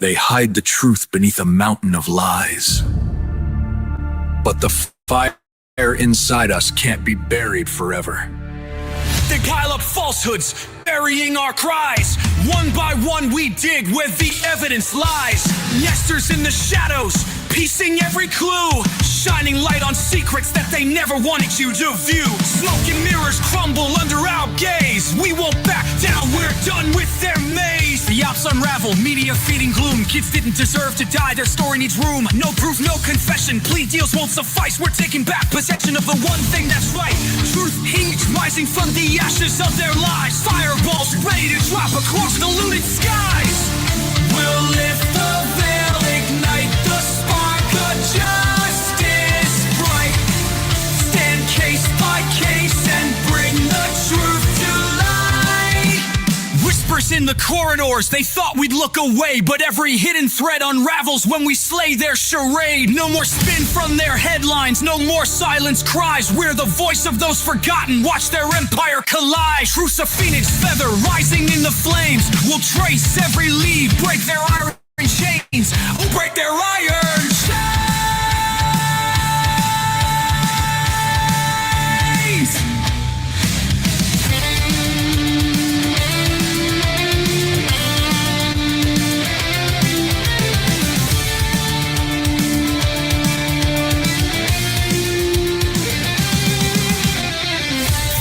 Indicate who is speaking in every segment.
Speaker 1: They hide the truth beneath a mountain of lies. But the fire inside us can't be buried forever.
Speaker 2: They pile up falsehoods, burying our cries. One by one we dig where the evidence lies. Nesters in the shadows, piecing every clue, shining light on secrets that they never wanted you to view. Smoke and mirrors crumble under our gaze. We won't back down, we're done with their maze. The ops unravel, media feeding gloom. Kids didn't deserve to die, their story needs room. No proof, no confession, plea deals won't suffice. We're taking back possession of the one thing that's right. Truth heat rising from the ashes of their lies. Fireballs ready to drop across the looted skies. We'll lift the veil, ignite the spark of justice bright. Stand case by case and bring the truth to light. Whispers in the corridors, they thought we'd look away, but every hidden thread unravels when we slay their charade. No more spin from their headlines, no more silence cries. We're the voice of those forgotten, watch their empire collide. Truth's a phoenix feather rising in the flames. We'll trace every lead, break their iron chains, we'll break their iron chains.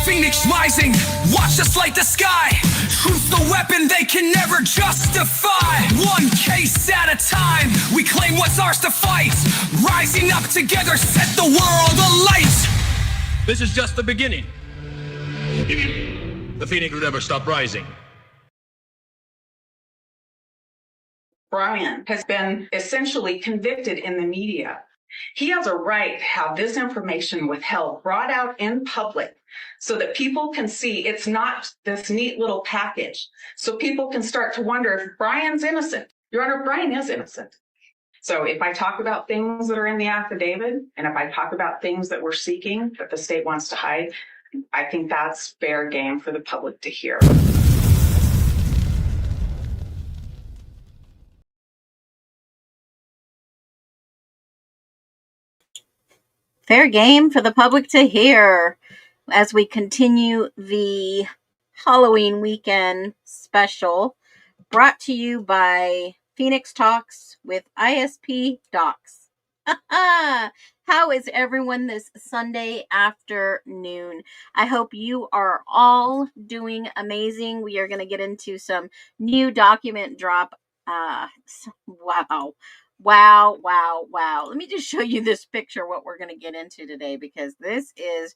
Speaker 2: Phoenix rising, watch us light the sky. Truth the weapon they can never justify. One case at a time, we claim what's ours to fight. Rising up together, set the world alight.
Speaker 3: This is just the beginning. The Phoenix will never stop rising.
Speaker 4: Brian has been essentially convicted in the media. He has a right to have this information withheld, brought out in public, so that people can see it's not this neat little package. So people can start to wonder if Brian's innocent. Your Honor, Brian is innocent. So if I talk about things that are in the affidavit, and if I talk about things that we're seeking that the state wants to hide, I think that's fair game for the public to hear.
Speaker 5: Fair game for the public to hear as we continue the Halloween weekend special brought to you by Phoenix Talks with ISP Docs. How is everyone this Sunday afternoon? I hope you are all doing amazing. We are going to get into some new document drop. Wow. Let me just show you this picture, what we're going to get into today, because this is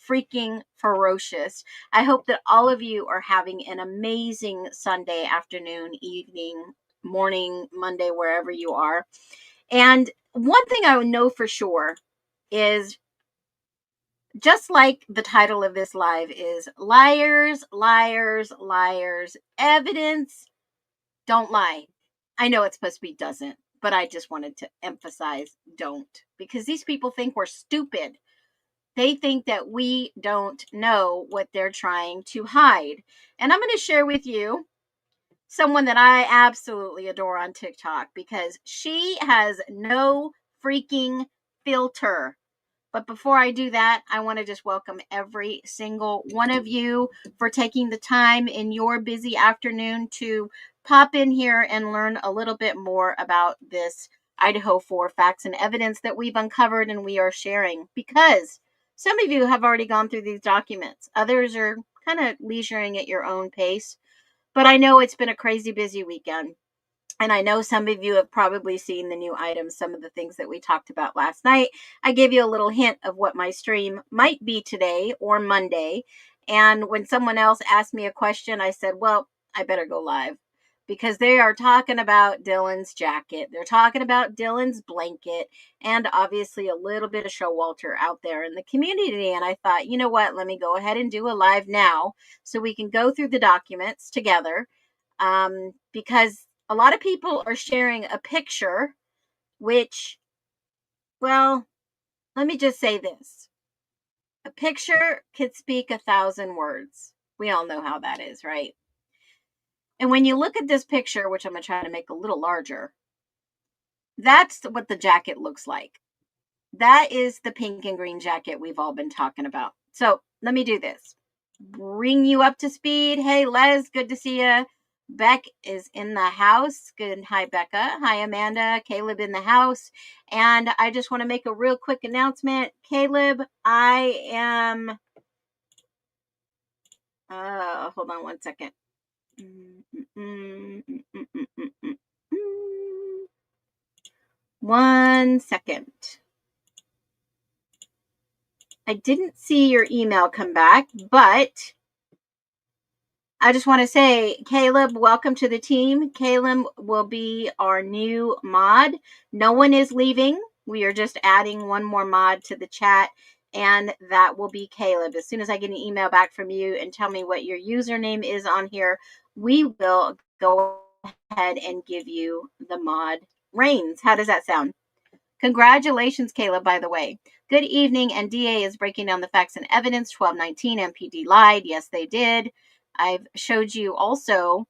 Speaker 5: freaking ferocious. I hope that all of you are having an amazing Sunday afternoon, evening, morning, Monday, wherever you are. And one thing I would know for sure is, just like the title of this live is liars, liars, liars, evidence, don't lie. I know it's supposed to be doesn't, but I just wanted to emphasize don't, because these people think we're stupid. They think that we don't know what they're trying to hide. And I'm going to share with you someone that I absolutely adore on TikTok, because she has no freaking filter. But before I do that, I want to just welcome every single one of you for taking the time in your busy afternoon to pop in here and learn a little bit more about this Idaho 4 facts and evidence that we've uncovered and we are sharing, because some of you have already gone through these documents. Others are kind of leisuring at your own pace. But I know it's been a crazy busy weekend. And I know some of you have probably seen the new items, some of the things that we talked about last night. I gave you a little hint of what my stream might be today or Monday. And when someone else asked me a question, I said, well, I better go live, because they are talking about Dylan's jacket. They're talking about Dylan's blanket, and obviously a little bit of Showalter out there in the community. And I thought, you know what, let me go ahead and do a live now so we can go through the documents together, because a lot of people are sharing a picture, which, well, let me just say this. A picture could speak 1,000 words. We all know how that is, right? And when you look at this picture, which I'm going to try to make a little larger, that's what the jacket looks like. That is the pink and green jacket we've all been talking about. So let me do this. Bring you up to speed. Hey, Les, good to see you. Beck is in the house. Good. Hi, Becca. Hi, Amanda. Caleb in the house. And I just want to make a real quick announcement. Caleb, I am... hold on one second. One second. I didn't see your email come back, but I just want to say, Caleb, welcome to the team. Caleb will be our new mod. No one is leaving. We are just adding one more mod to the chat, and that will be Caleb. As soon as I get an email back from you and tell me what your username is on here, we will go ahead and give you the mod reins. How does that sound? Congratulations, Caleb, by the way. Good evening, and DA is breaking down the facts and evidence. 1219 MPD lied. Yes, they did. I've showed you also,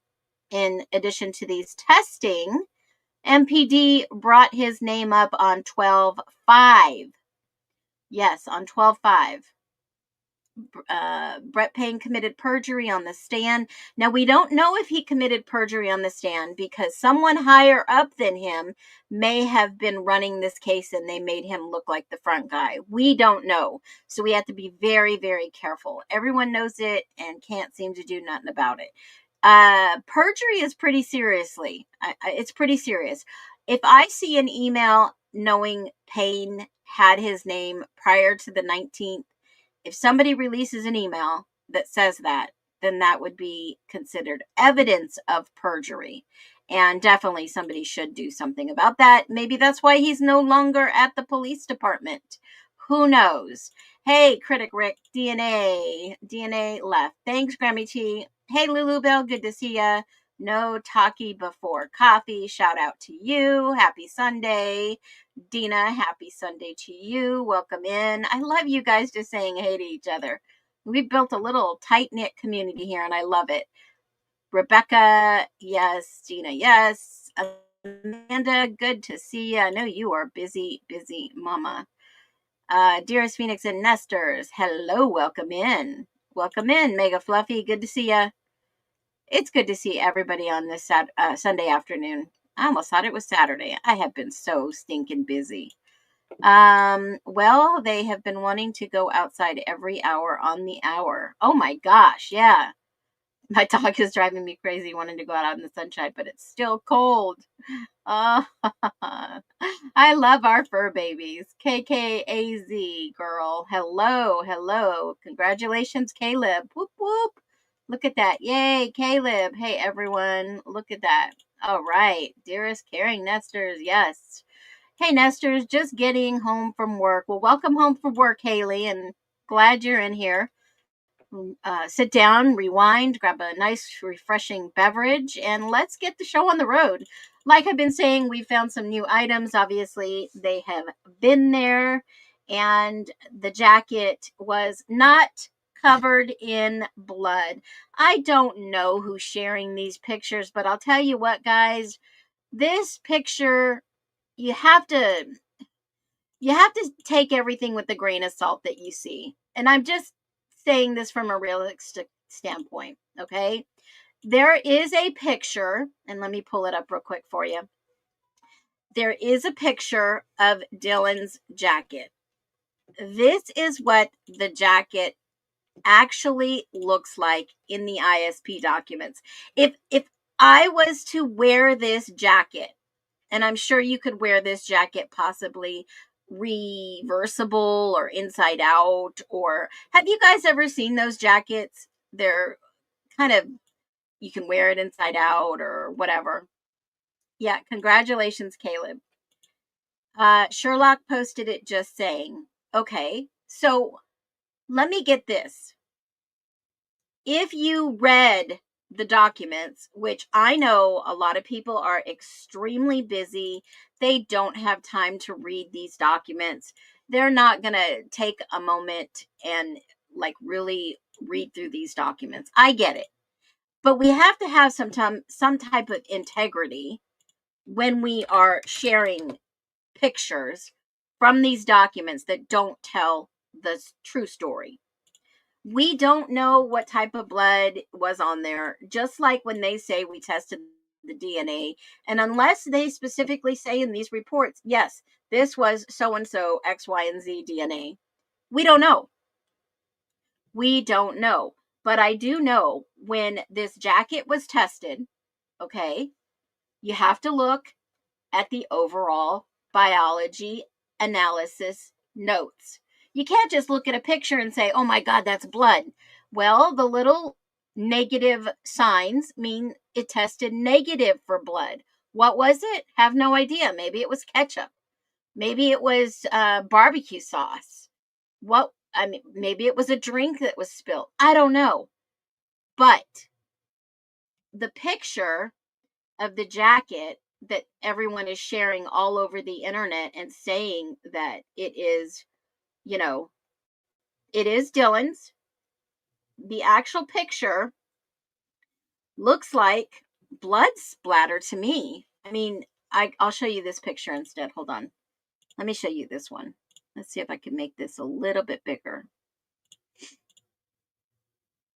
Speaker 5: in addition to these testing, MPD brought his name up on 12-5. Yes, on 12-5. Brett Payne committed perjury on the stand. Now, we don't know if he committed perjury on the stand because someone higher up than him may have been running this case and they made him look like the front guy. We don't know. So we have to be very, very careful. Everyone knows it and can't seem to do nothing about it. Perjury is pretty seriously. It's pretty serious. If I see an email knowing Payne had his name prior to the 19th, if somebody releases an email that says that, then that would be considered evidence of perjury. And definitely somebody should do something about that. Maybe that's why he's no longer at the police department. Who knows? Hey, Critic Rick, DNA left. Thanks, Grammy T. Hey, Lulu Bell, good to see ya. No talkie before coffee. Shout out to you. Happy Sunday. Dina, happy Sunday to you. Welcome in. I love you guys just saying hey to each other. We've built a little tight-knit community here, and I love it. Rebecca, yes. Gina, yes. Amanda, good to see you. I know you are busy mama. Dearest Phoenix and Nesters, hello, welcome in. Welcome in, Mega Fluffy, good to see you. It's good to see everybody on this Sunday afternoon. I almost thought it was Saturday. I have been so stinking busy. Well, they have been wanting to go outside every hour on the hour. Oh my gosh, yeah. My dog is driving me crazy wanting to go out in the sunshine, but it's still cold. I love our fur babies. KKAZ girl. Hello. Congratulations, Caleb. Whoop, whoop. Look at that. Yay, Caleb. Hey, everyone. Look at that. All right. Dearest caring nesters. Yes. Hey, nesters. Just getting home from work. Well, welcome home from work, Haley, and glad you're in here. Sit down, rewind, grab a nice, refreshing beverage, and let's get the show on the road. Like I've been saying, we found some new items. Obviously, they have been there, and the jacket was not covered in blood. I don't know who's sharing these pictures, but I'll tell you what, guys, this picture, you have to take everything with a grain of salt that you see. And I'm just saying this from a realistic standpoint, okay? There is a picture, and let me pull it up real quick for you. There is a picture of Dylan's jacket. This is what the jacket actually looks like in the ISP documents. If I was to wear this jacket, and I'm sure you could wear this jacket possibly reversible or inside out, or have you guys ever seen those jackets? They're kind of, you can wear it inside out or whatever. Yeah, congratulations, Caleb. Sherlock posted it just saying. Okay, so let me get this. If you read the documents, which I know a lot of people are extremely busy, they don't have time to read these documents. They're not going to take a moment and like really read through these documents. I get it. But we have to have some type of integrity when we are sharing pictures from these documents that don't tell the true story. We don't know what type of blood was on there, just like when they say we tested the DNA. And unless they specifically say in these reports, yes, this was so and so X, Y, and Z DNA, we don't know. We don't know. But I do know when this jacket was tested, okay, you have to look at the overall biology analysis notes. You can't just look at a picture and say, oh my God, that's blood. Well, the little negative signs mean it tested negative for blood. What was it? Have no idea. Maybe it was ketchup. Maybe it was barbecue sauce. Maybe it was a drink that was spilled. I don't know. But the picture of the jacket that everyone is sharing all over the internet and saying that it is, it is Dylan's. The actual picture looks like blood splatter to me. I mean, I'll show you this picture instead. Hold on. Let me show you this one. Let's see if I can make this a little bit bigger.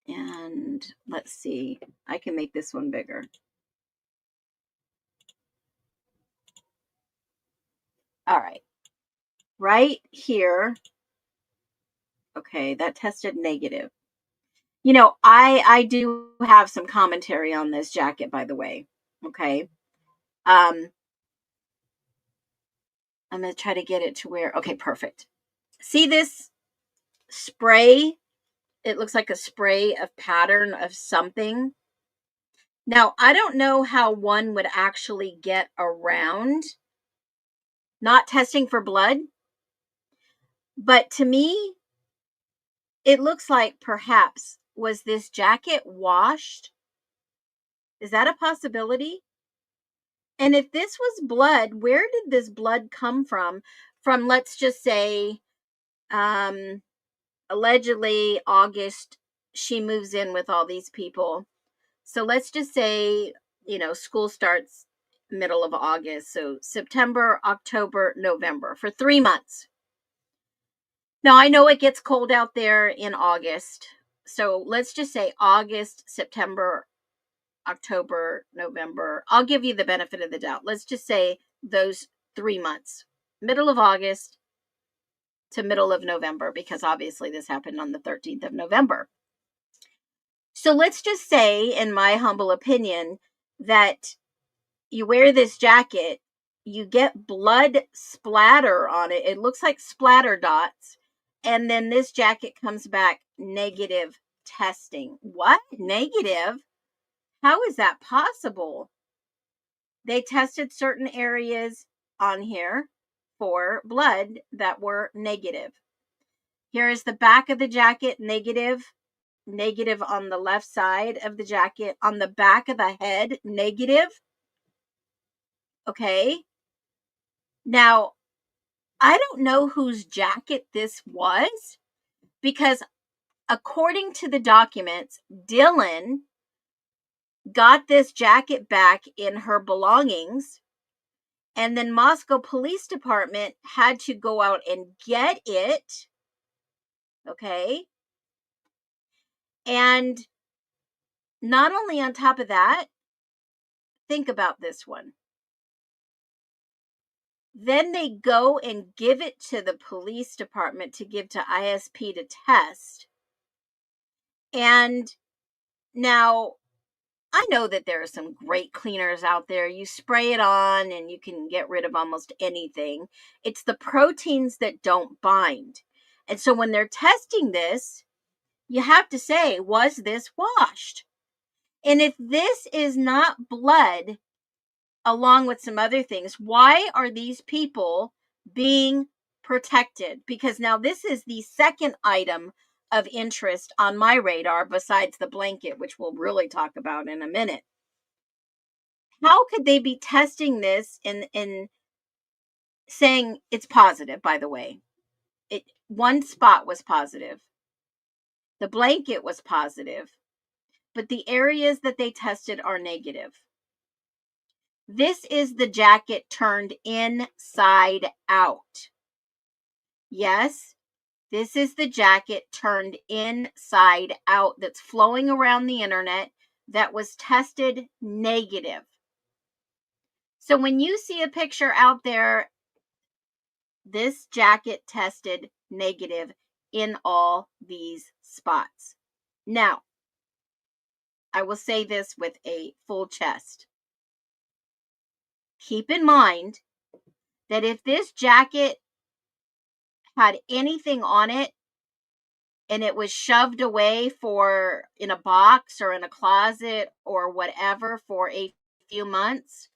Speaker 5: And let's see. I can make this one bigger. All right. Right here. Okay, that tested negative. I do have some commentary on this jacket, by the way. Okay. I'm going to try to get it to where, okay, perfect. See this spray? It looks like a spray of pattern of something. Now, I don't know how one would actually get around not testing for blood, but to me, it looks like perhaps was this jacket washed? Is that a possibility? And if this was blood, where did this blood come from? From, let's just say, allegedly August, she moves in with all these people. So let's just say, school starts middle of August. So September, October, November, for 3 months. Now, I know it gets cold out there in August. So let's just say August, September, October, November. I'll give you the benefit of the doubt. Let's just say those 3 months, middle of August to middle of November, because obviously this happened on the 13th of November. So let's just say, in my humble opinion, that you wear this jacket, you get blood splatter on it. It looks like splatter dots. And then this jacket comes back negative testing. What? Negative? How is that possible? They tested certain areas on here for blood that were negative. Here is the back of the jacket, negative on the left side of the jacket, on the back of the head, negative. Okay. Now, I don't know whose jacket this was, because according to the documents, Dylan got this jacket back in her belongings, and then Moscow Police Department had to go out and get it. Okay. And not only on top of that, think about this one. Then they go and give it to the police department to give to ISP to test. And now, I know that there are some great cleaners out there. You spray it on and you can get rid of almost anything. It's the proteins that don't bind. And so when they're testing this, you have to say, was this washed? And if this is not blood, along with some other things, why are these people being protected? Because now this is the second item of interest on my radar besides the blanket, which we'll really talk about in a minute. How could they be testing this and saying it's positive, by the way? One spot was positive. The blanket was positive. but the areas that they tested are negative. This is the jacket turned inside out. Yes, this is the jacket turned inside out that's flowing around the internet that was tested negative. So when you see a picture out there, this jacket tested negative in all these spots. Now, I will say this with a full chest. Keep in mind that if this jacket had anything on it and it was shoved away for in a box or in a closet or whatever for a few months,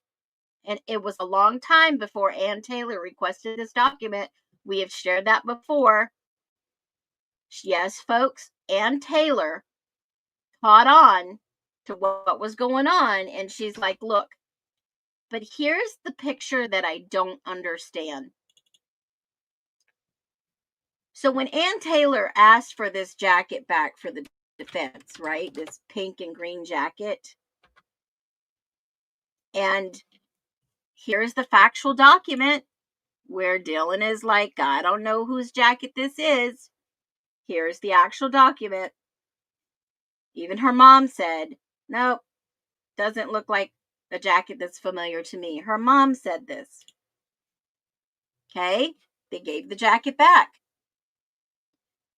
Speaker 5: and it was a long time before Ann Taylor requested this document. We have shared that before. Yes, folks, Ann Taylor caught on to what was going on, and she's like, look, but here's the picture that I don't understand. So when Ann Taylor asked for this jacket back for the defense, right, this pink and green jacket, and here's the factual document where Dylan is like, I don't know whose jacket this is. Here's the actual document. Even her mom said, nope, doesn't look like a jacket that's familiar to me. Her mom said this. Okay, they gave the jacket back.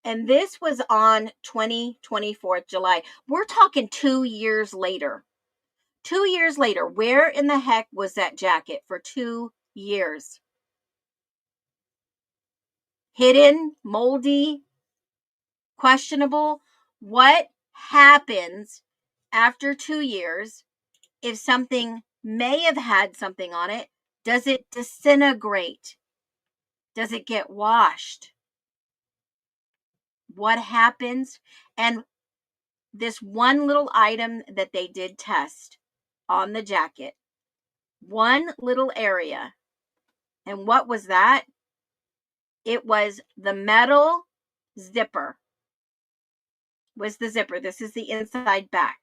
Speaker 5: And this was on 24th July. We're talking 2 years later. 2 years later, where in the heck was that jacket for 2 years? Hidden, moldy, questionable. What happens after 2 years if something may have had something on it? Does it disintegrate? Does it get washed? What happens? And this one little item that they did test on the jacket, one little area. And what was that? It was the metal zipper. Was the zipper. This is the inside back.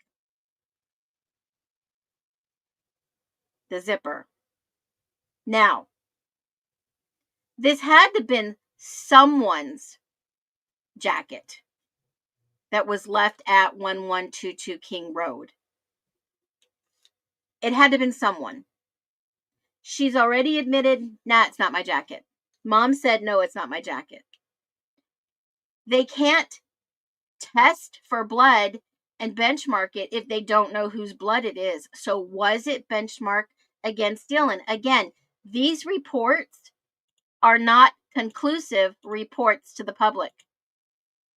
Speaker 5: The zipper. Now, this had to have been someone's jacket that was left at 1122 King Road. It had to have been someone. She's already admitted, nah, it's not my jacket. Mom said, no, it's not my jacket. They can't test for blood and benchmark it if they don't know whose blood it is. So was it benchmarked against Dylan? Again, these reports are not conclusive reports to the public.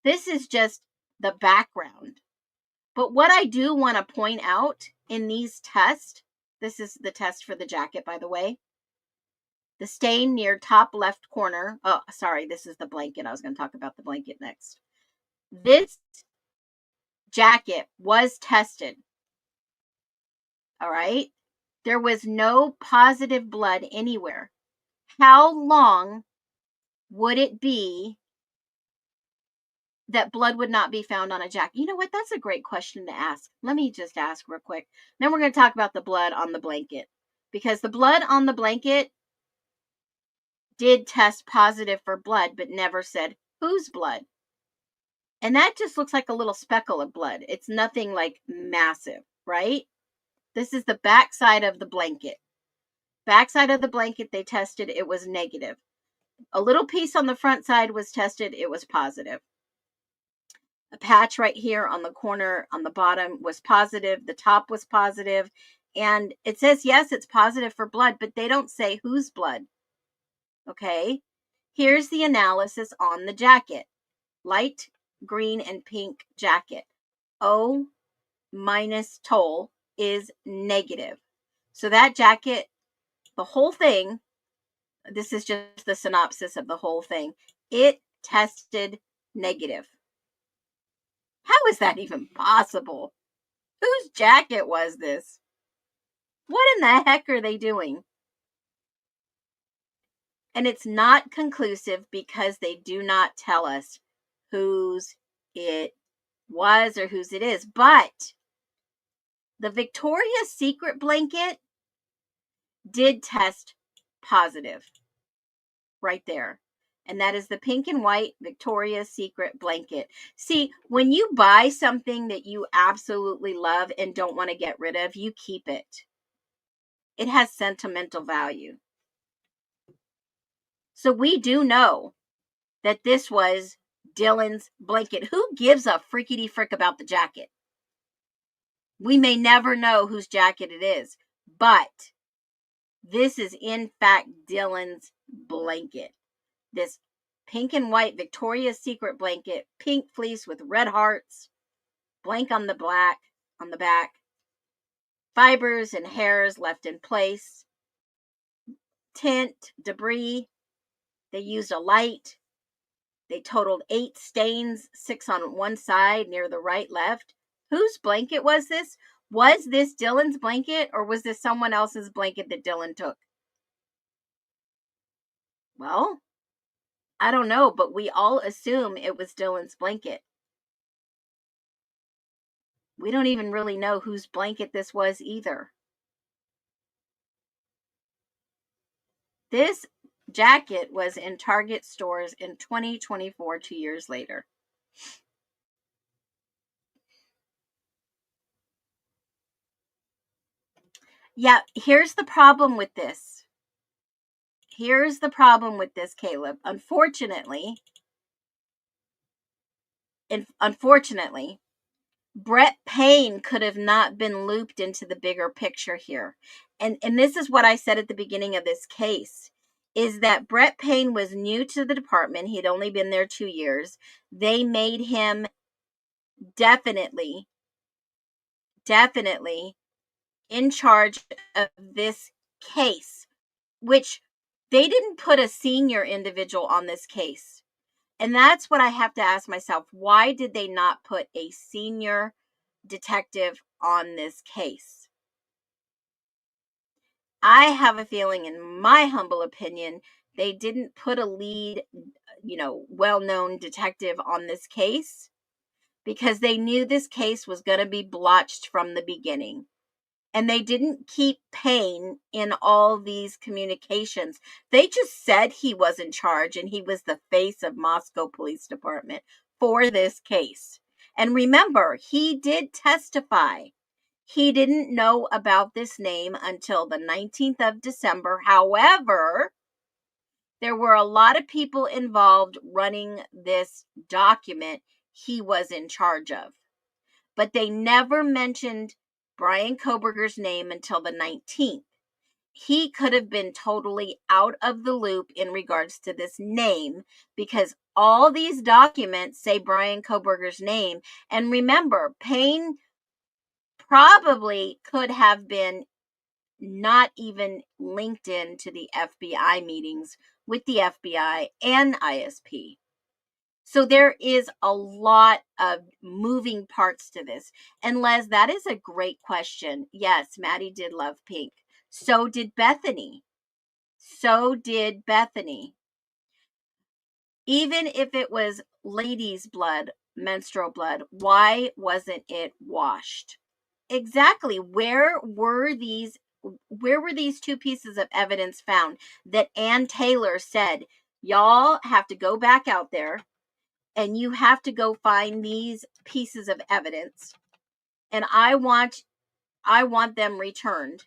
Speaker 5: This is just the background. But what I do want to point out in these tests, this is the test for the jacket, by the way. The stain near top left corner. Oh, sorry, this is the blanket. I was going to talk about the blanket next. This jacket was tested. All right. There was no positive blood anywhere. How long would it be that blood would not be found on a jacket? You know what? That's a great question to ask. Let me just ask real quick. Then we're going to talk about the blood on the blanket, because the blood on the blanket did test positive for blood, but never said whose blood. And that just looks like a little speckle of blood. It's nothing like massive, right? This is the backside of the blanket. Backside of the blanket, they tested, it was negative. A little piece on the front side was tested, it was positive. A patch right here on the corner on the bottom was positive. The top was positive. And it says, yes, it's positive for blood, but they don't say whose blood. Okay, here's the analysis on the jacket. Light green and pink jacket. O minus toll is negative. So that jacket, the whole thing, this is just the synopsis of the whole thing, it tested negative. How is that even possible? Whose jacket was this? What in the heck are they doing? And it's not conclusive because they do not tell us whose it was or whose it is. But The Victoria's Secret blanket did test positive right there. And that is the pink and white Victoria's Secret blanket. See, when you buy something that you absolutely love and don't want to get rid of, you keep it. It has sentimental value. So we do know that this was Dylan's blanket. Who gives a frickety frick about the jacket? We may never know whose jacket it is, but this is in fact Dylan's blanket. This pink and white Victoria's Secret blanket, pink fleece with red hearts, blank on the back, fibers and hairs left in place, tint, debris. They used a light. They totaled 8 stains, 6 on one side near the right, left. Whose blanket was this? Was this Dylan's blanket, or was this someone else's blanket that Dylan took? Well, I don't know, but we all assume it was Dylan's blanket. We don't even really know whose blanket this was either. This jacket was in Target stores in 2024, 2 years later. Yeah, here's the problem with this. Here's the problem with this, Caleb. Unfortunately, Brett Payne could have not been looped into the bigger picture here. And this is what I said at the beginning of this case, is that Brett Payne was new to the department. He'd only been there 2 years. They made him definitely in charge of this case, which they didn't put a senior individual on this case. And that's what I have to ask myself. Why did they not put a senior detective on this case? I have a feeling, in my humble opinion, they didn't put a lead, well-known detective on this case because they knew this case was going to be blotched from the beginning. And they didn't keep Payne in all these communications. They just said he was in charge and he was the face of Moscow Police Department for this case. And remember, he did testify. He didn't know about this name until the 19th of December. However, there were a lot of people involved running this document he was in charge of. But they never mentioned Brian Koberger's name until the 19th. He could have been totally out of the loop in regards to this name because all these documents say Brian Koberger's name. And remember, Payne probably could have been not even linked in to the FBI meetings with the FBI and ISP. So there is a lot of moving parts to this. And Les, that is a great question. Yes, Maddie did love pink. So did Bethany. Even if it was ladies' blood, menstrual blood, why wasn't it washed? Exactly. Where were these 2 pieces of evidence found that Ann Taylor said, y'all have to go back out there and you have to go find these pieces of evidence, and I want them returned.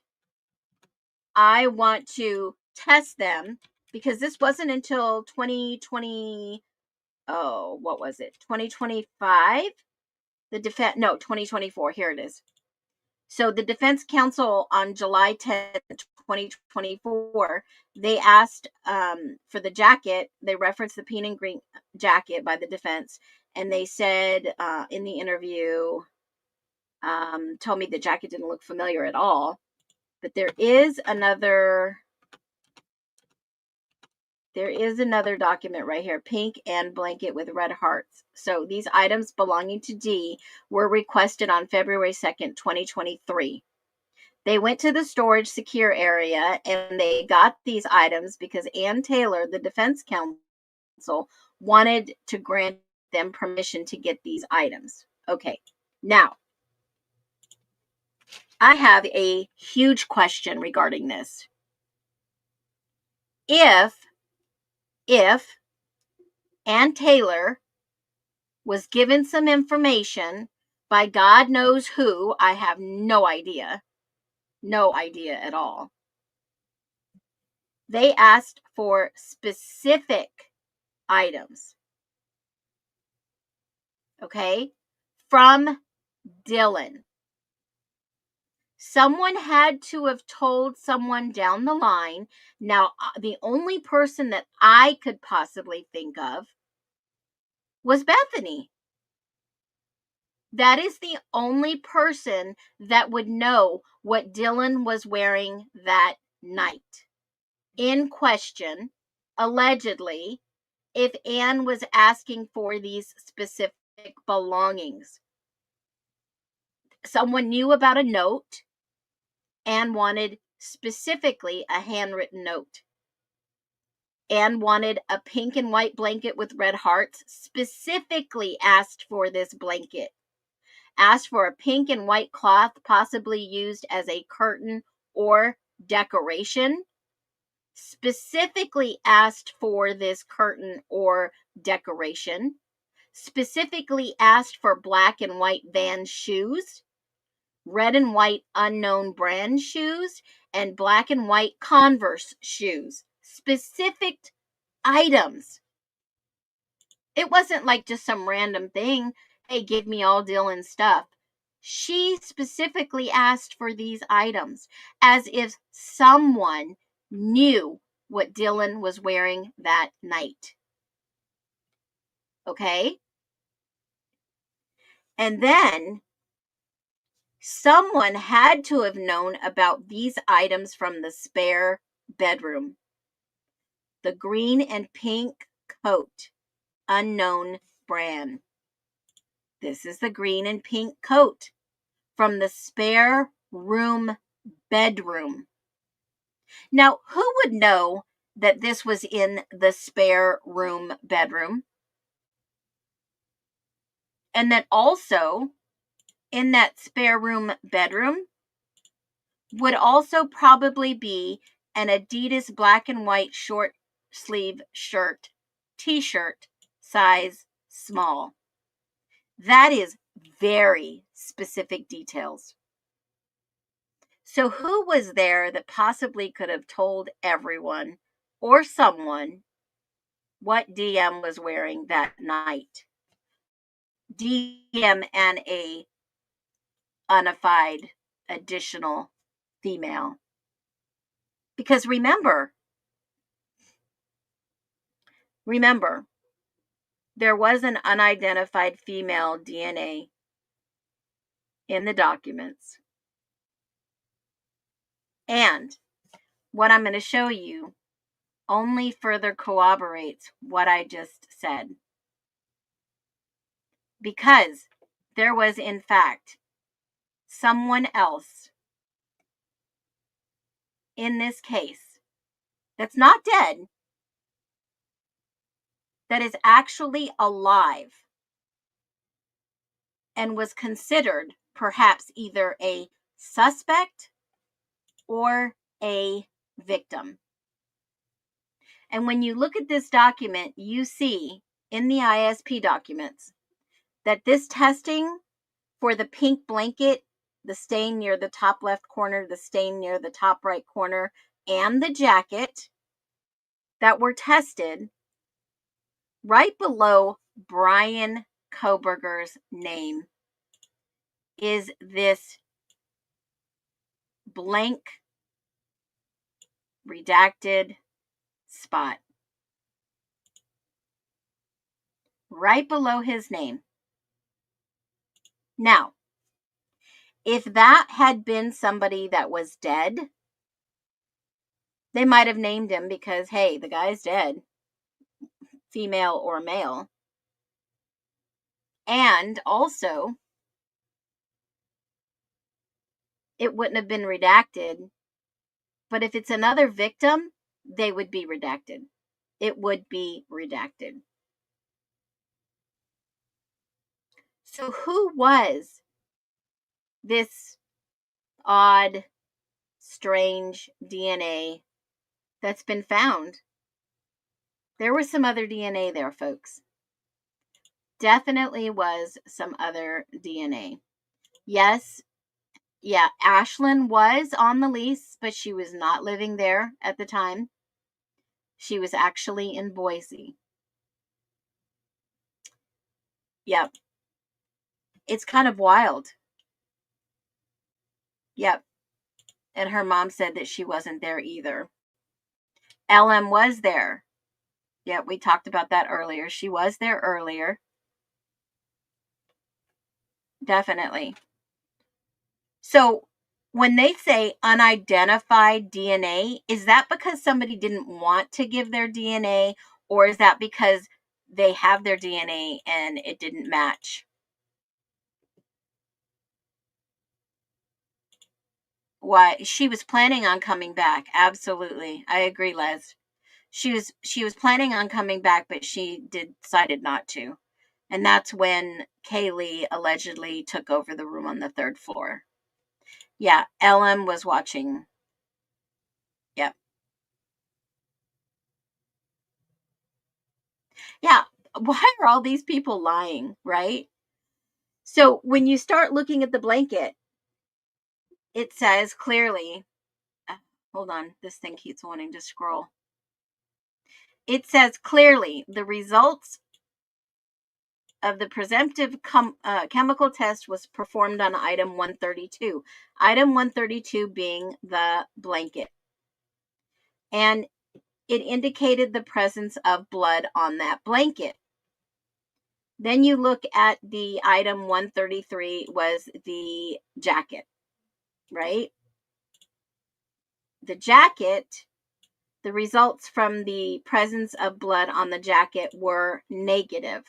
Speaker 5: I want to test them because this wasn't until 2020. Oh, what was it? 2025? 2024. Here it is. So the defense counsel on July 10th, 2024, they asked for the jacket. They referenced the pink and green jacket by the defense. And they said in the interview, told me the jacket didn't look familiar at all. But there is another document right here, pink and blanket with red hearts. So these items belonging to D were requested on February 2nd, 2023. They went to the storage secure area and they got these items because Ann Taylor, the defense counsel, wanted to grant them permission to get these items. Okay, now, I have a huge question regarding this. If Ann Taylor was given some information by God knows who, I have no idea. No idea at all. They asked for specific items. Okay? From Dylan. Someone had to have told someone down the line. Now, the only person that I could possibly think of was Bethany. That is the only person that would know what Dylan was wearing that night. In question, allegedly, if Anne was asking for these specific belongings. Someone knew about a note and wanted specifically a handwritten note. Anne wanted a pink and white blanket with red hearts, specifically asked for this blanket. Asked for a pink and white cloth, possibly used as a curtain or decoration. Specifically asked for this curtain or decoration. Specifically asked for black and white Vans shoes, red and white unknown brand shoes, and black and white Converse shoes. Specific items. It wasn't like just some random thing. Hey, give me all Dylan's stuff. She specifically asked for these items as if someone knew what Dylan was wearing that night. Okay? And then someone had to have known about these items from the spare bedroom. The green and pink coat, unknown brand. This is the green and pink coat from the spare room bedroom. Now, who would know that this was in the spare room bedroom? And that also in that spare room bedroom would also probably be an Adidas black and white short sleeve shirt, t-shirt, size small. That is very specific details. So who was there that possibly could have told everyone or someone what DM was wearing that night? DM and a unified additional female. Because remember, there was an unidentified female DNA in the documents. And what I'm going to show you only further corroborates what I just said. Because there was, in fact, someone else in this case that's not dead, that is actually alive and was considered perhaps either a suspect or a victim. And when you look at this document, you see in the ISP documents that this testing for the pink blanket, the stain near the top left corner, the stain near the top right corner, and the jacket that were tested right below Brian Koberger's name is this blank redacted spot. Right below his name. Now, if that had been somebody that was dead, they might have named him because, hey, the guy's dead, female or male. And also, it wouldn't have been redacted. But if it's another victim, they would be redacted. It would be redacted. So who was this odd, strange DNA that's been found. There was some other DNA there, folks. Definitely was some other DNA. Yes, yeah, Ashlyn was on the lease, but she was not living there at the time. She was actually in Boise. Yep. It's kind of wild. Yep. And her mom said that she wasn't there either. LM was there. Yep, we talked about that earlier. She was there earlier. Definitely. So when they say unidentified DNA, is that because somebody didn't want to give their DNA, or is that because they have their DNA and it didn't match? Why, she was planning on coming back. Absolutely. I agree, Les. She was planning on coming back, but she decided not to. And that's when Kaylee allegedly took over the room on the 3rd floor. Yeah, LM was watching. Yep. Yeah. Why are all these people lying, right? So when you start looking at the blanket, it says clearly, hold on, this thing keeps wanting to scroll. It says clearly the results of the presumptive chemical test was performed on item 132. Item 132 being the blanket. And it indicated the presence of blood on that blanket. Then you look at the item 133 was the jacket, right? The jacket, the results from the presence of blood on the jacket were negative.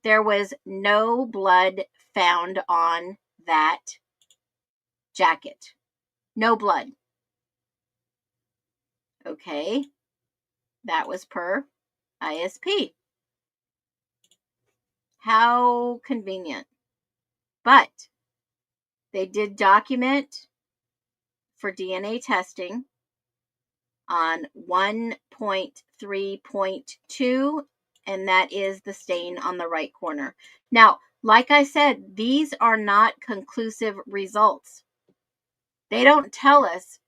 Speaker 5: There was no blood found on that jacket. No blood. Okay. That was per ISP. How convenient. But they did document for DNA testing on 1.3.2, and that is the stain on the right corner. Now, like I said, these are not conclusive results. They don't tell us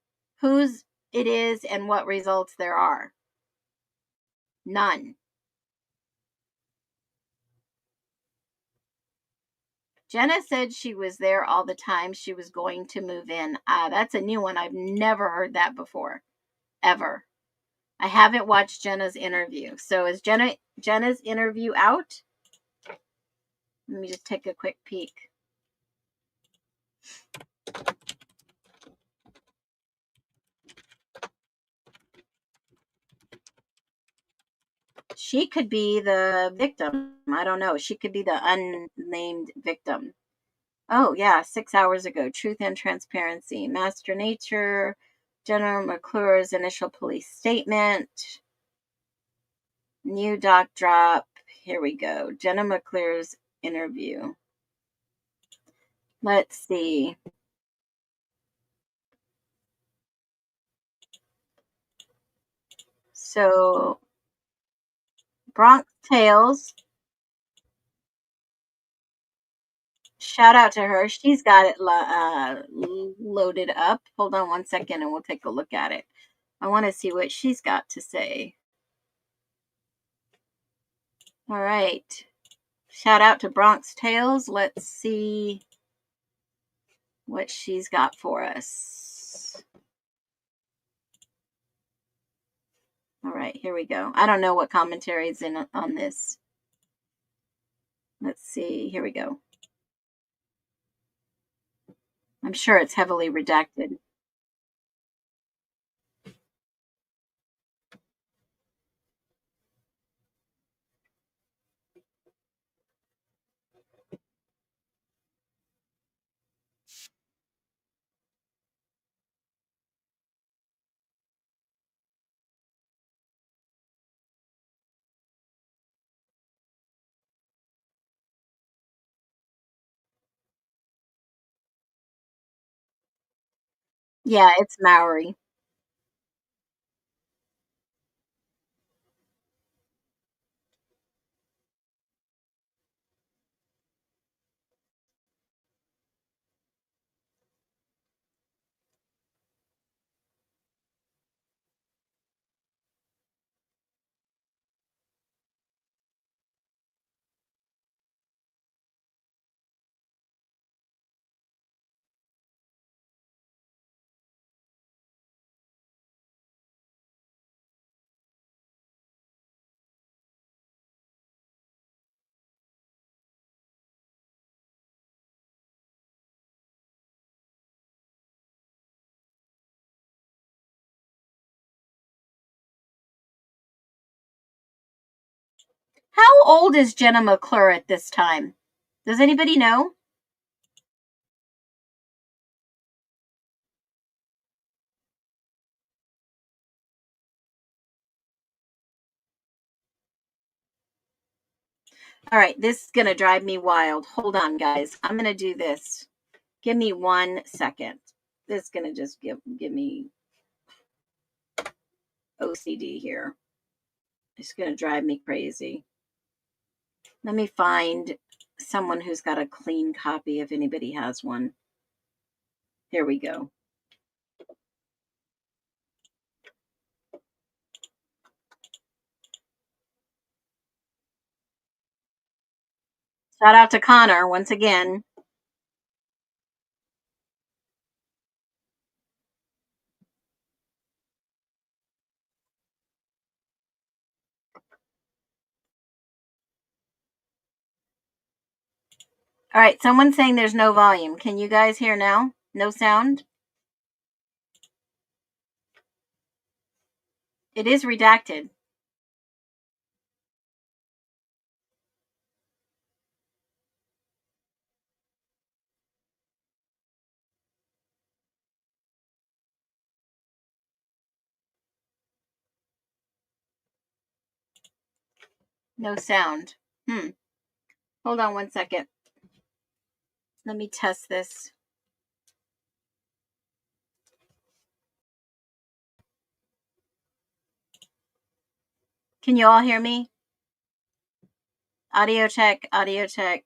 Speaker 5: whose it is and what results there are. None. Jenna said she was there all the time. She was going to move in. That's a new one. I've never heard that before, ever. I haven't watched Jenna's interview. So is Jenna's interview out? Let me just take a quick peek. She could be the victim. I don't know. She could be the unnamed victim. Oh, yeah, 6 hours ago. Truth and Transparency. Master Nature. General McClure's initial police statement. New doc drop. Here we go. Jenna McClure's interview. Let's see. So, Bronx Tales. Shout out to her. She's got it loaded up. Hold on one second and we'll take a look at it. I want to see what she's got to say. All right. Shout out to Bronx Tales. Let's see what she's got for us. All right, here we go. I don't know what commentary is in on this. Let's see. Here we go. I'm sure it's heavily redacted. Yeah, it's Maori. How old is Jenna McClure at this time? Does anybody know? All right, this is going to drive me wild. Hold on, guys. I'm going to do this. Give me 1 second. This is going to just give me OCD here. It's going to drive me crazy. Let me find someone who's got a clean copy if anybody has one. Here we go. Shout out to Connor once again. All right, someone's saying there's no volume. Can you guys hear now? No sound? It is redacted. No sound. Hold on 1 second. Let me test this. Can you all hear me? Audio check, audio check.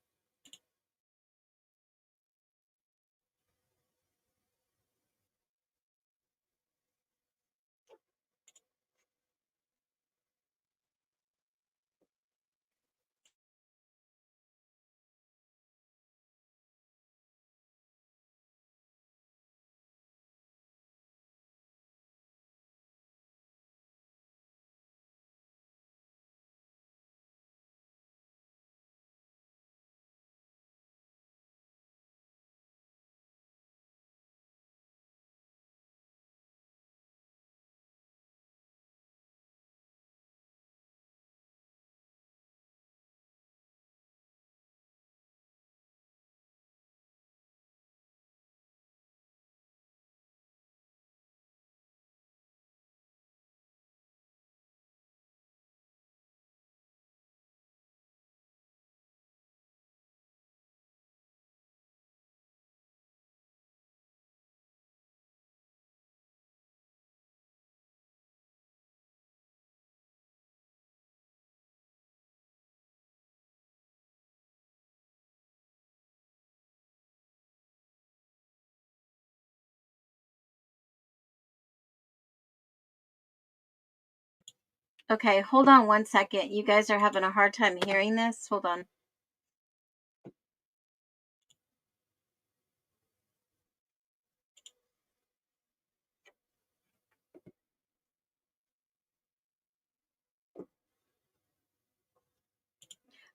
Speaker 5: Okay, hold on 1 second. You guys are having a hard time hearing this. Hold on.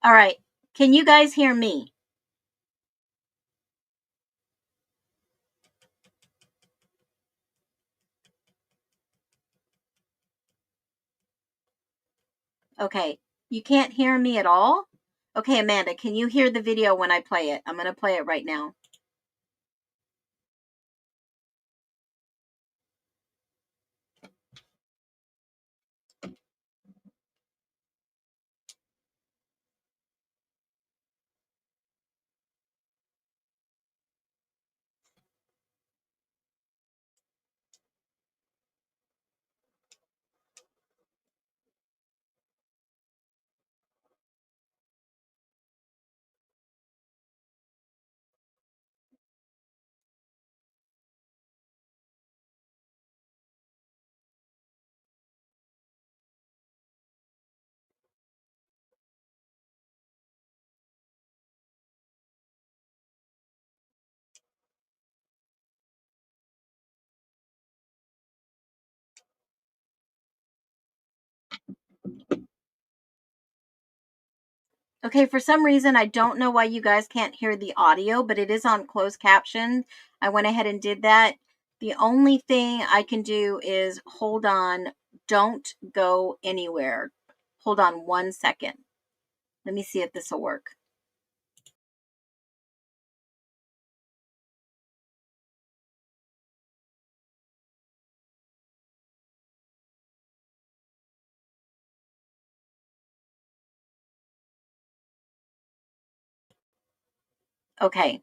Speaker 5: All right. Can you guys hear me? Okay. You can't hear me at all? Okay, Amanda, can you hear the video when I play it? I'm going to play it right now. Okay, for some reason, I don't know why you guys can't hear the audio, but it is on closed caption. I went ahead and did that. The only thing I can do is hold on. Don't go anywhere. Hold on 1 second. Let me see if this will work. Okay.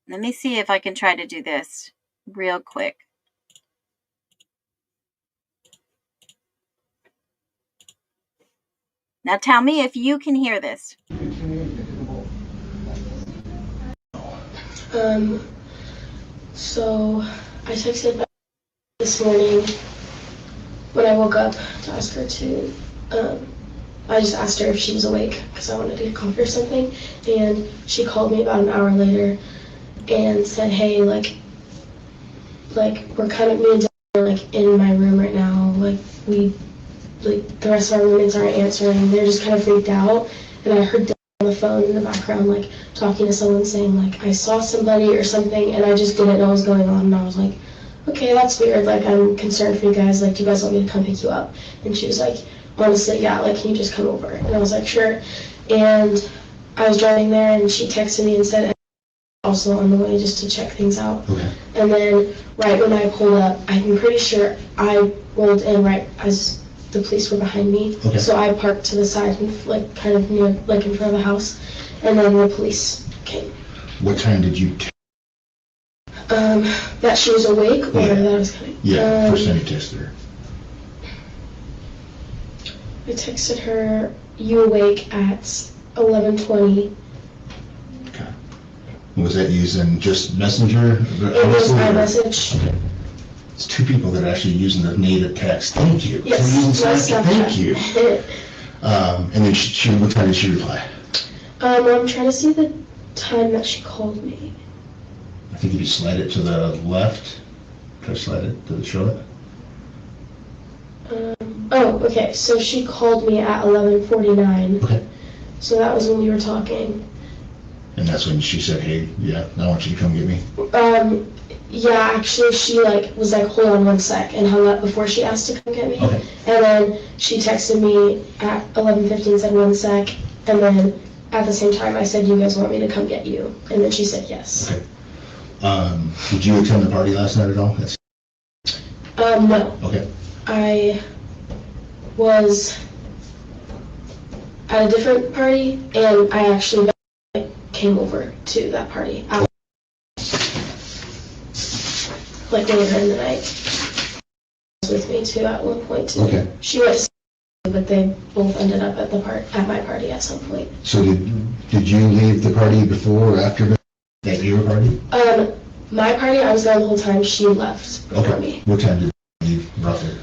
Speaker 5: Let me see if I can try to do this real quick. Now tell me if you can hear this.
Speaker 6: So I texted back this morning when I woke up to ask her to, I just asked her if she was awake because I wanted to get coffee or something, and she called me about an hour later and said, hey, like we're kind of, me and Dad are like in my room right now, like the rest of our roommates aren't answering, they're just kind of freaked out, and I heard Dad on the phone in the background like talking to someone saying like I saw somebody or something, and I just didn't know what was going on, and I was like, okay, that's weird, like I'm concerned for you guys, like do you guys want me to come pick you up? And she was like, honestly, yeah, like can you just come over? And I was like, sure. And I was driving there and she texted me and said also on the way just to check things out.
Speaker 7: Okay.
Speaker 6: And then right when I pulled up, I'm pretty sure I rolled in right as the police were behind me.
Speaker 7: Okay.
Speaker 6: So I parked to the side and like kind of near, like in front of the house, and then the police came.
Speaker 7: What time did you
Speaker 6: That she was awake or
Speaker 7: Yeah.
Speaker 6: that I was coming?
Speaker 7: first time you texted her?
Speaker 6: I texted her, you awake at 11:20.
Speaker 7: Okay. Was that using just Messenger?
Speaker 6: It was my message.
Speaker 7: Okay. It's two people that are actually using the native text. Thank you.
Speaker 6: Yes,
Speaker 7: So we're using
Speaker 6: my
Speaker 7: Slack. Thank you. And then what time did she reply?
Speaker 6: I'm trying to see the time that she called me.
Speaker 7: I think if you slide it to the left, try to slide it to show it.
Speaker 6: Oh, okay, so she called me at 11:49.
Speaker 7: Okay.
Speaker 6: So that was when we were talking.
Speaker 7: And that's when she said, hey, yeah, I want you to come get me.
Speaker 6: Yeah, actually she was like, hold on 1 sec, and hung up before she asked to come get me.
Speaker 7: Okay.
Speaker 6: And then she texted me at 11:15, said 1 sec, and then at the same time I said, you guys want me to come get you? And then she said yes.
Speaker 7: Okay. Did you attend the party last night at all?
Speaker 6: No.
Speaker 7: Okay.
Speaker 6: I was at a different party, and I actually came over to that party. Like later in the night. She was with me too at one point too.
Speaker 7: Okay.
Speaker 6: She went to see, but they both ended up at my party at some point.
Speaker 7: So did you leave the party before or after that your party?
Speaker 6: My party, I was there the whole time. She left before me.
Speaker 7: What time did you leave roughly?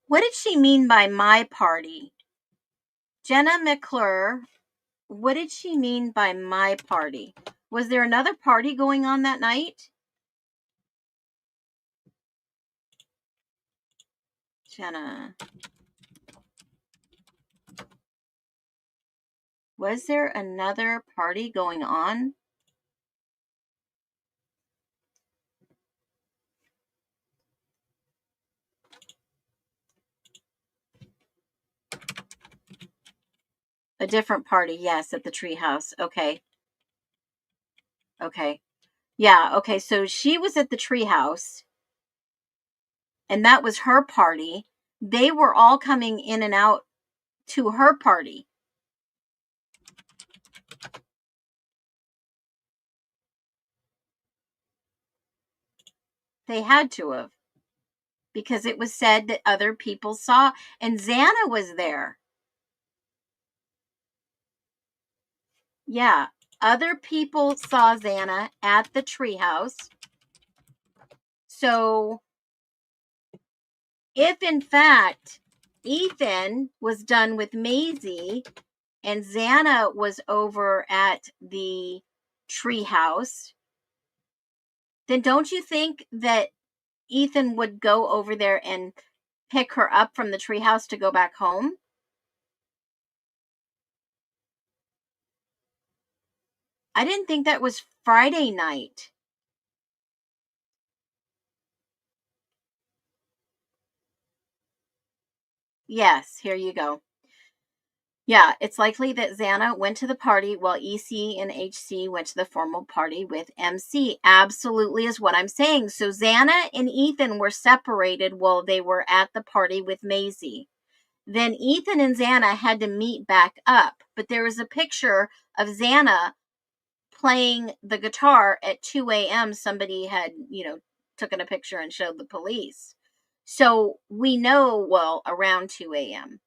Speaker 5: What did she mean by my party? Jenna McClure, what did she mean by my party? Was there another party going on that night? Jenna. Was there another party going on? A different party, yes, at the treehouse. Okay. Okay. Yeah, okay, so she was at the treehouse, and that was her party. They were all coming in and out to her party. They had to have, because it was said that other people saw, and Xana was there. Yeah, other people saw Xana at the treehouse. So, if in fact Ethan was done with Maisie and Xana was over at the treehouse, then don't you think that Ethan would go over there and pick her up from the treehouse to go back home? I didn't think that was Friday night. Yes, here you go. Yeah, it's likely that Xana went to the party while EC and HC went to the formal party with MC. Absolutely is what I'm saying. So Xana and Ethan were separated while they were at the party with Maisie. Then Ethan and Xana had to meet back up. But there was a picture of Xana playing the guitar at 2 a.m. Somebody had, taken a picture and showed the police. So we know, well, around 2 a.m.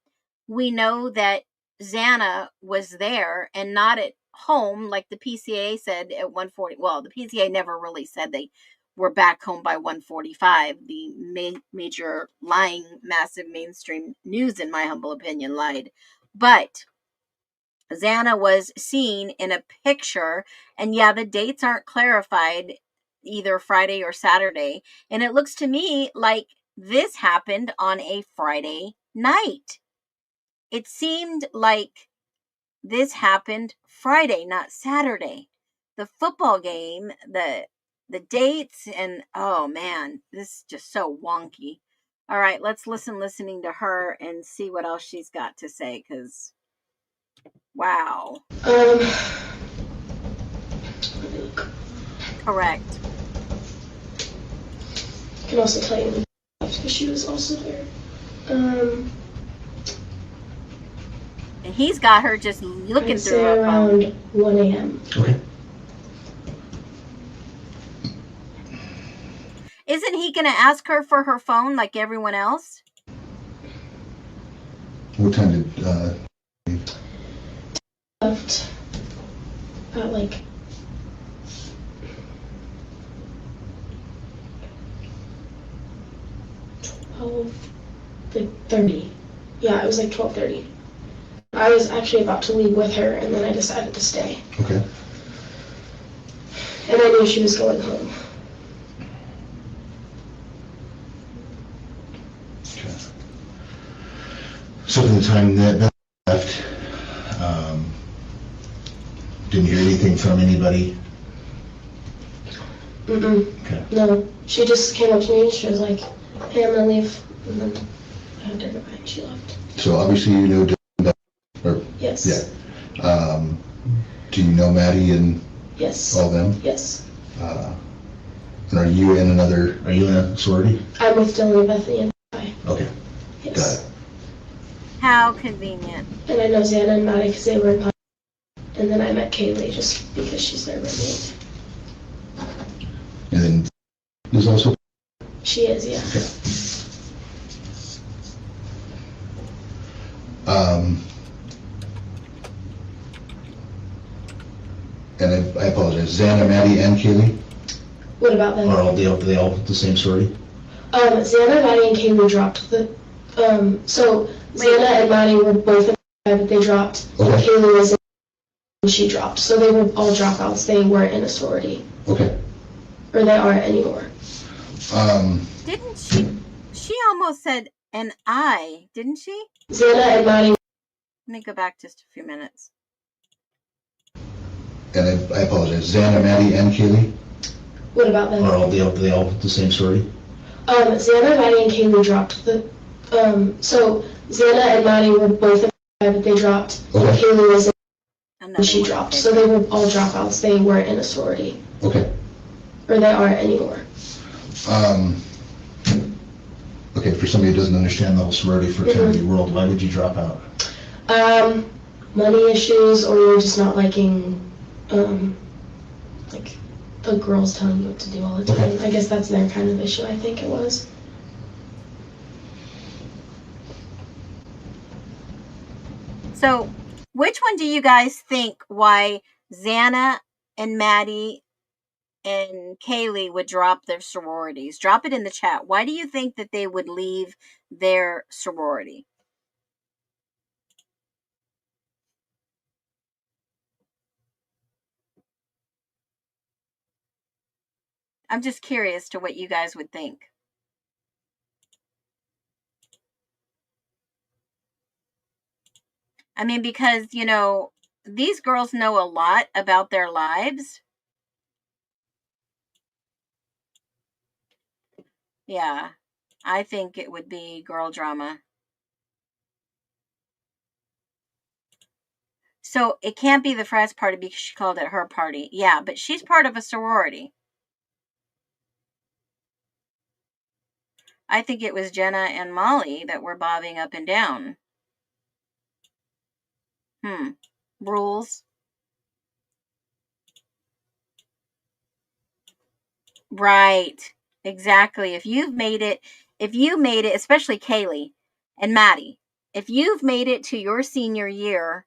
Speaker 5: We know that Xana was there and not at home, like the PCA said at 1:40. Well, the PCA never really said they were back home by 1:45. The major lying, massive mainstream news, in my humble opinion, lied. But Xana was seen in a picture, and yeah, the dates aren't clarified, either Friday or Saturday. And it looks to me like this happened on a Friday night. It seemed like this happened Friday, not Saturday. The football game, the dates, and oh man, this is just so wonky. All right, let's listening to her and see what else she's got to say, because wow. Correct.
Speaker 6: I can also tell you because she was also there.
Speaker 5: And he's got her just looking
Speaker 6: I'd
Speaker 5: through
Speaker 6: say
Speaker 5: her phone.
Speaker 6: around 1 a.m.
Speaker 7: Okay.
Speaker 5: Isn't he going to ask her for her phone like everyone else?
Speaker 7: What time did
Speaker 6: Left at like 12:30. Yeah, it was like 12:30. I was actually about to leave with her, and then I decided to stay.
Speaker 7: Okay.
Speaker 6: And I knew she was going home.
Speaker 7: Okay. So from the time that left, didn't hear anything from anybody? Okay.
Speaker 6: No, she just came up to me and she was like, "Hey, I'm gonna leave," and then I hugged her goodbye and she left.
Speaker 7: So obviously you know Dylan, or
Speaker 6: Yes.
Speaker 7: yeah. Do you know Maddie and
Speaker 6: Yes.
Speaker 7: all them?
Speaker 6: Yes.
Speaker 7: And are you in a sorority?
Speaker 6: I'm with Dylan and Bethany and I.
Speaker 7: Okay.
Speaker 6: Yes.
Speaker 7: Got it.
Speaker 5: How convenient.
Speaker 6: And I know Xana and Maddie because they were in. And then I met Kaylee just because she's their roommate.
Speaker 7: And then there's also.
Speaker 6: She is, yeah.
Speaker 7: Okay. And I apologize. Xana, Maddie, and Kaylee
Speaker 6: What about them?
Speaker 7: are they all the same sorority?
Speaker 6: Xana, Maddie, and Kaylee dropped the. So Xana and Maddie were both in, but they dropped.
Speaker 7: Okay.
Speaker 6: And Kaylee was in, and she dropped. So they were all dropouts. They weren't in a sorority.
Speaker 7: Okay.
Speaker 6: Or they aren't anymore.
Speaker 5: Didn't she? She almost said an I, didn't she?
Speaker 6: Xana and Maddie.
Speaker 5: Let me go back just a few minutes.
Speaker 7: And I apologize. Xana, Maddie, and Kaylee
Speaker 6: What about them?
Speaker 7: are they all the same sorority?
Speaker 6: Xana, Maddie, and Kaylee dropped the. So Xana and Maddie were both in, but they dropped.
Speaker 7: Okay.
Speaker 6: And Kaylee was in,
Speaker 5: Another
Speaker 6: and she
Speaker 5: one.
Speaker 6: dropped. So they were all dropouts. They weren't in a sorority.
Speaker 7: Okay.
Speaker 6: Or they aren't anymore.
Speaker 7: Okay, for somebody who doesn't understand the whole sorority fraternity world, why did you drop out?
Speaker 6: Money issues, or you're just not liking, like, the girls telling you what to do all the time.
Speaker 7: Okay.
Speaker 6: I guess that's their kind of issue, I think it was.
Speaker 5: So, which one do you guys think why Xana and Maddie and Kaylee would drop their sororities? Drop it in the chat. Why do you think that they would leave their sorority? I'm just curious to what you guys would think. I mean, because, these girls know a lot about their lives. Yeah, I think it would be girl drama. So it can't be the frat's party because she called it her party. Yeah, but she's part of a sorority. I think it was Jenna and Molly that were bobbing up and down. Rules. Right. Exactly. If you made it, especially Kaylee and Maddie, if you've made it to your senior year,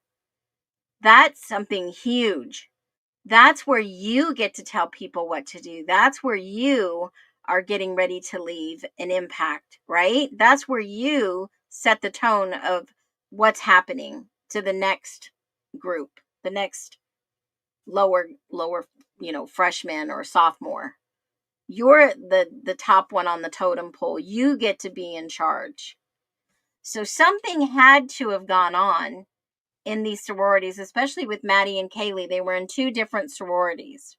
Speaker 5: that's something huge. That's where you get to tell people what to do. That's where you are getting ready to leave an impact, right? That's where you set the tone of what's happening to the next group, the next lower, freshman or sophomore. You're the top one on the totem pole. You get to be in charge. So something had to have gone on in these sororities, especially with Maddie and Kaylee. They were in two different sororities.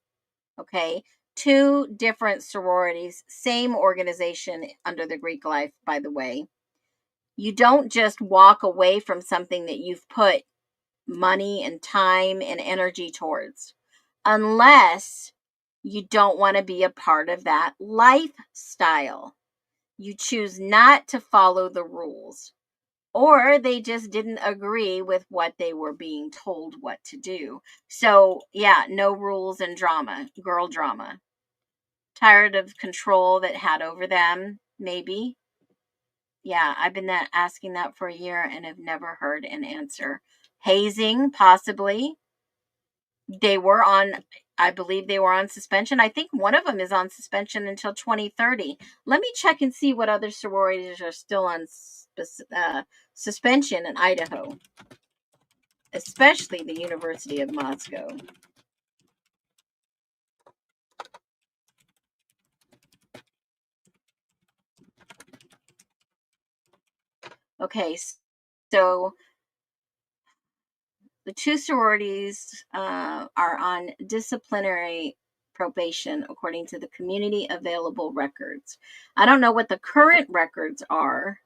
Speaker 5: Okay. Two different sororities, same organization under the Greek life, by the way. You don't just walk away from something that you've put money and time and energy towards, unless you don't want to be a part of that lifestyle. You choose not to follow the rules, or they just didn't agree with what they were being told what to do. So, yeah, no rules and drama, girl drama. Tired of control that had over them, maybe. Yeah, I've been asking that for a year and have never heard an answer. Hazing, possibly. I believe they were on suspension. I think one of them is on suspension until 2030. Let me check and see what other sororities are still on suspension in Idaho, especially the University of Moscow. Okay, so the two sororities are on disciplinary probation according to the community available records. I don't know what the current records are.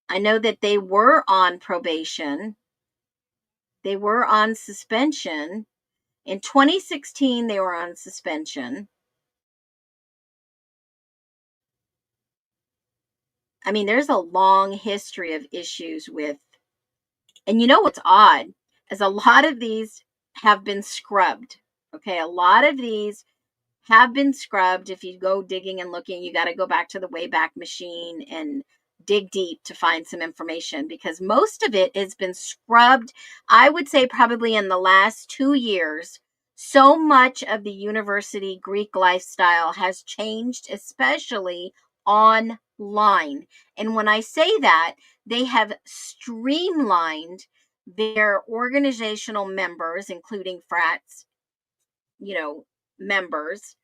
Speaker 5: I know that they were on probation. They were on suspension. In 2016, they were on suspension. I mean, there's a long history of issues with, and you know what's odd is a lot of these have been scrubbed. Okay, a lot of these have been scrubbed. If you go digging and looking, you got to go back to the Wayback Machine and dig deep to find some information, because most of it has been scrubbed. I would say probably in the last 2 years, so much of the university Greek lifestyle has changed, especially online. And when I say that, they have streamlined their organizational members, including frats, members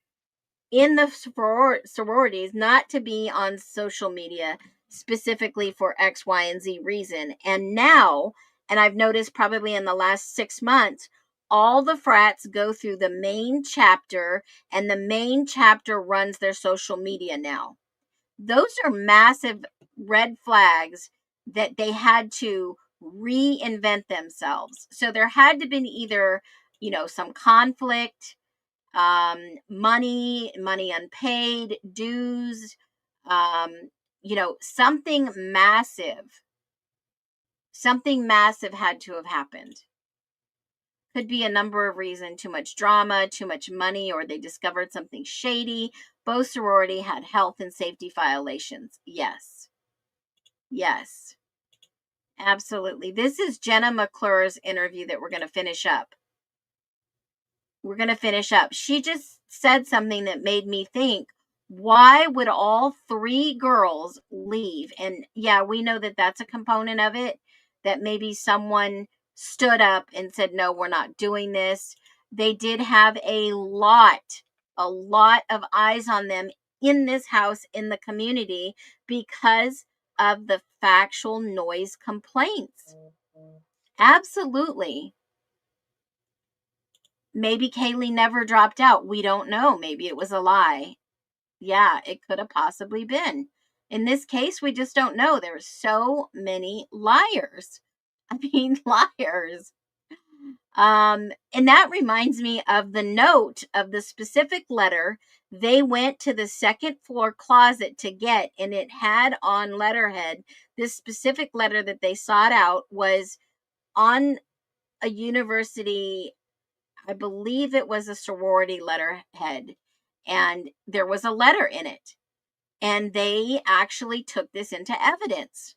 Speaker 5: in the sororities, not to be on social media specifically for X, Y, and Z reason. And now, and I've noticed probably in the last 6 months, all the frats go through the main chapter, and the main chapter runs their social media now. Those are massive red flags that they had to reinvent themselves. So there had to be either, some conflict, money unpaid, dues, something massive had to have happened. Could be a number of reasons: too much drama, too much money, or they discovered something shady. Both sorority had health and safety violations. Yes, absolutely. This is Jenna McClure's interview that we're going to finish up. She just said something that made me think, why would all 3 girls leave? And yeah, we know that that's a component of it, that maybe someone stood up and said, no, we're not doing this. They did have a lot of eyes on them in this house, in the community, because of the factual noise complaints. Absolutely. Maybe Kaylee never dropped out. We don't know. Maybe it was a lie. Yeah, it could have possibly been. In this case, we just don't know. There's so many liars. I mean, liars. And that reminds me of the note of the specific letter they went to the second floor closet to get, and it had on letterhead, this specific letter that they sought out was on a university, I believe it was a sorority letterhead, and there was a letter in it. And they actually took this into evidence.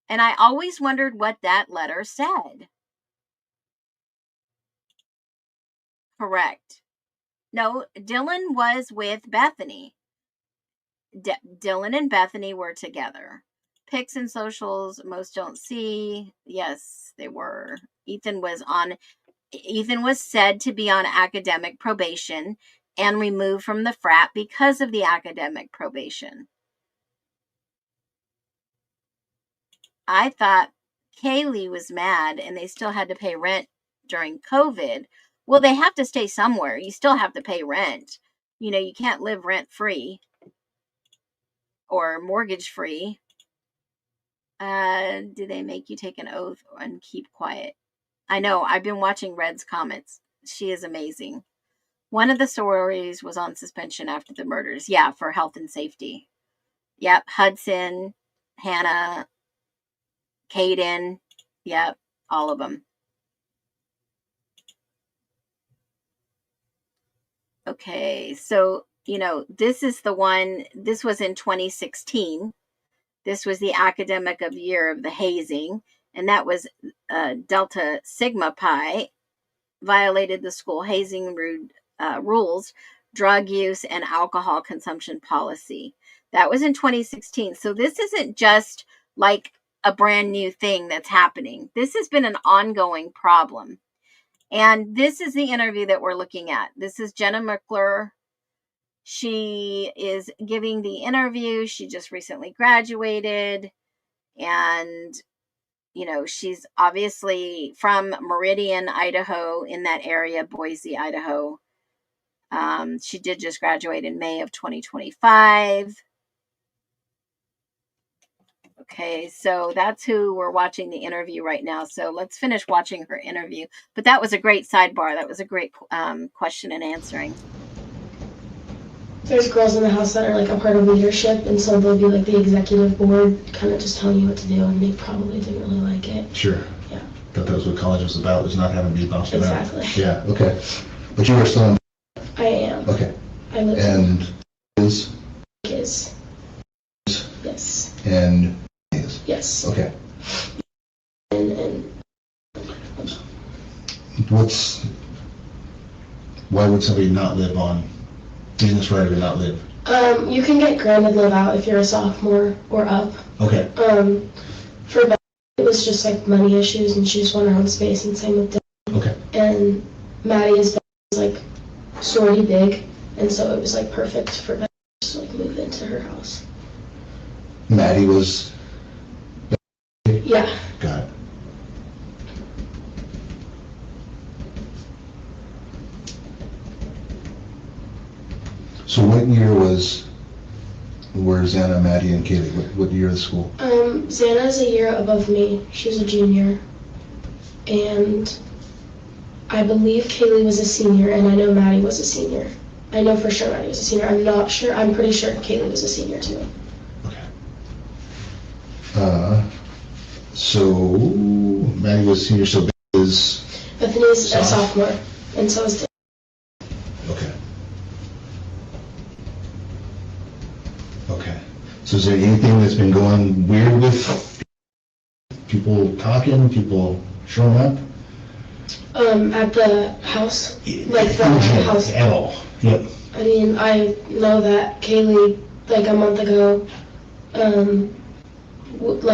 Speaker 5: And I always wondered what that letter said. Correct. No, Dylan was with Bethany. Dylan and Bethany were together. Pics and socials, most don't see. Yes, they were. Ethan was said to be on academic probation and removed from the frat because of the academic probation. I thought Kaylee was mad and they still had to pay rent during COVID. Well, they have to stay somewhere. You still have to pay rent. You can't live rent free or mortgage free. Do they make you take an oath and keep quiet? I know. I've been watching Red's comments. She is amazing. One of the sororities was on suspension after the murders. Yeah, for health and safety. Yep. Hudson, Hannah, Caden. Yep. All of them. Okay. So, this is the one, this was in 2016. This was the academic of year of the hazing. And that was Delta Sigma Pi violated the school hazing rules, drug use, and alcohol consumption policy. That was in 2016. So this isn't just like a brand new thing that's happening. This has been an ongoing problem. And this is the interview that we're looking at. This is Jenna McClure. She is giving the interview. She just recently graduated. And, she's obviously from Meridian, Idaho, in that area, Boise, Idaho. She did just graduate in May of 2025. Okay, so that's who we're watching the interview right now. So let's finish watching her interview. But that was a great sidebar. That was a great question and answering.
Speaker 6: There's girls in the house that are like a part of leadership, and so they'll be like the executive board, kind of just telling you what to do, and they probably didn't really like it.
Speaker 7: Sure.
Speaker 6: Yeah.
Speaker 7: Thought that was what college was about, was not having to be bounced around.
Speaker 6: Exactly.
Speaker 7: Yeah, okay. But you were still in...
Speaker 6: I am.
Speaker 7: Okay.
Speaker 6: I live
Speaker 7: and is?
Speaker 6: Is. Yes.
Speaker 7: And is?
Speaker 6: Yes.
Speaker 7: Okay.
Speaker 6: And
Speaker 7: why would somebody not live on, in this right or not live?
Speaker 6: You can get granted live out if you're a sophomore or up.
Speaker 7: Okay.
Speaker 6: For Beth, it was just like money issues, and she just wanted her own space, and same with Dylan.
Speaker 7: Okay.
Speaker 6: And Maddie is like sorority big, and so it was like perfect for Beth to just like move into her house.
Speaker 7: Maddie was...
Speaker 6: Yeah.
Speaker 7: Got it. So what year were Xana, Maddie, and Kaylee? What year of the school?
Speaker 6: Xana's a year above me. She's a junior. And I believe Kaylee was a senior, and I know Maddie was a senior. I know for sure Maddie was a senior. I'm not sure. I'm pretty sure Kaylee was a senior too.
Speaker 7: Okay. So Maddie was a senior, so
Speaker 6: Bethany's a sophomore, and so is Dylan.
Speaker 7: Okay. Okay. So is there anything that's been going weird with people talking, people showing up?
Speaker 6: At the house? Like the house?
Speaker 7: At all. Yep.
Speaker 6: I mean, I know that Kaylee, like a month ago,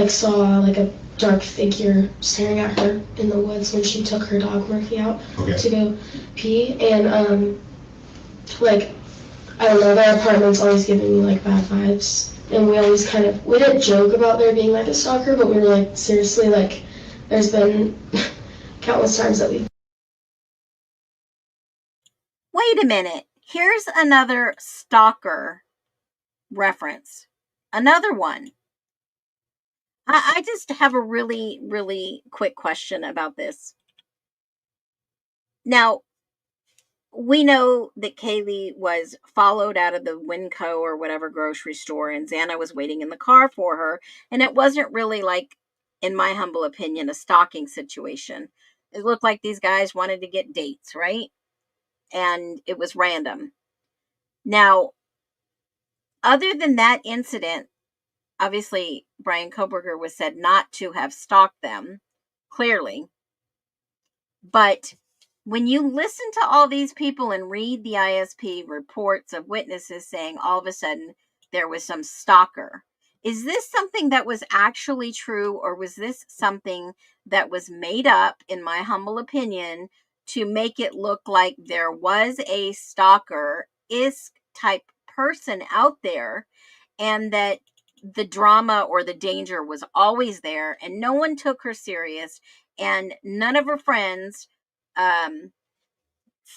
Speaker 6: saw like a dark figure staring at her in the woods when she took her dog Murphy out to go pee. And I don't know, their apartment's always giving me like bad vibes. And we always we didn't joke about there being like a stalker, but we were like, seriously, like, there's been countless times that we.
Speaker 5: Wait a minute. Here's another stalker reference. Another one. I just have a really, really quick question about this. Now, we know that Kaylee was followed out of the Winco or whatever grocery store, and Xana was waiting in the car for her. And it wasn't really like, in my humble opinion, a stalking situation. It looked like these guys wanted to get dates, right? And it was random. Now, other than that incident, obviously Brian Koberger was said not to have stalked them, clearly. But when you listen to all these people and read the ISP reports of witnesses saying all of a sudden there was some stalker, is this something that was actually true, or was this something that was made up, in my humble opinion, to make it look like there was a stalker-isk type person out there, and that the drama or the danger was always there and no one took her serious, and none of her friends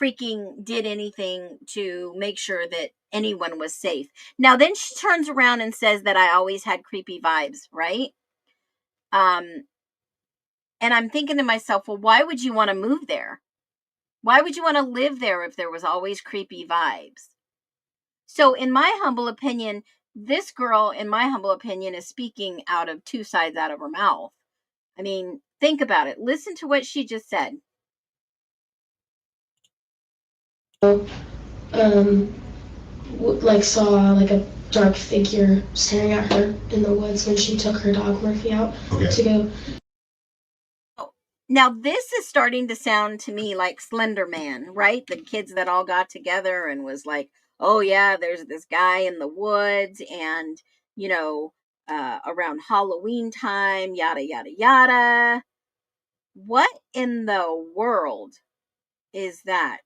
Speaker 5: freaking did anything to make sure that anyone was safe? Now, then she turns around and says that I always had creepy vibes, right? And I'm thinking to myself, well, why would you want to move there? Why would you want to live there if there was always creepy vibes? So, in my humble opinion, this girl, in my humble opinion, is speaking out of two sides out of her mouth. I mean, think about it. Listen to what she just said.
Speaker 6: Like saw like a dark figure staring at her in the woods when she took her dog Murphy out to go.
Speaker 5: Now, this is starting to sound to me like Slender Man, right? The kids that all got together and was like, oh, yeah, there's this guy in the woods and, you know, around Halloween time, yada, yada, yada. What in the world is that?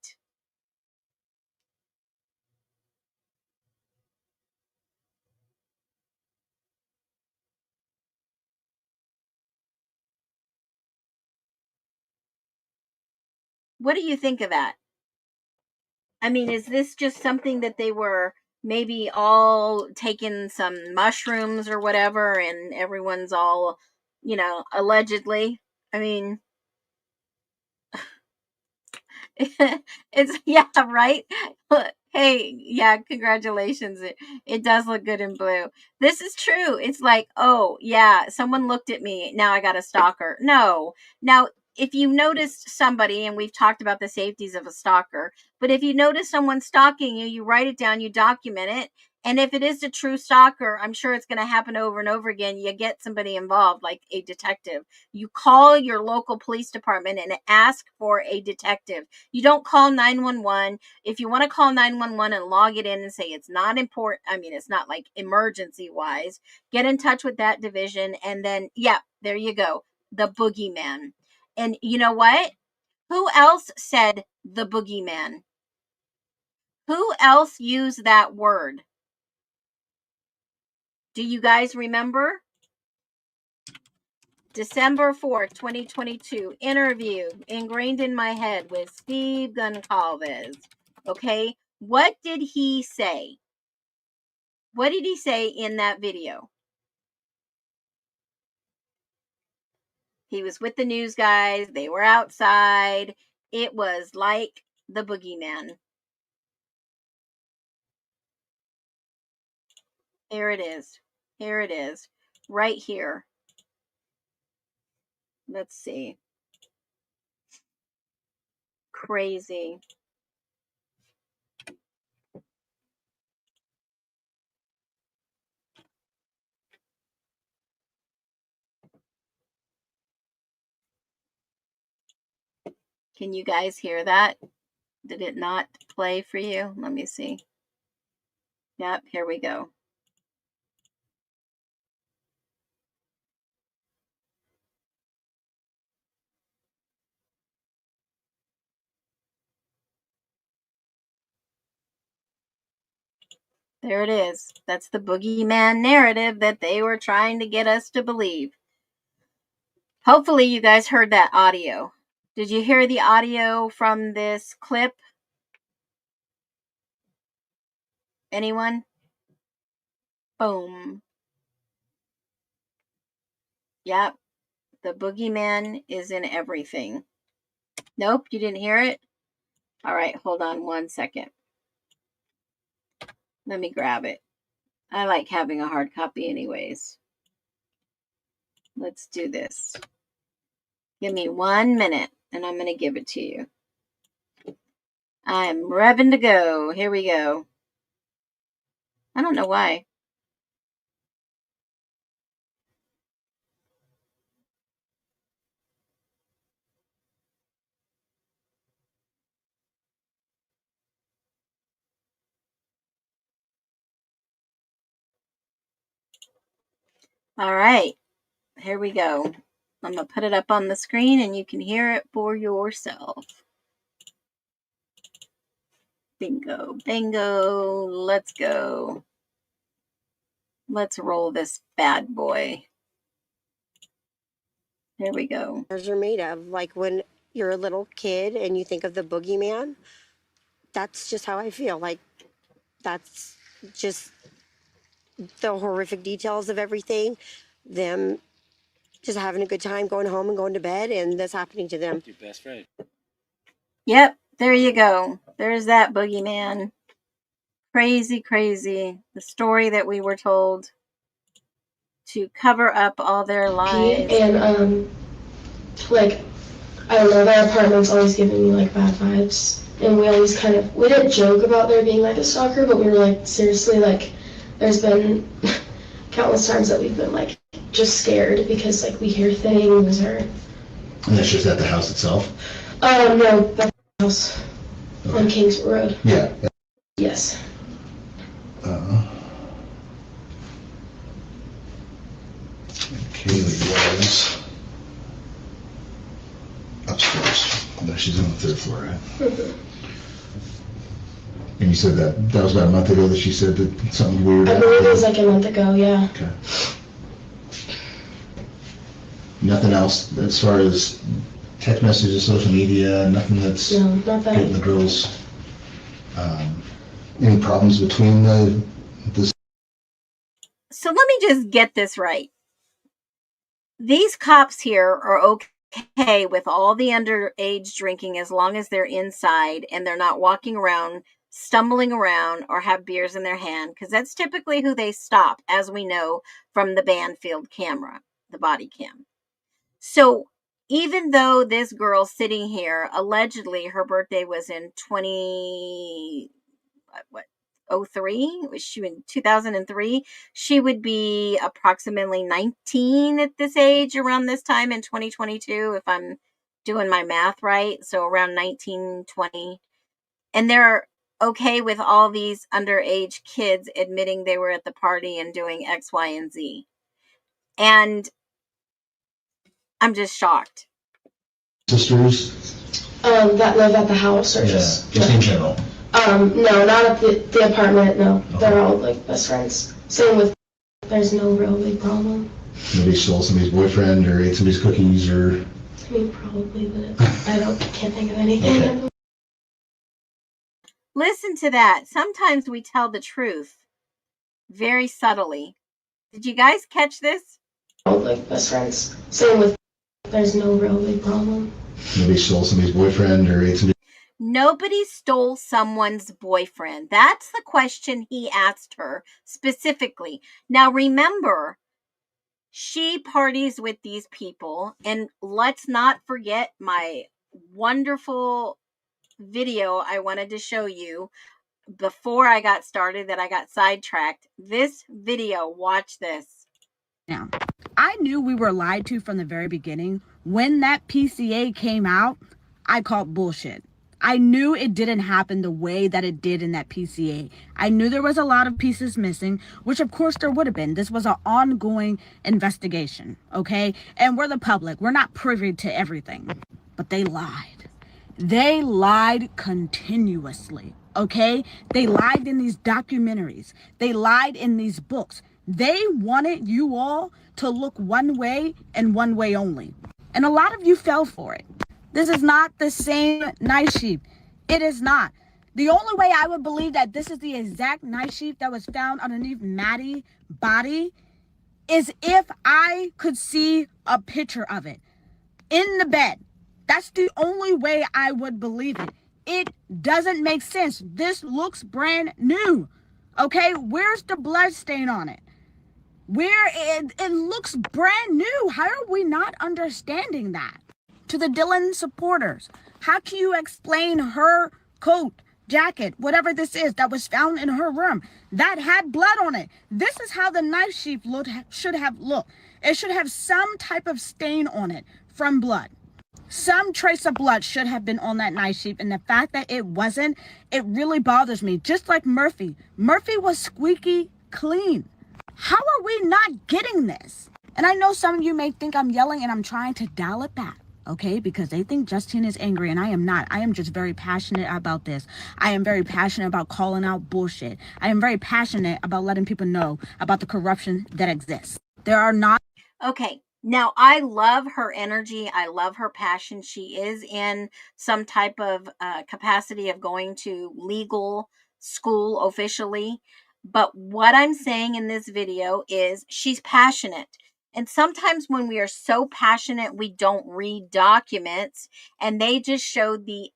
Speaker 5: What do you think of that? I mean, is this just something that they were maybe all taking some mushrooms or whatever, and everyone's all, allegedly? I mean, it's, yeah, right? Hey, yeah, congratulations. It does look good in blue. This is true. It's like, oh, yeah, someone looked at me. Now I got a stalker. No. Now, if you noticed somebody, and we've talked about the safeties of a stalker, but if you notice someone stalking you, you write it down, you document it. And if it is a true stalker, I'm sure it's going to happen over and over again. You get somebody involved, like a detective. You call your local police department and ask for a detective. You don't call 911. If you want to call 911 and log it in and say it's not important, I mean, it's not like emergency wise, get in touch with that division. And then, yeah, there you go. The boogeyman. And you know what? Who else said the boogeyman? Who else used that word? Do you guys remember? December 4th, 2022, interview ingrained in my head with Steve Goncalves. Okay, what did he say? What did he say in that video? He was with the news guys. They were outside. It was like the boogeyman. Here it is. Here it is. Right here. Let's see. Crazy. Can you guys hear that? Did it not play for you? Let me see. Yep, here we go. There it is. That's the boogeyman narrative that they were trying to get us to believe. Hopefully you guys heard that audio. Did you hear the audio from this clip? Anyone? Boom. Yep. The boogeyman is in everything. Nope, you didn't hear it? All right, hold on 1 second. Let me grab it. I like having a hard copy anyways. Let's do this. Give me 1 minute and I'm going to give it to you. I'm revving to go. Here we go. I don't know why. All right, here we go. I'm going to put it up on the screen and you can hear it for yourself. Bingo, bingo. Let's go. Let's roll this bad boy. Here we go.
Speaker 8: Are made of. Like when you're a little kid and you think of the boogeyman, that's just how I feel. Like that's just the horrific details of everything. Them just having a good time, going home and going to bed, and this happening to them.
Speaker 3: Your best friend.
Speaker 5: Yep, there you go. There's that boogeyman. Crazy, crazy. The story that we were told to cover up all their lies.
Speaker 6: And like, I don't know, their apartment's always giving me like bad vibes. And we always we didn't joke about there being like a stalker, but we were like, seriously, like, there's been countless times that we've been like just scared because like we hear things or.
Speaker 7: And that's just at the house itself?
Speaker 6: No, that's the house on Kings Road.
Speaker 7: Yeah.
Speaker 6: Yes.
Speaker 7: Kaylee was upstairs. No, she's on the 3rd floor, right?
Speaker 6: Mm-hmm.
Speaker 7: And you said that was about a month ago that she said that something weird
Speaker 6: I
Speaker 7: happened?
Speaker 6: believe it was like a month ago, yeah.
Speaker 7: Okay. Nothing else as far as text messages, social media, nothing that's
Speaker 6: No, not that.
Speaker 7: getting the girls, any problems between the
Speaker 5: So let me just get this right. These cops here are okay with all the underage drinking as long as they're inside and they're not walking around, stumbling around, or have beers in their hand, because that's typically who they stop, as we know from the Banfield camera, the body cam. So even though this girl sitting here, allegedly her birthday was in 2003, was she in 2003? She would be approximately 19 at this age around this time in 2022, if I'm doing my math right. So around 19, 20. And they're okay with all these underage kids admitting they were at the party and doing X, Y, and Z. And I'm just shocked.
Speaker 7: sisters?
Speaker 6: That live at the house or
Speaker 7: Just in general.
Speaker 6: No, not at the apartment, no. Okay. They're all like best friends. Same with, there's no real big problem.
Speaker 7: Nobody stole somebody's boyfriend or ate somebody's cookies or?
Speaker 6: I mean, probably, but can't think of anything.
Speaker 7: Okay.
Speaker 5: Listen to that. Sometimes we tell the truth very subtly. Did you guys catch this?
Speaker 6: All like best friends. Same with, there's no real big problem.
Speaker 7: Nobody stole somebody's boyfriend or ate somebody's?
Speaker 5: Nobody stole someone's boyfriend. That's the question he asked her specifically. Now remember, she parties with these people, and let's not forget my wonderful video I wanted to show you before I got started that I got sidetracked. This video, watch this.
Speaker 9: Now, I knew we were lied to from the very beginning. When that PCA came out, I called bullshit. I knew it didn't happen the way that it did in that PCA. I knew there was a lot of pieces missing, which of course there would have been. This was an ongoing investigation, okay? And we're the public. We're not privy to everything. But they lied. They lied continuously, okay? They lied in these documentaries. They lied in these books. They wanted you all to look one way and one way only. And a lot of you fell for it. This is not the same night sheep. It is not. The only way I would believe that this is the exact night sheep that was found underneath Maddie's body is if I could see a picture of it in the bed. That's the only way I would believe it. It doesn't make sense. This looks brand new. Okay, where's the blood stain on it? It looks brand new. How are we not understanding that? To the Dylan supporters, how can you explain her coat, jacket, whatever this is that was found in her room that had blood on it? This is how the night sheep should have looked. It should have some type of stain on it from blood. Some trace of blood should have been on that night sheep, and the fact that it wasn't, it really bothers me. Just like Murphy. Murphy was squeaky clean. How are we not getting this? And I know some of you may think I'm yelling and I'm trying to dial it back, okay? Because they think Justine is angry, and I am not. I am just very passionate about this. I am very passionate about calling out bullshit. I am very passionate about letting people know about the corruption that exists. There are not...
Speaker 5: Okay. Now, I love her energy. I love her passion. She is in some type of capacity of going to legal school officially. But what I'm saying in this video is she's passionate. And sometimes when we are so passionate, we don't read documents, and they just showed the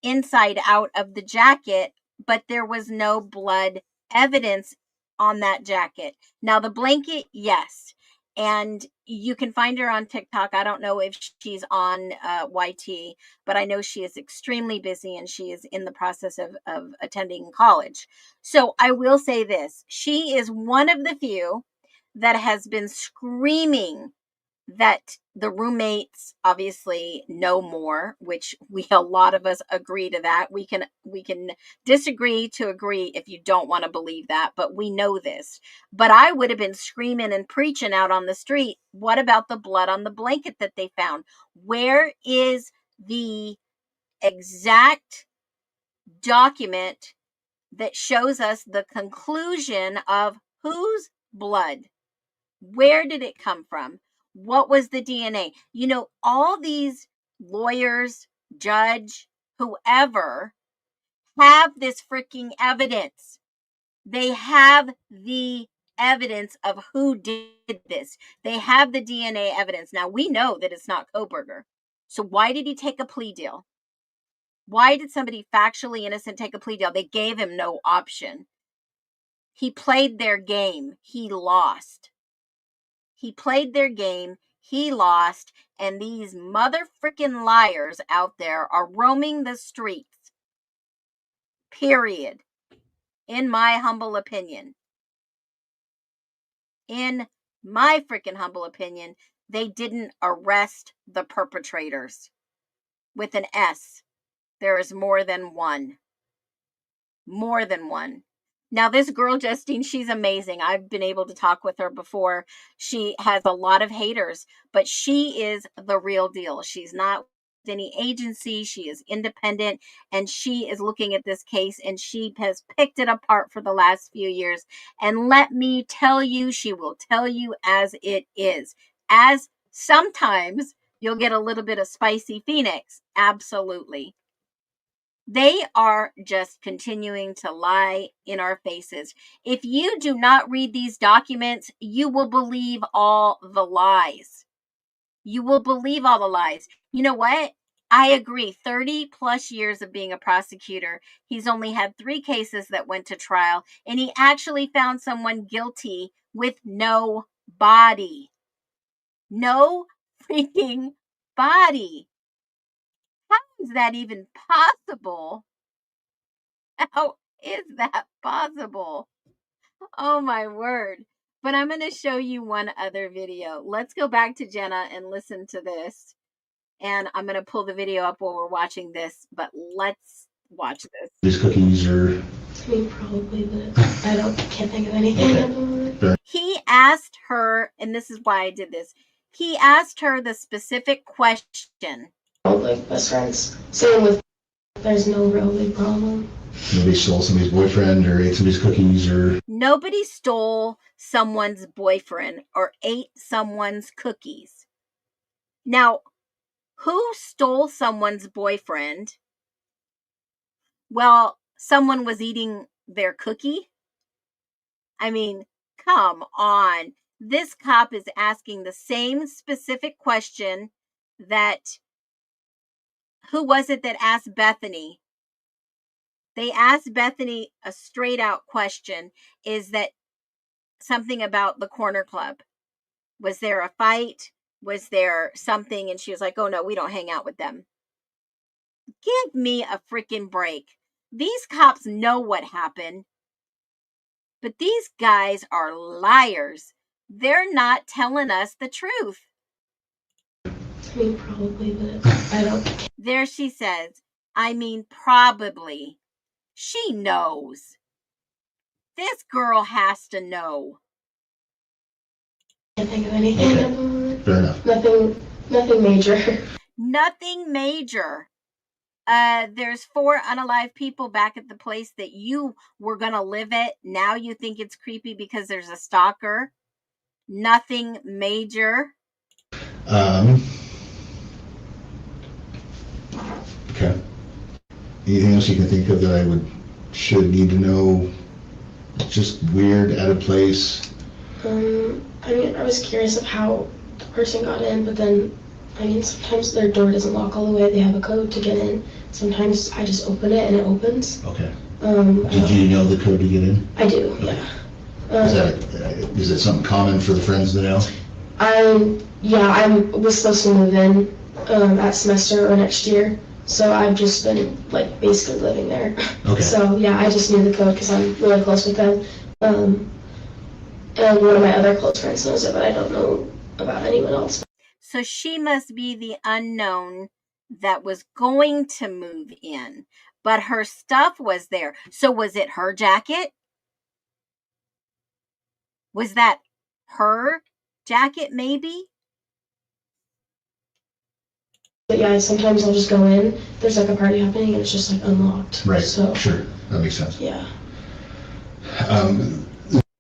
Speaker 5: inside out of the jacket, but there was no blood evidence on that jacket. Now, the blanket, yes. And you can find her on TikTok. I don't know if she's on YT, but I know she is extremely busy and she is in the process of attending college. So I will say this. She is one of the few that has been screaming that the roommates obviously know more, which a lot of us agree to that. We can disagree to agree if you don't want to believe that, but we know this. But I would have been screaming and preaching out on the street. What about the blood on the blanket that they found? Where is the exact document that shows us the conclusion of whose blood? Where did it come from? What was the DNA? You know, all these lawyers, judge, whoever, have this freaking evidence. They have the evidence of who did this. They have the DNA evidence. Now, we know that it's not Koberger. So why did he take a plea deal? Why did somebody factually innocent take a plea deal? They gave him no option. He played their game. He lost. He played their game, he lost, and these mother freaking liars out there are roaming the streets. Period. In my humble opinion. In my freaking humble opinion, they didn't arrest the perpetrators. With an S. There is more than one. More than one. Now, this girl, Justine, she's amazing. I've been able to talk with her before. She has a lot of haters, but she is the real deal. She's not with any agency. She is independent, and she is looking at this case, and she has picked it apart for the last few years. And let me tell you, she will tell you as it is. As sometimes you'll get a little bit of spicy Phoenix. Absolutely. They are just continuing to lie in our faces. If you do not read these documents, you will believe all the lies. You will believe all the lies. You know what? I agree. 30 plus years of being a prosecutor. He's only had 3 cases that went to trial, and he actually found someone guilty with no body. No freaking body. How is that even possible? How is that possible? Oh my word. But I'm going to show you one other video. Let's go back to Jenna and listen to this. And I'm going to pull the video up while we're watching this, but let's watch this.
Speaker 7: These cookies are...
Speaker 6: I mean, probably, but I can't think of anything at the moment.
Speaker 5: He asked her, and this is why I did this. He asked her the specific question.
Speaker 6: Like best friends. Same with, there's no real big problem.
Speaker 7: Nobody stole somebody's boyfriend or ate somebody's cookies or...
Speaker 5: Nobody stole someone's boyfriend or ate someone's cookies. Now, who stole someone's boyfriend? Well, someone was eating their cookie. I mean, come on. This cop is asking the same specific question that, who was it that asked Bethany? They asked Bethany a straight out question. Is that something about the corner club? Was there a fight? Was there something? And she was like, oh no, we don't hang out with them. Give me a freaking break. These cops know what happened, but these guys are liars. They're not telling us the truth.
Speaker 6: I mean, probably, but I don't.
Speaker 5: There she says, I mean, probably. She knows. This girl has to know.
Speaker 6: Can't think of anything.
Speaker 7: Okay. Fair enough.
Speaker 6: Nothing major.
Speaker 5: Nothing major. There's 4 unalive people back at the place that you were going to live at. Now you think it's creepy because there's a stalker. Nothing major.
Speaker 7: Okay. Anything else you can think of that I should need to know? Just weird, out of place?
Speaker 6: I mean, I was curious of how the person got in, but then, I mean, sometimes their door doesn't lock all the way. They have a code to get in. Sometimes I just open it and it opens.
Speaker 7: Okay. Did you know the code to get in?
Speaker 6: I do,
Speaker 7: Okay.
Speaker 6: yeah.
Speaker 7: Is it something common for the friends to know?
Speaker 6: I was supposed to move in at semester or next year, so I've just been like basically living there.
Speaker 7: Okay.
Speaker 6: So yeah, I just knew the code because I'm really close with them. And one of my other close friends knows it, but I don't know about anyone else.
Speaker 5: So she must be the unknown that was going to move in, but her stuff was there. So was it her jacket? Was that her jacket maybe?
Speaker 6: But yeah, sometimes I'll just go in. There's like a party happening and it's just like unlocked.
Speaker 7: Right.
Speaker 6: So
Speaker 7: Sure. That makes sense.
Speaker 6: yeah.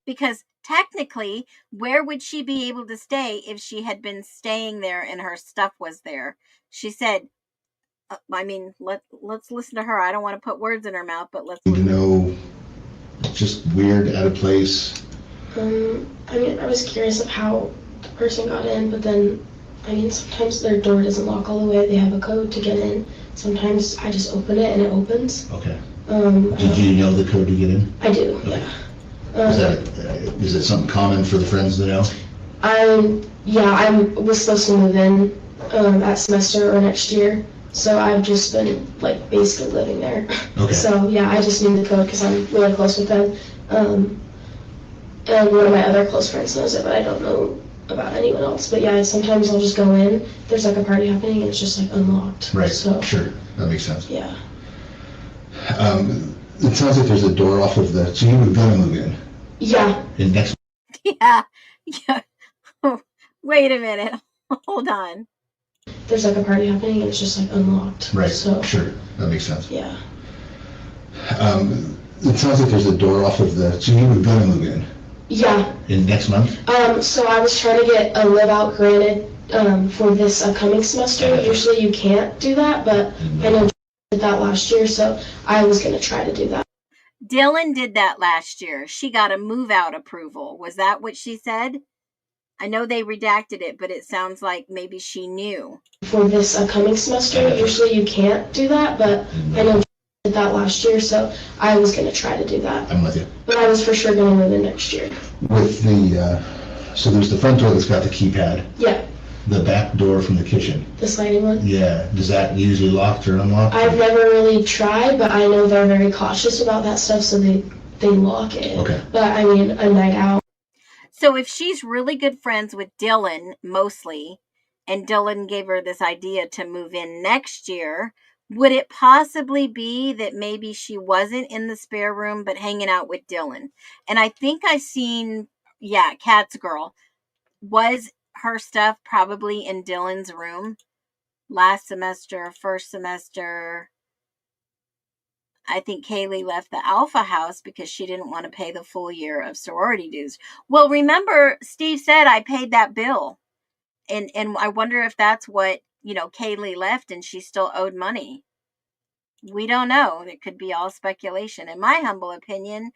Speaker 5: Because technically, where would she be able to stay if she had been staying there and her stuff was there? She said, I mean, let's listen to her. I don't want to put words in her mouth, but let's
Speaker 7: Need to know, just weird, out of place?
Speaker 6: I mean, I was curious of how the person got in, but then, I mean, sometimes their door doesn't lock all the way. They have a code to get in. Sometimes I just open it and it opens.
Speaker 7: Okay. Did you know the code to get in?
Speaker 6: I do,
Speaker 7: Okay.
Speaker 6: yeah.
Speaker 7: Is it something common for the friends to know?
Speaker 6: I was supposed to move in at semester or next year, so I've just been like basically living there.
Speaker 7: Okay.
Speaker 6: So yeah, I just knew the code because I'm really close with them. And one of my other close friends knows it, but I don't know about anyone else. But yeah, sometimes I'll just go in. There's like a party happening and it's just like unlocked.
Speaker 7: Right.
Speaker 6: So
Speaker 7: Sure. That makes sense.
Speaker 6: yeah.
Speaker 7: It sounds like there's a door off of the. So you were gonna move in.
Speaker 6: Yeah.
Speaker 7: In next.
Speaker 5: Yeah. Wait a minute. Hold on.
Speaker 6: There's like a party happening and it's just like unlocked.
Speaker 7: Right.
Speaker 6: So
Speaker 7: Sure. That makes sense.
Speaker 6: yeah.
Speaker 7: It sounds like there's a door off of the. So you were gonna move in.
Speaker 6: Yeah.
Speaker 7: In next month.
Speaker 6: So I was trying to get a live out granted for this upcoming semester. Usually you can't do that, but I know I did that last year, so I was gonna try to do that.
Speaker 5: Dylan did that last year. She got a move out approval. Was that what she said? I know they redacted it, but it sounds like maybe she knew.
Speaker 6: For this upcoming semester, usually you can't do that, but I know I did that last year, so I was gonna try to do that.
Speaker 7: I'm with you.
Speaker 6: But I was for sure gonna move in next year.
Speaker 7: With the. So there's the front door that's got the keypad.
Speaker 6: Yeah,
Speaker 7: The back door from the kitchen.
Speaker 6: the sliding one.
Speaker 7: Yeah. Does that usually locked or unlocked?
Speaker 6: I've never really tried, but I know they're very cautious about that stuff, so they lock it.
Speaker 7: Okay.
Speaker 6: But I mean, a night out.
Speaker 5: So if she's really good friends with Dylan, mostly, and Dylan gave her this idea to move in next year, would it possibly be that maybe she wasn't in the spare room but hanging out with Dylan? And I think I seen, Cat's girl. Was her stuff probably in Dylan's room last semester, first semester? I think Kaylee left the Alpha house because she didn't want to pay the full year of sorority dues. Well, remember, Steve said I paid that bill. And I wonder if that's what, Kaylee left and she still owed money. We don't know. It could be all speculation. In my humble opinion,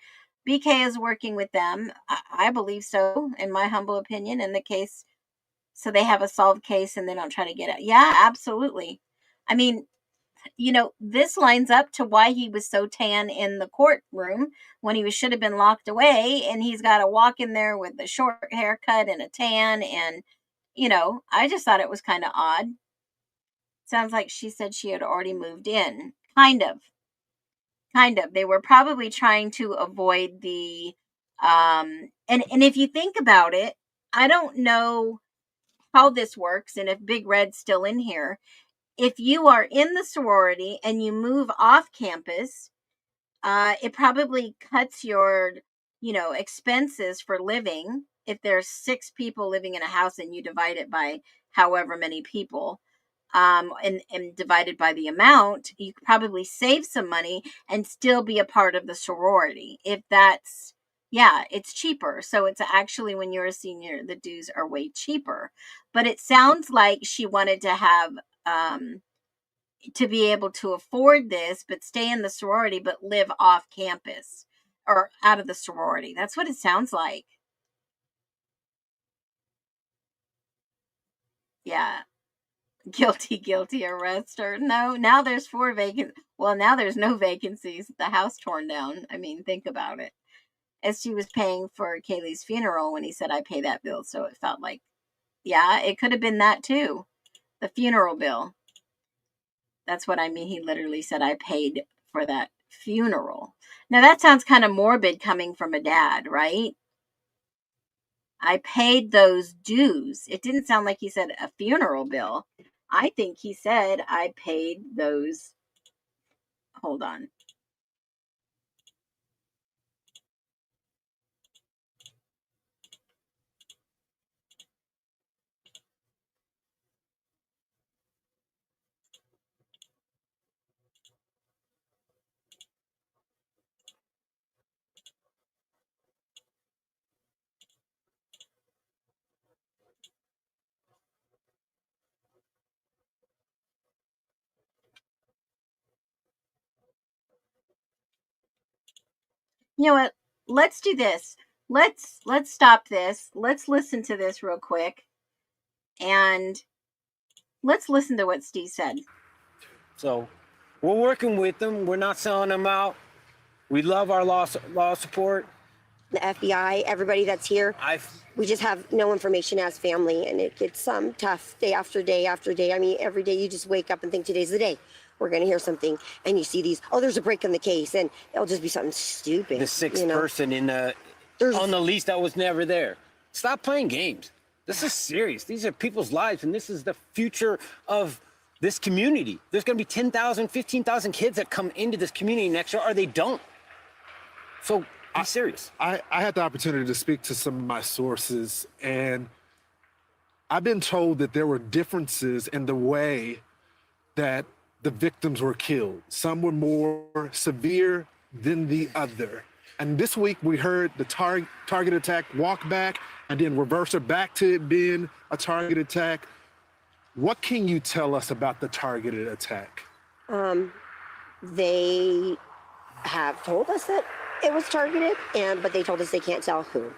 Speaker 5: BK is working with them. I believe so, in my humble opinion, in the case, so they have a solved case and they don't try to get it. Yeah, absolutely. I mean, this lines up to why he was so tan in the courtroom when he should have been locked away, and he's got to walk in there with a short haircut and a tan, and I just thought it was kind of odd. Sounds like she said she had already moved in. Kind of. They were probably trying to avoid the and if you think about it, I don't know how this works and if Big Red's still in here. If you are in the sorority and you move off campus, it probably cuts your, expenses for living. If there's 6 people living in a house and you divide it by however many people, and divided by the amount, you could probably save some money and still be a part of the sorority. If that's, yeah, it's cheaper. So it's actually, when you're a senior, the dues are way cheaper. But it sounds like she wanted to have, to be able to afford this, but stay in the sorority, but live off campus or out of the sorority. That's what it sounds like. Yeah. Guilty, arrest her. No, now there's 4 vacant. Well, now there's no vacancies. The house torn down. I mean, think about it. As she was paying for Kaylee's funeral when he said, I pay that bill. So it felt like, yeah, it could have been that too. The funeral bill. That's what I mean. He literally said, I paid for that funeral. Now that sounds kind of morbid coming from a dad, right? I paid those dues. It didn't sound like he said a funeral bill. I think he said I paid those. Hold on. You know what? Let's do this. Let's stop this. Let's listen to this real quick. And let's listen to what Steve said.
Speaker 10: So we're working with them. We're not selling them out. We love our law support.
Speaker 8: The FBI, everybody that's here, we just have no information as family, and it gets tough day after day after day. I mean, every day you just wake up and think today's the day. We're going to hear something, and you see these, there's a break in the case, and it'll just be something stupid.
Speaker 10: The 6th person on the lease that was never there. Stop playing games. This is serious. These are people's lives, and this is the future of this community. There's going to be 10,000, 15,000 kids that come into this community next year, or they don't. So be serious.
Speaker 11: I had the opportunity to speak to some of my sources, and I've been told that there were differences in the way that the victims were killed. Some were more severe than the other. And this week we heard the target attack walk back and then reverse it back to it being a target attack. What can you tell us about the targeted attack?
Speaker 8: They have told us that it was targeted, but they told us they can't tell who.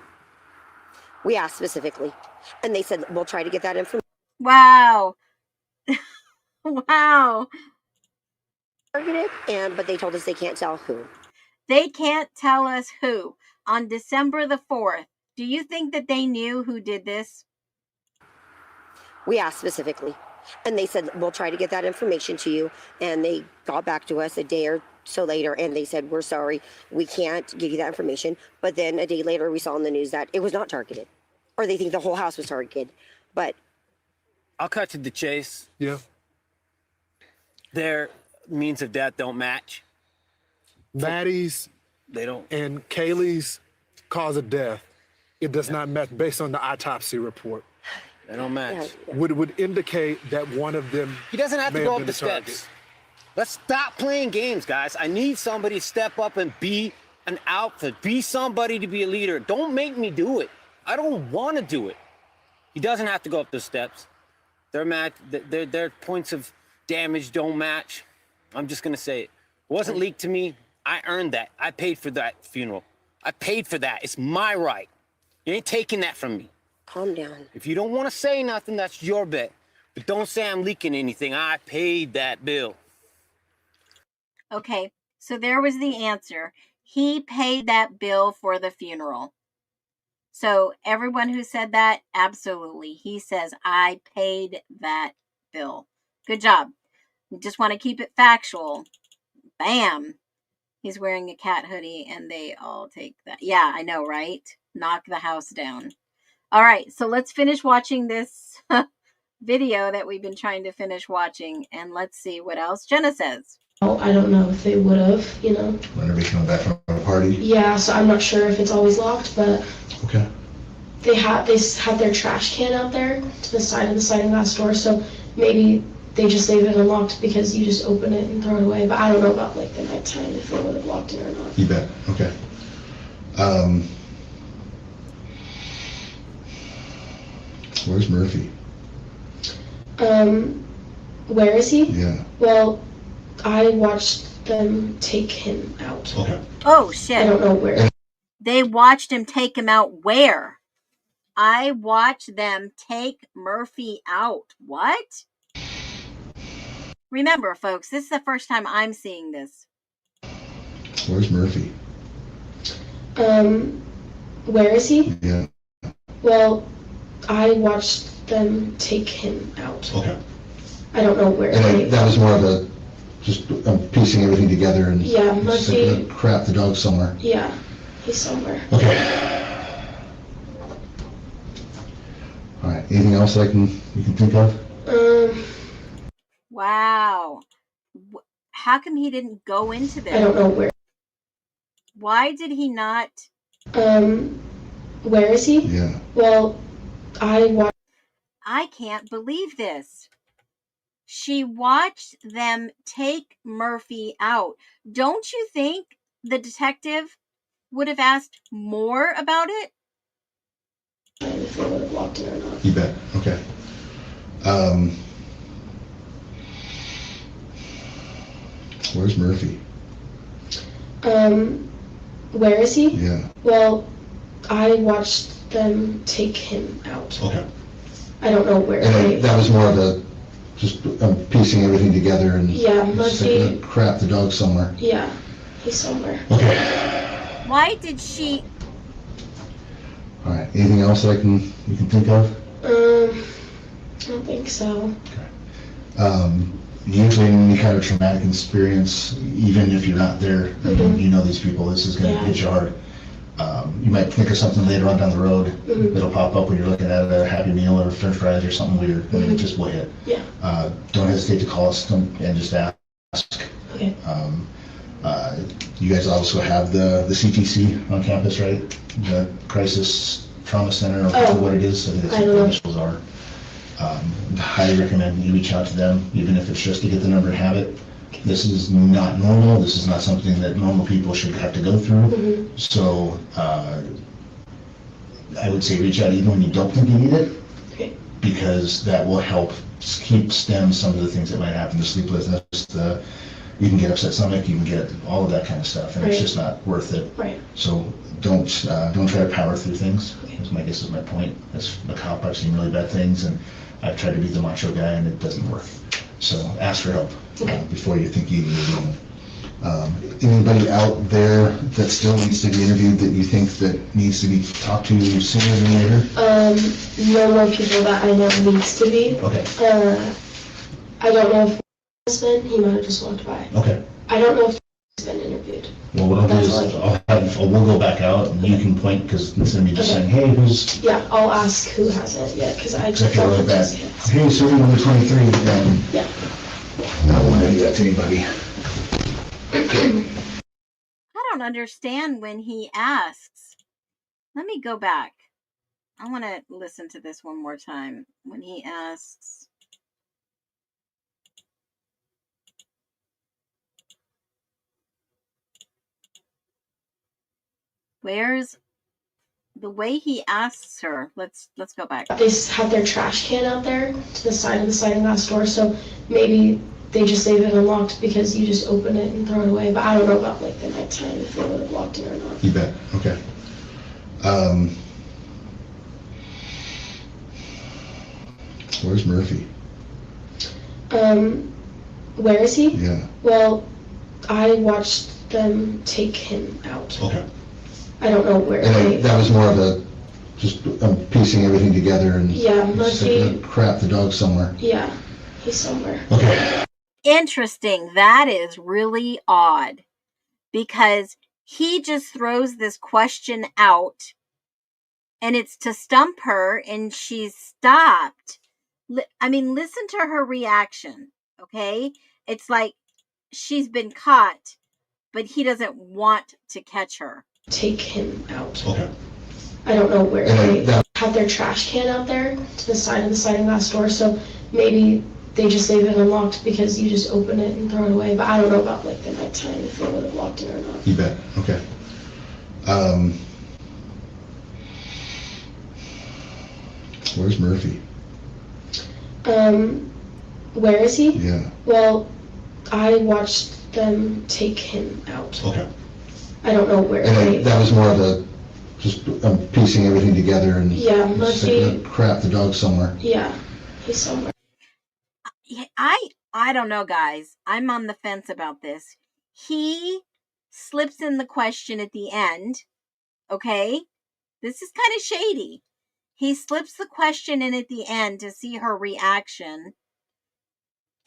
Speaker 8: We asked specifically, and they said, we'll try to get that information.
Speaker 5: Wow. Wow.
Speaker 8: Targeted, but they told us they can't tell who.
Speaker 5: They can't tell us who. On December the 4th, do you think that they knew who did this?
Speaker 8: We asked specifically, and they said, we'll try to get that information to you. And they got back to us a day or so later, and they said, we're sorry, we can't give you that information. But then a day later, we saw in the news that it was not targeted, or they think the whole house was targeted. But
Speaker 10: I'll cut to the chase.
Speaker 11: Yeah.
Speaker 10: Their means of death don't match.
Speaker 11: Maddie's
Speaker 10: They don't.
Speaker 11: and Kaylee's cause of death, it does not match based on the autopsy report.
Speaker 10: They don't match.
Speaker 11: Would indicate that one of them.
Speaker 10: He doesn't have to
Speaker 11: may
Speaker 10: go
Speaker 11: have
Speaker 10: up
Speaker 11: been
Speaker 10: the steps. Let's stop playing games, guys. I need somebody to step up and be an alpha. Be somebody to be a leader. Don't make me do it. I don't want to do it. He doesn't have to go up those steps. Their points of damage don't match. I'm just gonna say it. It wasn't leaked to me. I earned that. I paid for that funeral. I paid for that. It's my right. You ain't taking that from me.
Speaker 8: Calm down.
Speaker 10: If you don't want to say nothing, that's your bet. But don't say I'm leaking anything. I paid that bill.
Speaker 5: Okay, so there was the answer. He paid that bill for the funeral. So everyone who said that, absolutely. He says, I paid that bill. Good job. You just want to keep it factual. Bam. He's wearing a cat hoodie and they all take that. Yeah, I know, right? Knock the house down. All right, so let's finish watching this video that we've been trying to finish watching, and let's see what else Jenna says.
Speaker 6: I don't know if they would have, you know.
Speaker 7: When everybody coming back from a party?
Speaker 6: Yeah, so I'm not sure if it's always locked, but
Speaker 7: Okay.
Speaker 6: they have their trash can out there to the side of the sliding glass door, so maybe they just leave it unlocked because you just open it and throw it away. But I don't know about like the nighttime if they would have locked it or not.
Speaker 7: You bet. Okay. Where's Murphy?
Speaker 6: Where is he?
Speaker 7: Yeah.
Speaker 6: Well, I watched them take him out.
Speaker 7: Okay.
Speaker 5: Oh, shit.
Speaker 6: I don't know where.
Speaker 5: They watched him take him out where? I watched them take Murphy out. What? Remember, folks, this is the first time I'm seeing this.
Speaker 7: Where's Murphy?
Speaker 6: Where is he?
Speaker 7: Yeah.
Speaker 6: Well, I watched them take him out.
Speaker 7: Okay.
Speaker 6: I don't know where.
Speaker 7: And that was more of a, just piecing everything together and
Speaker 6: Yeah,
Speaker 7: just
Speaker 6: Murphy.
Speaker 7: like, crap, the dog's somewhere.
Speaker 6: Yeah, he's somewhere.
Speaker 7: Okay. All right. Anything else you can think of?
Speaker 5: Wow. How come he didn't go into this?
Speaker 6: I don't know where.
Speaker 5: Why did he not?
Speaker 6: Where is he?
Speaker 7: Yeah.
Speaker 6: Well,
Speaker 5: I can't believe this. She watched them take Murphy out. Don't you think the detective would have asked more about it?
Speaker 6: If they would have locked it or not.
Speaker 7: You bet. Okay. Where's Murphy?
Speaker 6: Where is he?
Speaker 7: Yeah.
Speaker 6: Well, I watched them take him out.
Speaker 7: Okay.
Speaker 6: I don't know where.
Speaker 7: And that was more of a, just piecing everything together and
Speaker 6: Yeah,
Speaker 7: just
Speaker 6: Murphy.
Speaker 7: like, crap, the dog's somewhere.
Speaker 6: Yeah, he's somewhere.
Speaker 7: Okay.
Speaker 5: Why did she?
Speaker 7: All right. Anything else you can think of?
Speaker 6: I don't think so.
Speaker 7: Usually in any kind of traumatic experience, even if you're not there, you know these people, this is going to hit you hard. You might think of something later on down the road that'll pop up when you're looking at a Happy Meal or french fries or something weird, and it just will hit.
Speaker 6: Yeah.
Speaker 7: Don't hesitate to call us and just ask.
Speaker 6: Okay.
Speaker 7: You guys also have the CTC on campus, right? The Crisis Trauma Center, or what it is. I think that's what the initials are. Highly recommend you reach out to them, even if it's just to get the number and have it. This is not normal. This is not something that normal people should have to go through. So I would say reach out even when you don't think you need it, because that will help stem some of the things that might happen, the sleeplessness, you can get upset stomach, you can get all of that kind of stuff, and it's just not worth it.
Speaker 6: Right.
Speaker 7: So don't try to power through things. I guess is my point. As a cop, I've seen really bad things, and I've tried to be the macho guy, and it doesn't work. So ask for help before you think you need it. Anybody out there that still needs to be interviewed that you think that needs to be talked to sooner than later?
Speaker 6: No more people that I know needs to be.
Speaker 7: Okay.
Speaker 6: I don't know if he's been. He might have just walked by.
Speaker 7: Okay.
Speaker 6: I don't know if he's been interviewed.
Speaker 7: Well, what I'll do is we'll go back out and you can point, because instead of me just saying, hey, who's...
Speaker 6: Yeah, I'll ask who hasn't yet, because I just
Speaker 7: feel really bad. Hey, serving number 23, then...
Speaker 6: Yeah.
Speaker 7: I don't want to do that to anybody.
Speaker 5: I don't understand when he asks. Let me go back. I want to listen to this one more time. When he asks, where's The way he asks her, let's go back.
Speaker 6: They have their trash can out there to the side of the sliding glass door, so maybe they just leave it unlocked because you just open it and throw it away. But I don't know about like the nighttime if they would have locked it or not.
Speaker 7: You bet. Okay. Where's Murphy?
Speaker 6: Where is he?
Speaker 7: Yeah.
Speaker 6: Well, I watched them take him out.
Speaker 7: Okay.
Speaker 6: I don't know where.
Speaker 7: And that was more of a just piecing everything together and
Speaker 6: Yeah, Murphy.
Speaker 7: Crap, the dog's somewhere.
Speaker 6: Yeah, he's somewhere.
Speaker 5: Okay. Interesting. That is really odd because he just throws this question out and it's to stump her and she's stopped. I mean, listen to her reaction. Okay. It's like she's been caught, but he doesn't want to catch her.
Speaker 6: Take him out.
Speaker 7: Okay.
Speaker 6: I don't know where. They have their trash can out there to the side of the sliding glass door, so maybe they just leave it unlocked because you just open it and throw it away. But I don't know about like the nighttime if they would have locked it or not.
Speaker 7: You bet. Okay. Where's Murphy?
Speaker 6: Where is he?
Speaker 7: Yeah.
Speaker 6: Well, I watched them take him out.
Speaker 7: Okay.
Speaker 6: I don't know where.
Speaker 7: And that was more of a just piecing everything together and
Speaker 6: yeah, Murphy.
Speaker 7: Crap, the dog's somewhere.
Speaker 6: Yeah, he's somewhere.
Speaker 5: I don't know, guys. I'm on the fence about this. He slips in the question at the end. Okay, this is kind of shady. He slips the question in at the end to see her reaction.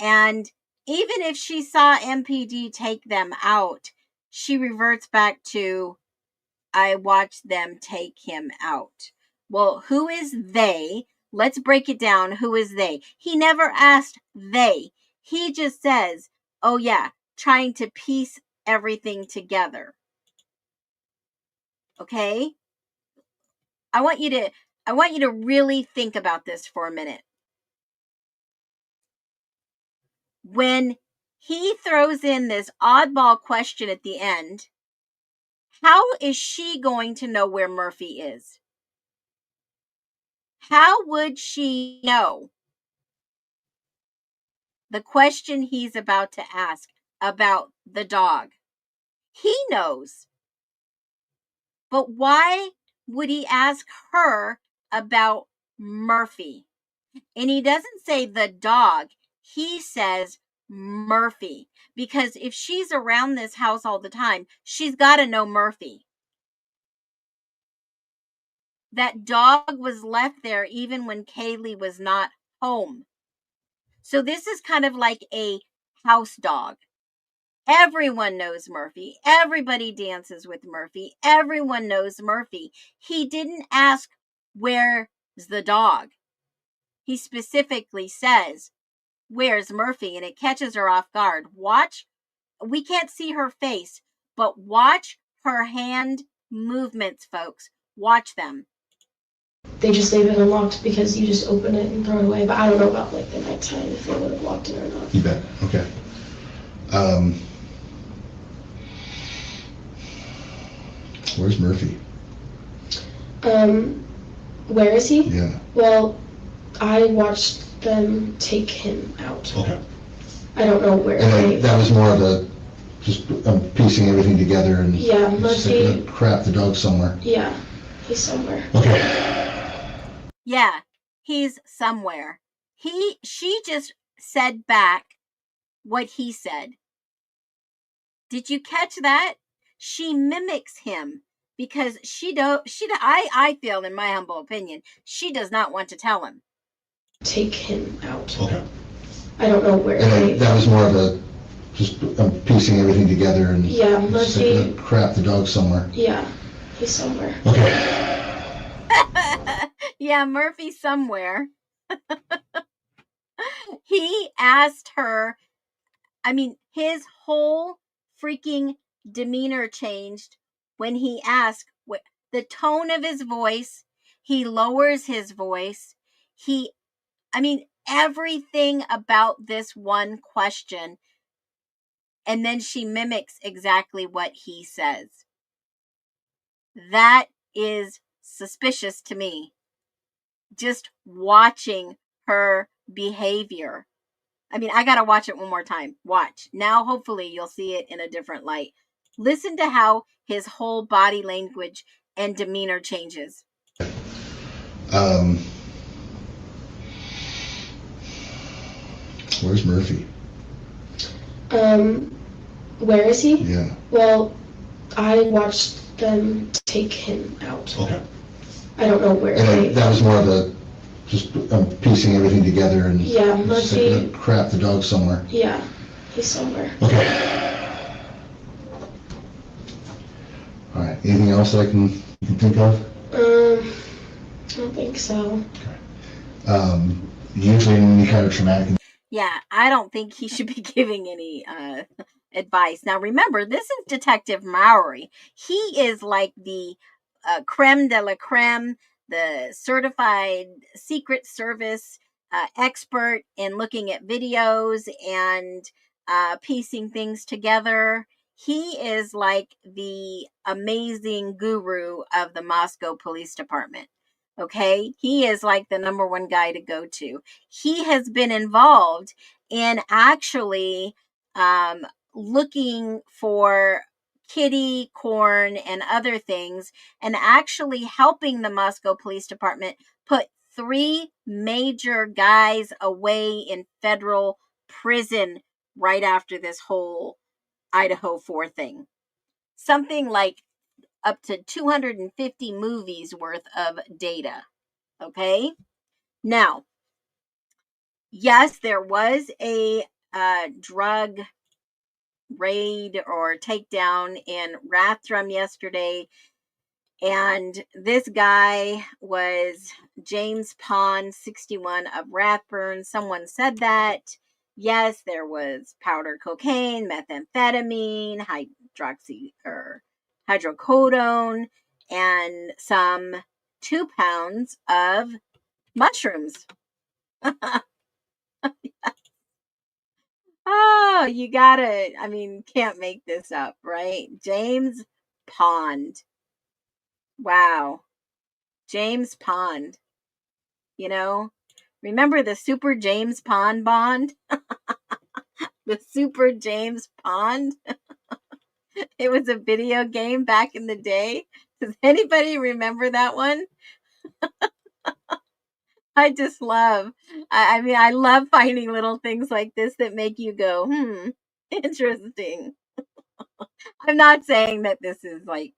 Speaker 5: And even if she saw MPD take them out, she reverts back to, I watched them take him out. Well, who is they? Let's break it down. Who is they? He never asked they. He just says, oh yeah, trying to piece everything together. Okay? I want you to really think about this for a minute. When he throws in this oddball question at the end, how is she going to know where Murphy is? How would she know the question he's about to ask about the dog? He knows. But why would he ask her about Murphy? And he doesn't say the dog. He says Murphy. Because if she's around this house all the time, she's got to know Murphy. That dog was left there even when Kaylee was not home. So this is kind of like a house dog. Everyone knows Murphy. Everybody dances with Murphy. Everyone knows Murphy. He didn't ask, where's the dog? He specifically says, where's Murphy? And it catches her off guard. Watch. We can't see her face, but watch her hand movements, folks. Watch them.
Speaker 6: They just leave it unlocked because you just open it and throw it away. But I don't know about like the nighttime if they would have locked it or not.
Speaker 7: You bet. Okay. Where's Murphy?
Speaker 6: Where is he?
Speaker 7: Yeah.
Speaker 6: Well, I watched them take him out.
Speaker 7: Okay.
Speaker 6: I don't know where.
Speaker 7: And that was more of a just piecing everything together and
Speaker 6: yeah, Murphy.
Speaker 7: Crap, the dog's somewhere.
Speaker 6: Yeah, he's somewhere.
Speaker 7: Okay.
Speaker 5: Yeah, he's somewhere. She just said back what he said. Did you catch that? She mimics him because I feel, in my humble opinion, she does not want to tell him.
Speaker 6: Take him out.
Speaker 7: Okay.
Speaker 6: I don't know where.
Speaker 7: And that was more of a just piecing everything together and
Speaker 6: yeah, Murphy.
Speaker 7: Crap, the dog's somewhere.
Speaker 6: Yeah, he's somewhere.
Speaker 7: Okay.
Speaker 5: Yeah, Murphy somewhere. He asked her, I mean, his whole freaking demeanor changed when he asked the tone of his voice. He lowers his voice. Everything about this one question. And then she mimics exactly what he says. That is suspicious to me. Just watching her behavior. I mean, I got to watch it one more time. Watch. Now, hopefully, you'll see it in a different light. Listen to how his whole body language and demeanor changes.
Speaker 7: Where's Murphy?
Speaker 6: Where is he?
Speaker 7: Yeah.
Speaker 6: Well, I watched them take him out.
Speaker 7: Okay.
Speaker 6: I don't know where.
Speaker 7: And that was more of a just piecing everything together and
Speaker 6: yeah, Murphy.
Speaker 7: Crap, the dog's somewhere.
Speaker 6: Yeah, he's somewhere.
Speaker 7: Okay. All right. Anything else that you can think of?
Speaker 6: I don't think so.
Speaker 7: Okay. Usually any kind of traumatic.
Speaker 5: Yeah, I don't think he should be giving any advice. Now, remember, this is Detective Mowry. He is like the creme de la creme, the certified Secret Service expert in looking at videos and piecing things together. He is like the amazing guru of the Moscow Police Department. Okay, he is like the number one guy to go to. He has been involved in actually looking for kitty corn and other things, and actually helping the Moscow Police Department put 3 major guys away in federal prison right after this whole Idaho 4 thing. Something like up to 250 movies worth of data. Okay. Now, yes, there was a drug raid or takedown in Rathdrum yesterday. And this guy was James Pond, 61 of Rathburn. Someone said that. Yes, there was powder cocaine, methamphetamine, hydrocodone, and some 2 pounds of mushrooms. Oh, you gotta, I mean, can't make this up, right? James Pond. Wow. James Pond. You know, remember the Super James Pond Bond? The Super James Pond? It was a video game back in the day. Does anybody remember that one? I just love, I mean, I love finding little things like this that make you go, interesting. I'm not saying that this is like,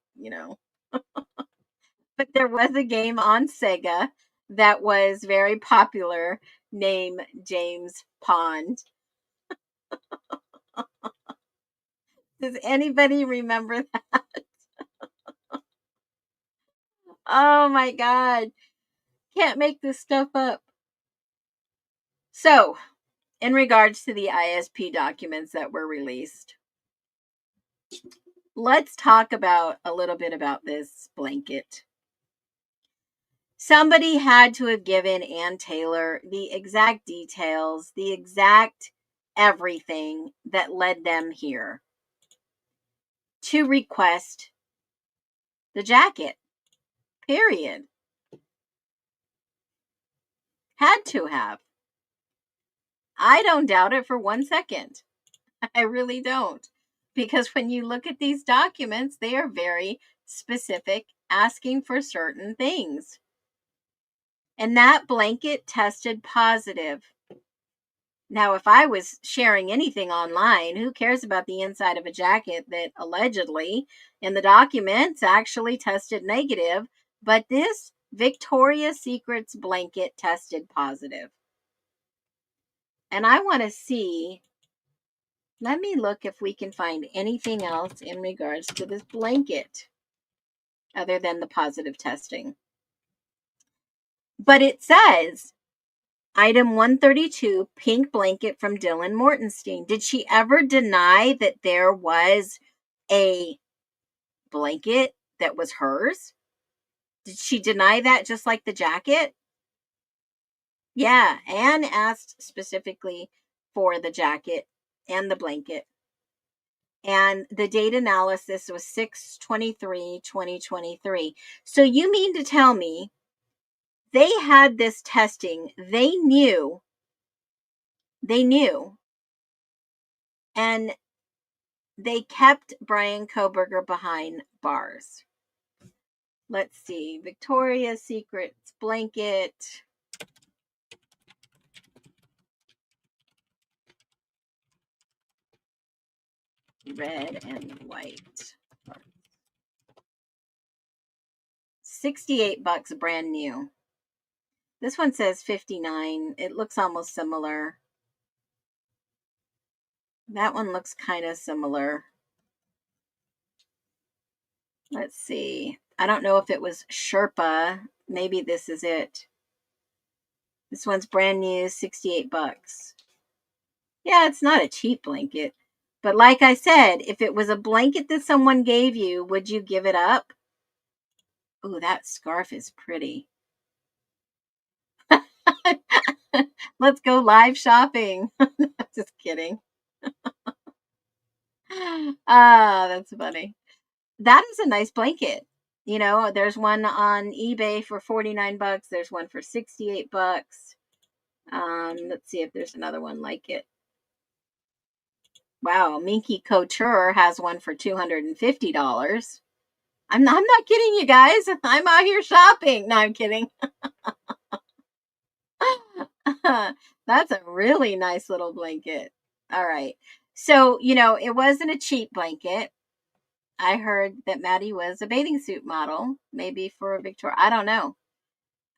Speaker 5: but there was a game on Sega that was very popular named James Pond. Does anybody remember that? Oh my God. Can't make this stuff up. So, in regards to the ISP documents that were released, let's talk about a little bit about this blanket. Somebody had to have given Ann Taylor the exact details, the exact everything that led them here to request the jacket. Period. Had to have. I don't doubt it for 1 second. I really don't. Because when you look at these documents, they are very specific, asking for certain things. And that blanket tested positive. Now, if I was sharing anything online, who cares about the inside of a jacket that allegedly in the documents actually tested negative? But this Victoria's Secret's blanket tested positive. And I want to see, let me look if we can find anything else in regards to this blanket other than the positive testing. But it says, item 132, pink blanket from Dylan Mortenstein. Did she ever deny that there was a blanket that was hers? Did she deny that just like the jacket? Yeah, Anne asked specifically for the jacket and the blanket. And the date analysis was 6/23/2023. So you mean to tell me they had this testing, they knew, and they kept Brian Koberger behind bars. Let's see. Victoria's Secret's blanket. Red and white. $68 brand new. This one says 59. It looks almost similar. That one looks kind of similar. Let's see. I don't know if it was Sherpa. Maybe this is it. This one's brand new, $68. Yeah, it's not a cheap blanket. But like I said, if it was a blanket that someone gave you, would you give it up? Oh, that scarf is pretty. Let's go live shopping. Just kidding. That's funny. That is a nice blanket. You know, there's one on eBay for $49. There's one for $68. Let's see if there's another one like it. Wow, Minky Couture has one for $250. I'm not kidding you guys. I'm out here shopping. No, I'm kidding. That's a really nice little blanket. All right. So, you know, it wasn't a cheap blanket. I heard that Maddie was a bathing suit model, maybe for Victoria. I don't know.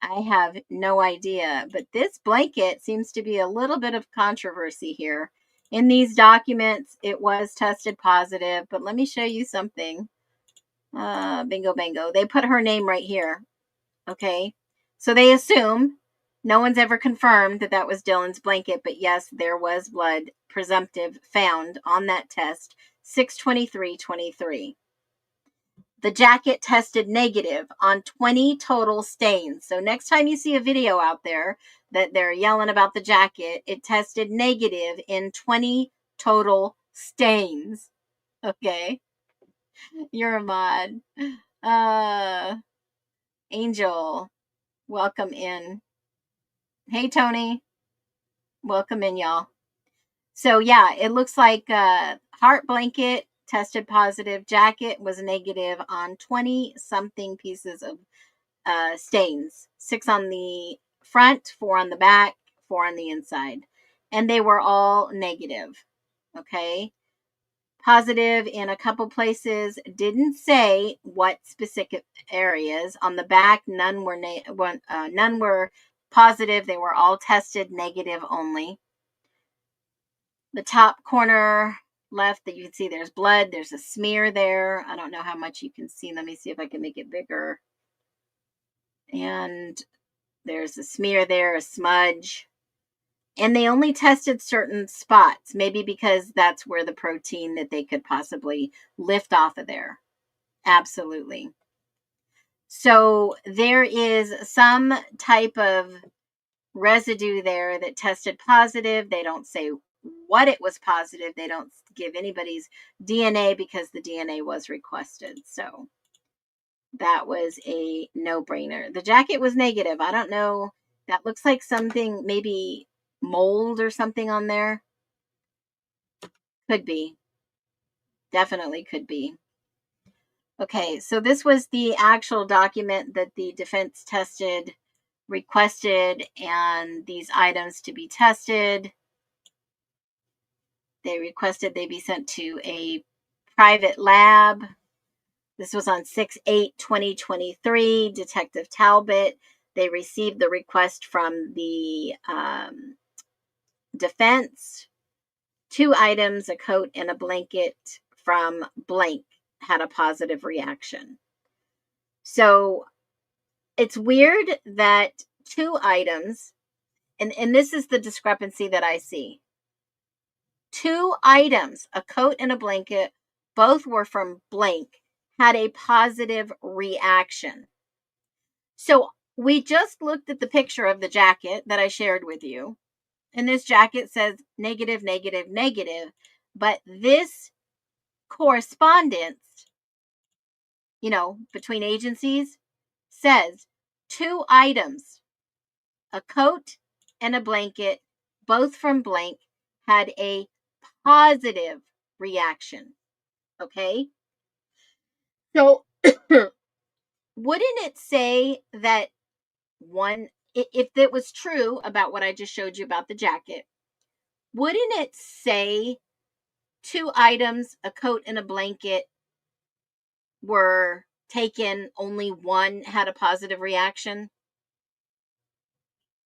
Speaker 5: I have no idea. But this blanket seems to be a little bit of controversy here. In these documents, it was tested positive. But let me show you something. Bingo, bango. They put her name right here. Okay. So they assume, no one's ever confirmed that that was Dylan's blanket. But yes, there was blood presumptive found on that test. 6/23/23. The jacket tested negative on 20 total stains. So next time you see a video out there that they're yelling about the jacket, it tested negative in 20 total stains. Okay. You're a mod. Angel, welcome in. Hey, Tony. Welcome in, y'all. So yeah, it looks like heart blanket tested positive. Jacket was negative on 20 something pieces of stains. 6 on the front, 4 on the back, 4 on the inside. And they were all negative. Okay. Positive in a couple places. Didn't say what specific areas. On the back, none were positive. They were all tested negative only. The top corner left that you can see there's blood. There's a smear there. I don't know how much you can see. Let me see if I can make it bigger. And there's a smear there, a smudge. And they only tested certain spots, maybe because that's where the protein that they could possibly lift off of there. Absolutely. So there is some type of residue there that tested positive. They don't say what it was positive. They don't give anybody's DNA because the DNA was requested. So that was a no-brainer. The jacket was negative. I don't know. That looks like something, maybe mold or something on there. Could be. Definitely could be. Okay, so this was the actual document that the defense requested, and these items to be tested. They requested they be sent to a private lab. This was on 6/8/2023. Detective Talbot. They received the request from the defense. 2 items, a coat and a blanket from blank, had a positive reaction. So it's weird that 2 items, and this is the discrepancy that I see. 2 items, a coat and a blanket, both were from blank, had a positive reaction. So we just looked at the picture of the jacket that I shared with you. And this jacket says negative, negative, negative. But this correspondence, between agencies says 2 items, a coat and a blanket, both from blank, had a positive reaction. Okay? So, wouldn't it say that if it was true about what I just showed you about the jacket, wouldn't it say 2 items, a coat and a blanket, were taken, only one had a positive reaction?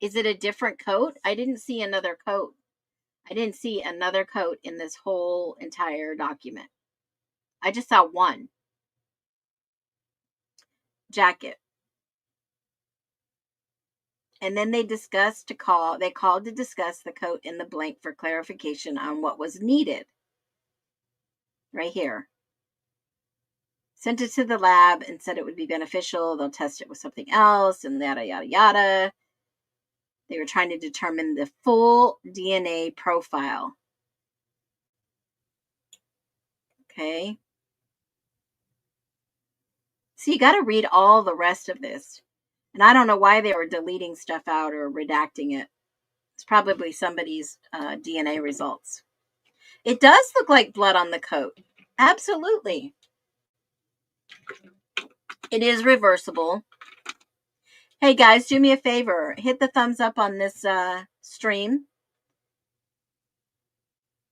Speaker 5: Is it a different coat? I didn't see another coat. I didn't see another coat in this whole entire document. I just saw one jacket. And then they called to discuss the coat in the blank for clarification on what was needed. Right here. Sent it to the lab and said it would be beneficial. They'll test it with something else and yada, yada, yada. They were trying to determine the full DNA profile. Okay. So you got to read all the rest of this. And I don't know why they were deleting stuff out or redacting it. It's probably somebody's DNA results. It does look like blood on the coat. Absolutely. It is reversible. Hey guys, do me a favor. Hit the thumbs up on this stream.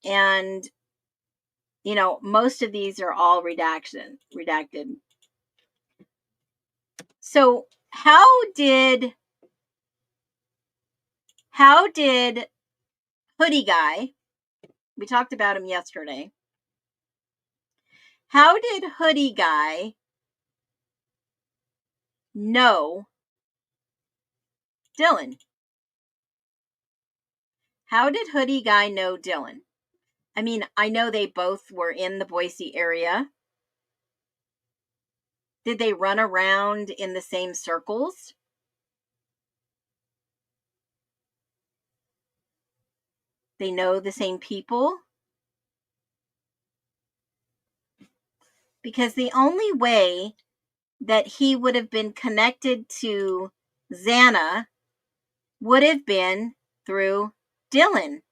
Speaker 5: And, most of these are all redacted. So how did Hoodie Guy, we talked about him yesterday, how did Hoodie Guy know Dylan? How did Hoodie Guy know Dylan? I mean, I know they both were in the Boise area. Did they run around in the same circles? They know the same people? Because the only way that he would have been connected to Xana would have been through Dylan.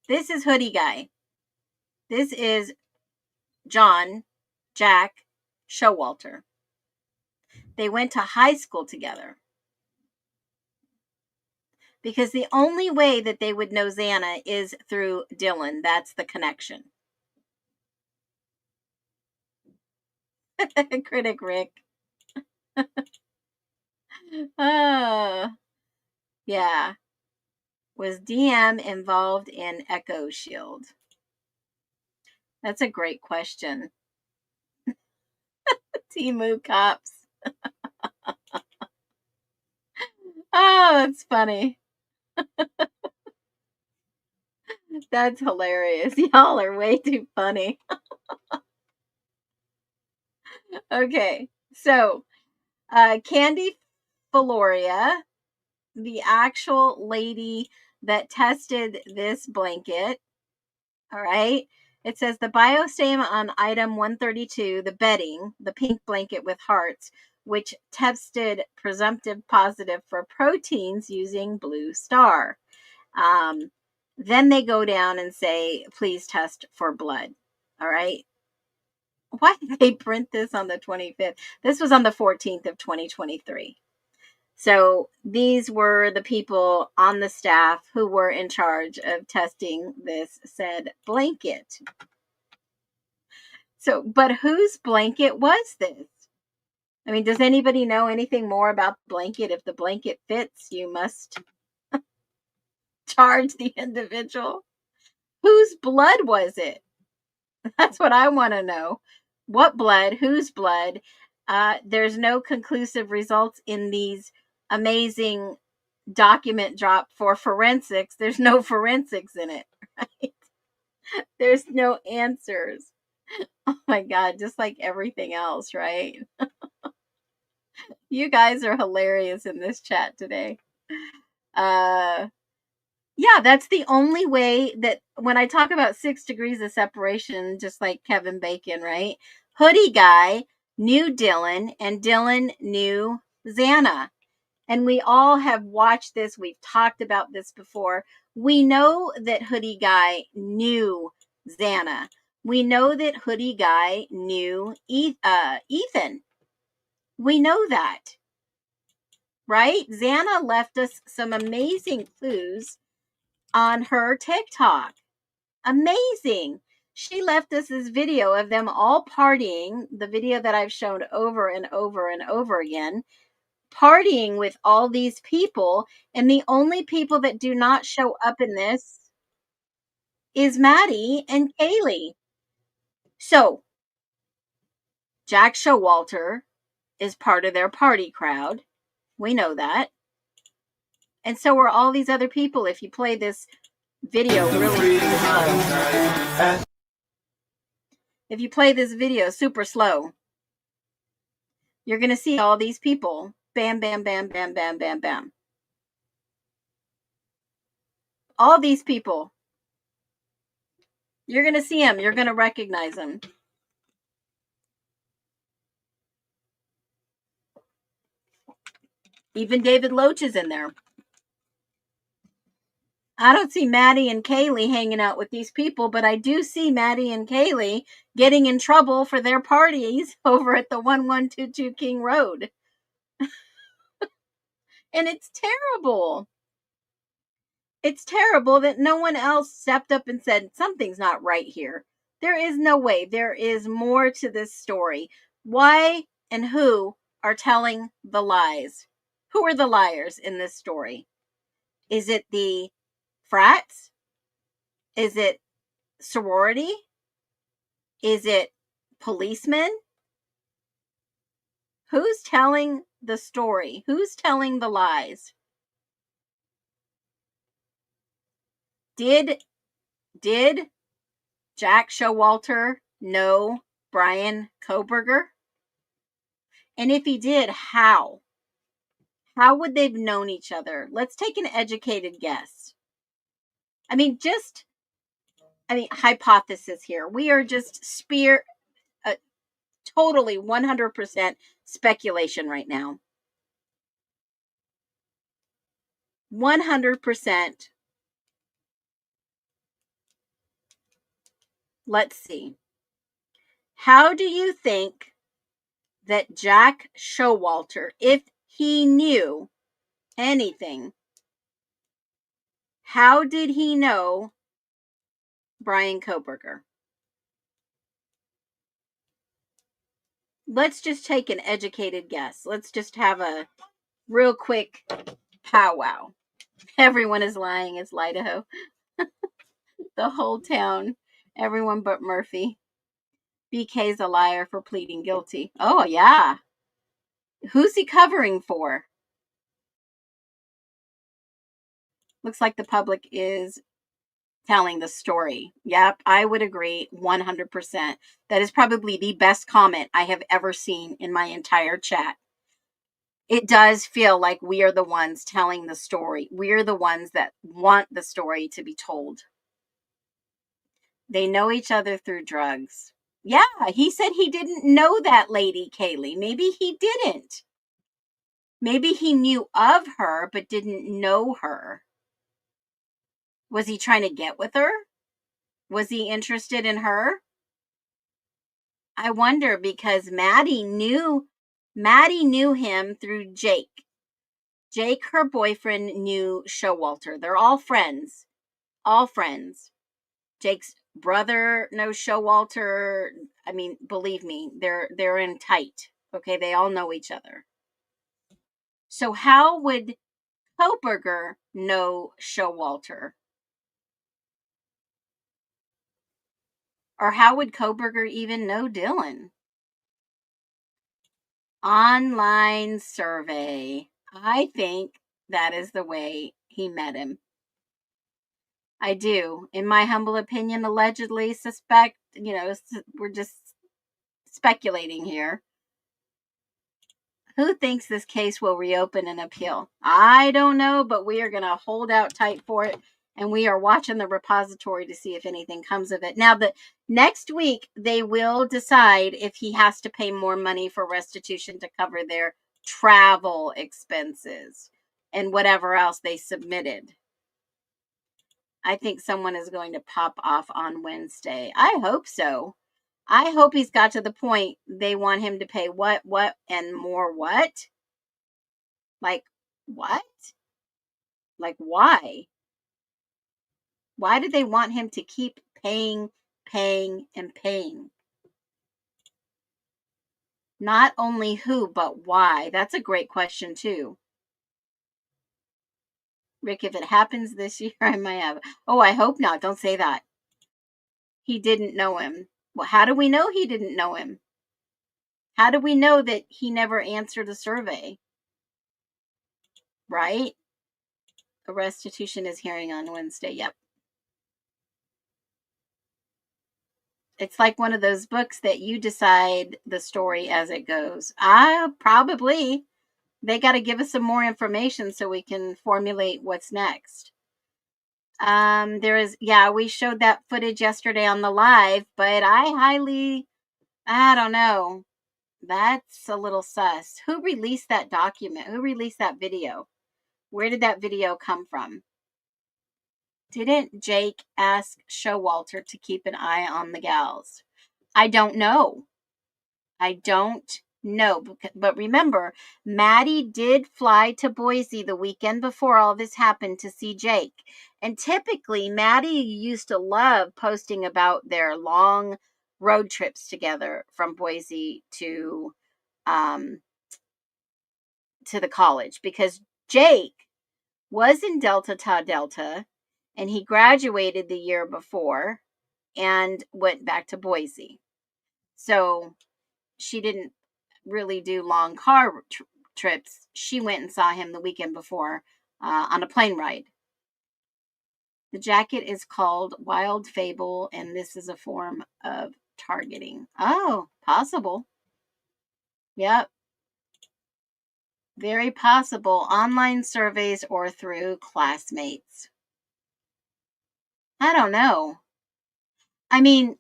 Speaker 5: This is Hoodie Guy. This is Jack Showalter. They went to high school together. Because the only way that they would know Xana is through Dylan. That's the connection. Critic Rick. Yeah. Was DM involved in Echo Shield? That's a great question. Timu Cops. Oh, that's funny. That's hilarious. Y'all are way too funny. Okay, so Candy Faloria, the actual lady that tested this blanket, all right, it says the biostain on item 132, the bedding, the pink blanket with hearts, which tested presumptive positive for proteins using Blue Star. Then they go down and say, please test for blood. All right. Why did they print this on the 25th? This was on the 14th of 2023. So these were the people on the staff who were in charge of testing this said blanket. So, but whose blanket was this? I mean, does anybody know anything more about the blanket? If the blanket fits, you must charge the individual. Whose blood was it? That's what I want to know. What blood? Whose blood? There's no conclusive results in these amazing document drop for forensics. There's no forensics in it, right? There's no answers. Oh my God, just like everything else, right? You guys are hilarious in this chat today. Yeah, that's the only way that when I talk about 6 degrees of separation, just like Kevin Bacon, right? Hoodie guy knew Dylan and Dylan knew Xana. And we all have watched this. We've talked about this before. We know that Hoodie Guy knew Xana. We know that Hoodie Guy knew Ethan. We know that, right? Xana left us some amazing clues on her TikTok. Amazing. She left us this video of them all partying, the video that I've shown over and over and over again, partying with all these people, and the only people that do not show up in this is Maddie and Kaylee. So Jack Showalter is part of their party crowd. We know that. And so are all these other people. If you play this video really slow, if you play this video super slow, you're going to see all these people. Bam, bam, bam, bam, bam, bam, bam. All these people. You're going to see them. You're going to recognize them. Even David Loach is in there. I don't see Maddie and Kaylee hanging out with these people, but I do see Maddie and Kaylee getting in trouble for their parties over at the 1122 King Road. And it's terrible. It's terrible that no one else stepped up and said, something's not right here. There is no way. There is more to this story. Why and who are telling the lies? Who are the liars in this story? Is it the frats? Is it sorority? Is it policemen? Who's telling the story? Who's telling the lies? Did Jack Showalter know Brian Koberger? And if he did, how? How would they've known each other? Let's take an educated guess. Hypothesis here. We are just totally 100% speculation right now. 100%. Let's see. How do you think that Jack Showalter, if he knew anything, how did he know Brian Koberger? Let's just take an educated guess. Let's just have a real quick powwow. Everyone is lying. It's Idaho. The whole town. Everyone but Murphy. BK's a liar for pleading guilty. Oh, yeah. Who's he covering for? Looks like the public is telling the story. Yep, I would agree 100%. That is probably the best comment I have ever seen in my entire chat. It does feel like we are the ones telling the story. We're the ones that want the story to be told. They know each other through drugs. Yeah, he said he didn't know that lady, Kaylee. Maybe he didn't. Maybe he knew of her, but didn't know her. Was he trying to get with her? Was he interested in her? I wonder, because Maddie knew him through Jake. Jake, her boyfriend, knew Showalter. They're all friends. All friends. Jake's brother knows Showalter. I mean, believe me, they're in tight. Okay, they all know each other. So how would Koberger know Showalter? Or how would Koberger even know Dylan? Online survey. I think that is the way he met him. I do. In my humble opinion, allegedly suspect, we're just speculating here. Who thinks this case will reopen and appeal? I don't know, but we are going to hold out tight for it. And we are watching the repository to see if anything comes of it. Now, the next week, they will decide if he has to pay more money for restitution to cover their travel expenses and whatever else they submitted. I think someone is going to pop off on Wednesday. I hope so. I hope he's got to the point they want him to pay what, and more what? Like, what? Like, why? Why do they want him to keep paying, and paying? Not only who, but why? That's a great question, too. Rick, if it happens this year, I might have. Oh, I hope not. Don't say that. He didn't know him. Well, how do we know he didn't know him? How do we know that he never answered a survey? Right? A restitution is hearing on Wednesday. Yep. It's like one of those books that you decide the story as it goes. Probably. They got to give us some more information so we can formulate what's next. We showed that footage yesterday on the live, but I don't know. That's a little sus. Who released that document? Who released that video? Where did that video come from? Didn't Jake ask Showalter to keep an eye on the gals? I don't know. But remember, Maddie did fly to Boise the weekend before all this happened to see Jake. And typically, Maddie used to love posting about their long road trips together from Boise to the college, because Jake was in Delta Tau Delta and he graduated the year before and went back to Boise. So she didn't really do long car trips. She went and saw him the weekend before on a plane ride. The jacket is called Wild Fable, and this is a form of targeting. Oh, possible. Yep. Very possible. Online surveys or through classmates. I don't know. I mean,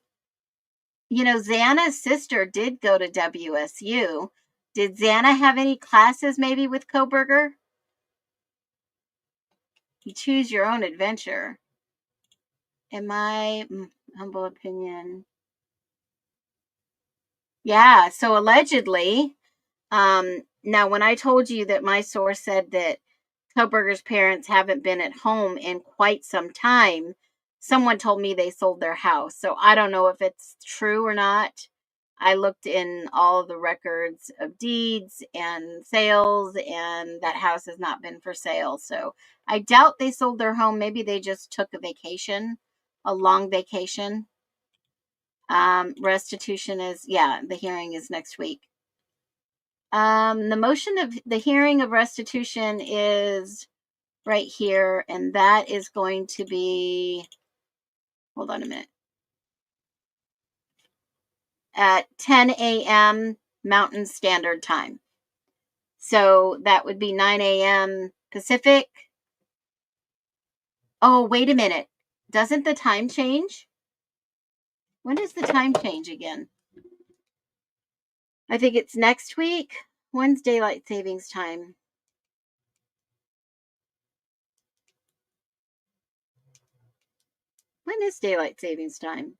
Speaker 5: Xana's sister did go to WSU. Did Xana have any classes maybe with Koberger? You choose your own adventure. In my humble opinion. Yeah, so allegedly, now when I told you that my source said that Koberger's parents haven't been at home in quite some time, someone told me they sold their house. So I don't know if it's true or not. I looked in all the records of deeds and sales, and that house has not been for sale. So I doubt they sold their home. Maybe they just took a vacation, a long vacation. Restitution is, the hearing is next week. The motion of the hearing of restitution is right here, and that is going to be, hold on a minute, at 10 a.m. Mountain Standard Time. So that would be 9 a.m. Pacific. Oh, wait a minute. Doesn't the time change? When does the time change again? I think it's next week. When's daylight savings time? When is daylight savings time?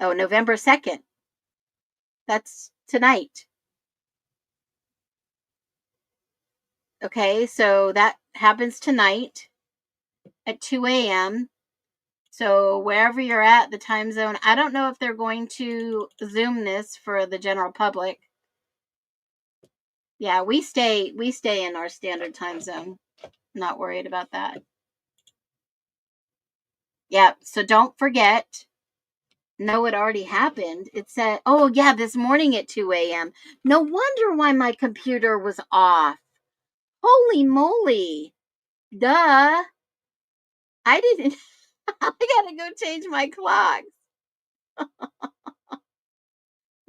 Speaker 5: Oh, November 2nd. That's tonight. Okay, so that happens tonight at 2 a.m. So wherever you're at, the time zone, I don't know if they're going to Zoom this for the general public. Yeah, we stay in our standard time zone. Not worried about that. Yeah, so don't forget. No, it already happened. It said, oh yeah, this morning at 2 a.m. No wonder why my computer was off. Holy moly. Duh. I didn't. I gotta go change my clock.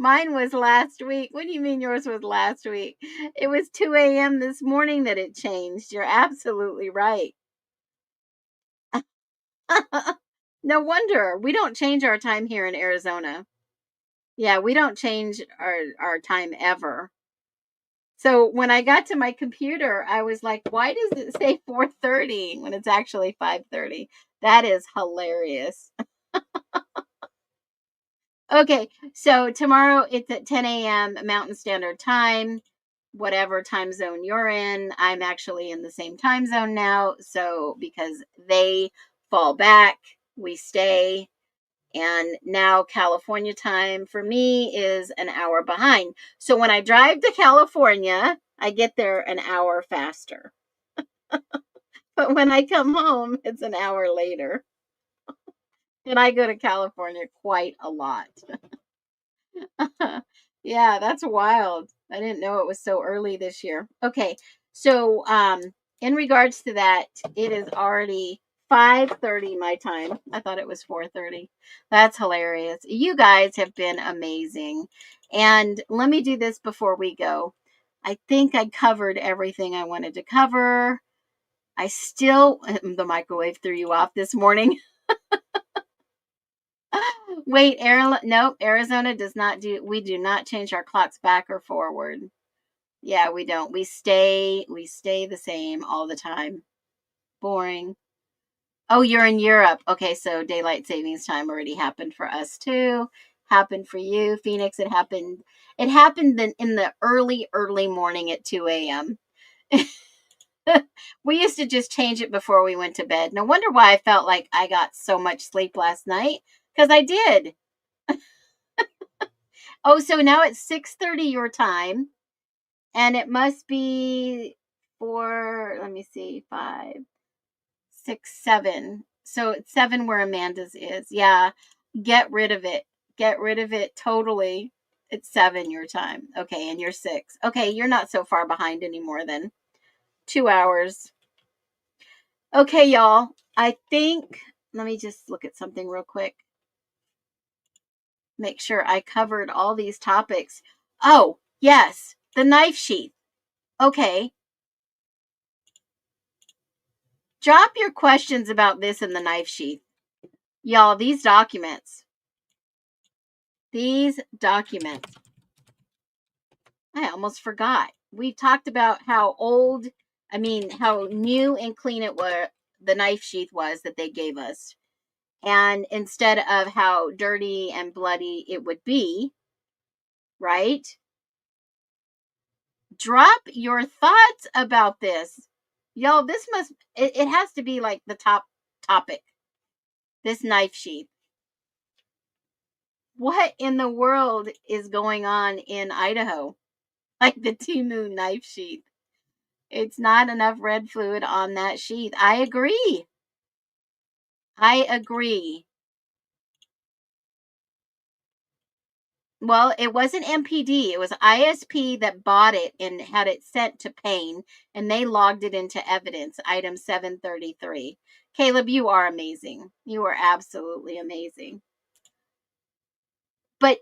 Speaker 5: Mine was last week. What do you mean yours was last week? It was 2 a.m. this morning that it changed. You're absolutely right. No wonder. We don't change our time here in Arizona. Yeah, we don't change our time ever. So when I got to my computer, I was like, why does it say 4:30 when it's actually 5:30? That is hilarious. Okay, so tomorrow it's at 10 a.m. Mountain Standard Time, whatever time zone you're in. I'm actually in the same time zone now. So because they fall back, we stay. And now California time for me is an hour behind. So when I drive to California, I get there an hour faster. But when I come home, it's an hour later. And I go to California quite a lot. Yeah, that's wild. I didn't know it was so early this year. Okay. So, in regards to that, it is already 5:30 my time. I thought it was 4:30. That's hilarious. You guys have been amazing. And let me do this before we go. I think I covered everything I wanted to cover. I still the microwave threw you off this morning. Wait, no, Arizona does not we do not change our clocks back or forward. Yeah, we don't. We stay the same all the time. Boring. Oh, you're in Europe. Okay, so daylight savings time already happened for us too. Happened for you, Phoenix. It happened in the early morning at 2 a.m. We used to just change it before we went to bed. No wonder why I felt like I got so much sleep last night, because I did. Oh, so now it's 6:30 your time, and it must be let me see, 5, 6, 7. So it's 7 where Amanda's is. Yeah, get rid of it. Get rid of it totally. It's 7 your time. Okay, and you're 6. Okay, you're not so far behind anymore then. 2 hours. Okay, y'all. I think, let me just look at something real quick. Make sure I covered all these topics. Oh, yes, the knife sheath. Okay. Drop your questions about this in the knife sheath. Y'all, these documents. I almost forgot. We talked about how new and clean the knife sheath was that they gave us. And instead of how dirty and bloody it would be, right? Drop your thoughts about this. Y'all, it has to be like the top topic. This knife sheath. What in the world is going on in Idaho? Like the Timu knife sheath. It's not enough red fluid on that sheath. I agree. Well, it wasn't MPD. It was ISP that bought it and had it sent to Payne, and they logged it into evidence, item 733. Caleb, you are amazing. You are absolutely amazing. But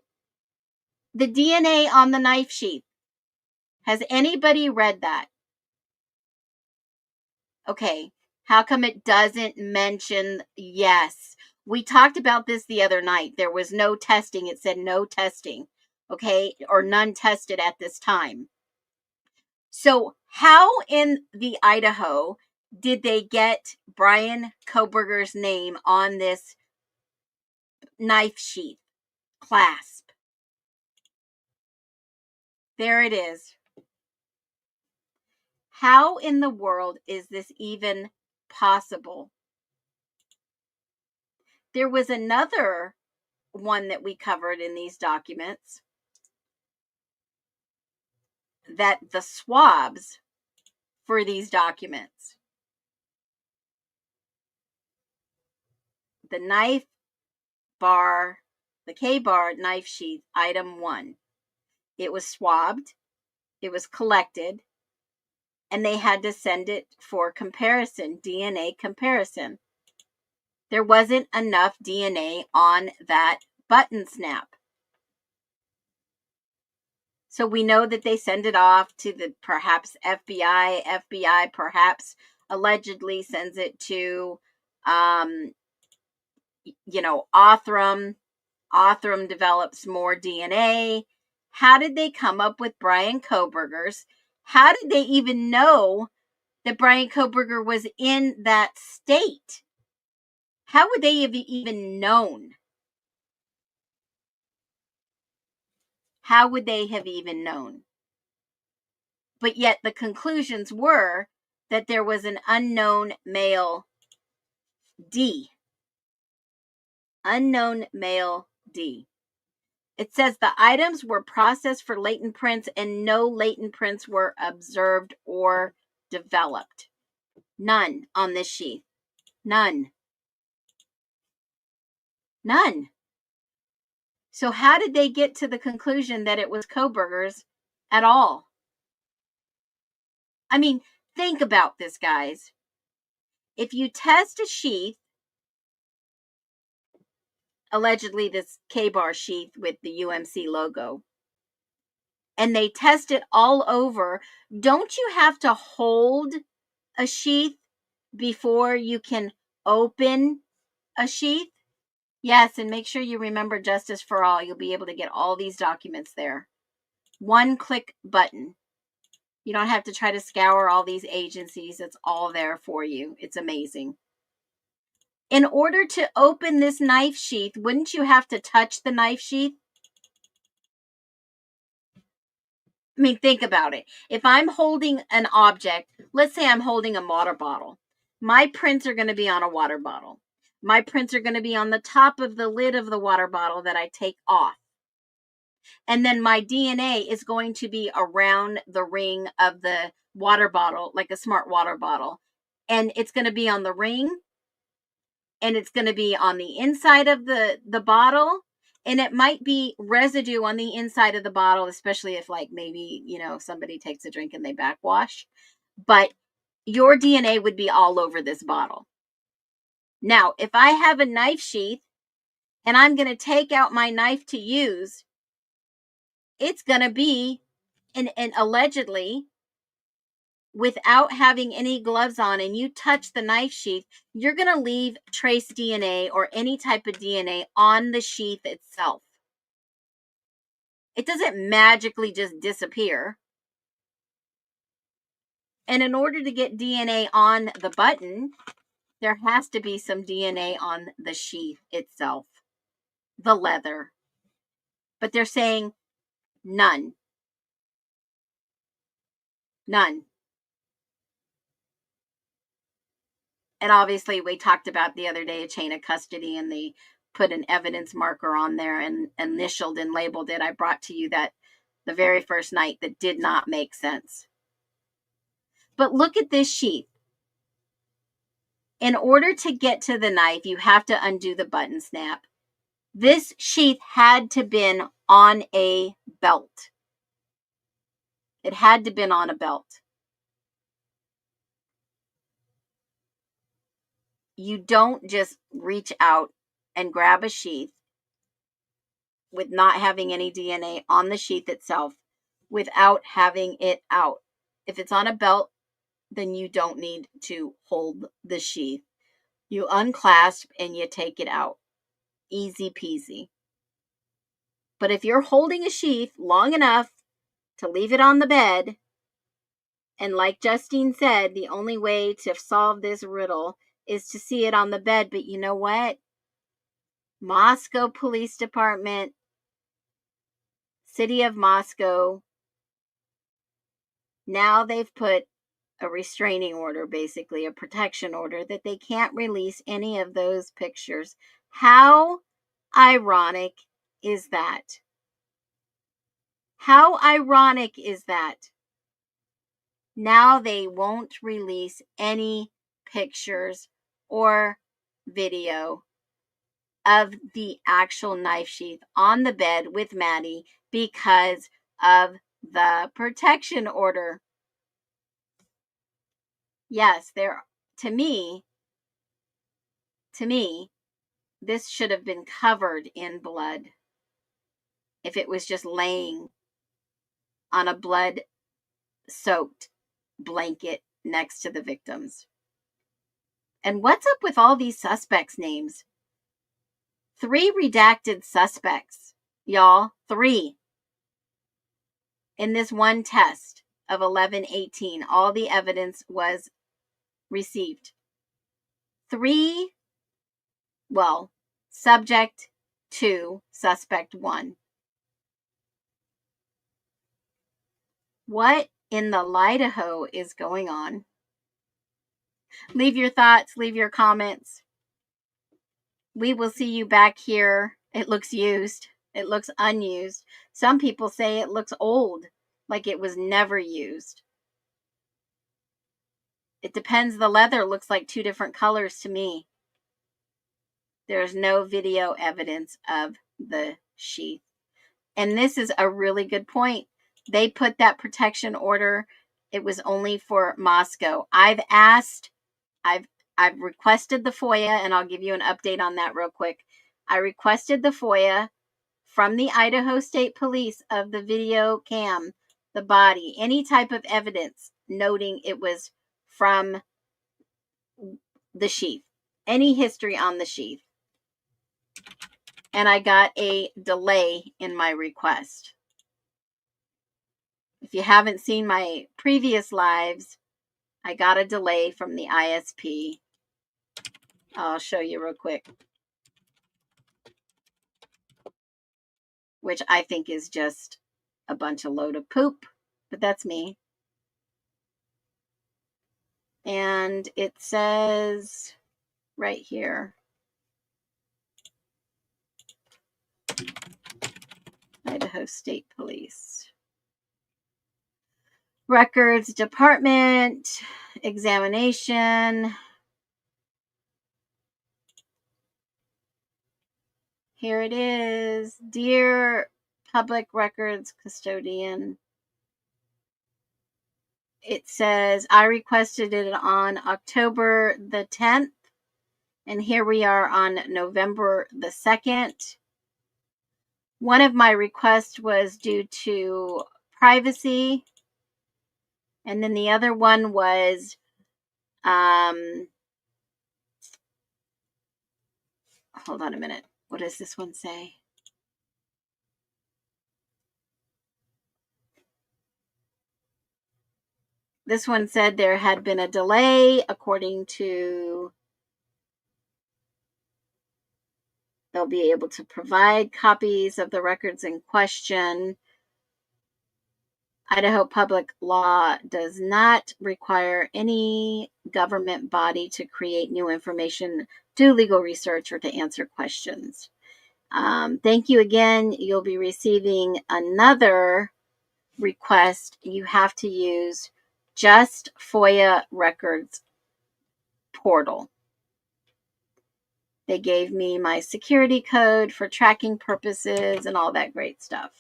Speaker 5: the DNA on the knife sheath, has anybody read that? Okay. How come it doesn't mention yes? We talked about this the other night. There was no testing. It said no testing. Okay. Or none tested at this time. So how in the Idaho did they get Brian Koberger's name on this knife sheath clasp? There it is. How in the world is this even possible? There was another one that we covered in these documents, that the swabs for these documents, the knife bar, the K-bar knife sheath, item 1, it was swabbed, it was collected, and they had to send it for comparison, DNA comparison. There wasn't enough DNA on that button snap. So we know that they send it off to the perhaps FBI. FBI perhaps allegedly sends it to, Othram. Othram develops more DNA. How did they come up with Brian Kohberger's? How did they even know that Brian Kohberger was in that state? How would they have even known? How would they have even known? But yet the conclusions were that there was an unknown male D. Unknown male D. It says the items were processed for latent prints and no latent prints were observed or developed. None on this sheath. None. None. So how did they get to the conclusion that it was Kohberger's at all? I mean, think about this, guys. If you test a sheath, allegedly this K-bar sheath with the UMC logo, and they test it all over, don't you have to hold a sheath before you can open a sheath? Yes, and make sure you remember Justice for All. You'll be able to get all these documents there. One click button. You don't have to try to scour all these agencies. It's all there for you. It's amazing. In order to open this knife sheath, wouldn't you have to touch the knife sheath? I mean, think about it. If I'm holding an object, let's say I'm holding a water bottle. My prints are going to be on a water bottle. My prints are going to be on the top of the lid of the water bottle that I take off. And then my DNA is going to be around the ring of the water bottle, like a smart water bottle. And it's going to be on the ring. And it's going to be on the inside of the bottle. And it might be residue on the inside of the bottle, especially if like maybe, somebody takes a drink and they backwash. But your DNA would be all over this bottle. Now, if I have a knife sheath and I'm going to take out my knife to use, it's going to be, and allegedly, without having any gloves on, and you touch the knife sheath, you're going to leave trace DNA or any type of DNA on the sheath itself. It doesn't magically just disappear. And in order to get DNA on the button, there has to be some DNA on the sheath itself, the leather. But they're saying none. None. And obviously, we talked about the other day a chain of custody, and they put an evidence marker on there and initialed and labeled it. I brought to you that the very first night that did not make sense. But look at this sheath. In order to get to the knife, you have to undo the button snap. This sheath had to been on a belt. It had to been on a belt. You don't just reach out and grab a sheath with not having any DNA on the sheath itself without having it out. If it's on a belt, then you don't need to hold the sheath. You unclasp and you take it out. Easy peasy. But if you're holding a sheath long enough to leave it on the bed, and like Justine said, the only way to solve this riddle is to see it on the bed. But you know what? Moscow Police Department, City of Moscow, now they've put a restraining order, basically a protection order, that they can't release any of those pictures. How ironic is that? How ironic is that? Now they won't release any pictures or video of the actual knife sheath on the bed with Maddie because of the protection order. Yes, to me, this should have been covered in blood if it was just laying on a blood-soaked blanket next to the victims. And what's up with all these suspects' names? 3 redacted suspects, y'all. 3. In this one test of 11/18, all the evidence was received. 3, well, subject 2, suspect 1. What in the Idaho is going on? Leave your thoughts, leave your comments. We will see you back here. It looks used. It looks unused. Some people say it looks old, like it was never used. It depends. The leather looks like 2 different colors to me. There's no video evidence of the sheath. And this is a really good point. They put that protection order. It was only for Moscow. I've requested the FOIA, and I'll give you an update on that real quick. I requested the FOIA from the Idaho State Police of the video cam, the body, any type of evidence noting it was from the sheath, any history on the sheath. And I got a delay in my request. If you haven't seen my previous lives, I got a delay from the ISP. I'll show you real quick. Which I think is just a bunch of load of poop, but that's me. And it says right here, Idaho State Police. Records Department, examination. Here it is. Dear Public Records Custodian. It says, I requested it on October the 10th. And here we are on November the 2nd. One of my requests was due to privacy. And then the other one was, hold on a minute. What does this one say? This one said there had been a delay according to, they'll be able to provide copies of the records in question. Idaho public law does not require any government body to create new information, do legal research, or to answer questions. Thank you again. You'll be receiving another request. You have to use just FOIA records portal. They gave me my security code for tracking purposes and all that great stuff.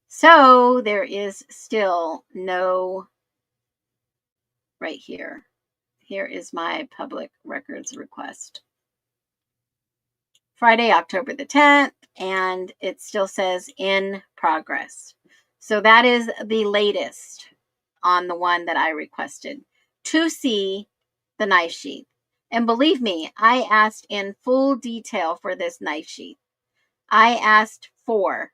Speaker 5: So there is still no, right here. Here is my public records request. Friday, October the 10th, and it still says in progress. So that is the latest on the one that I requested to see the knife sheath. And believe me, I asked in full detail for this knife sheath. I asked for,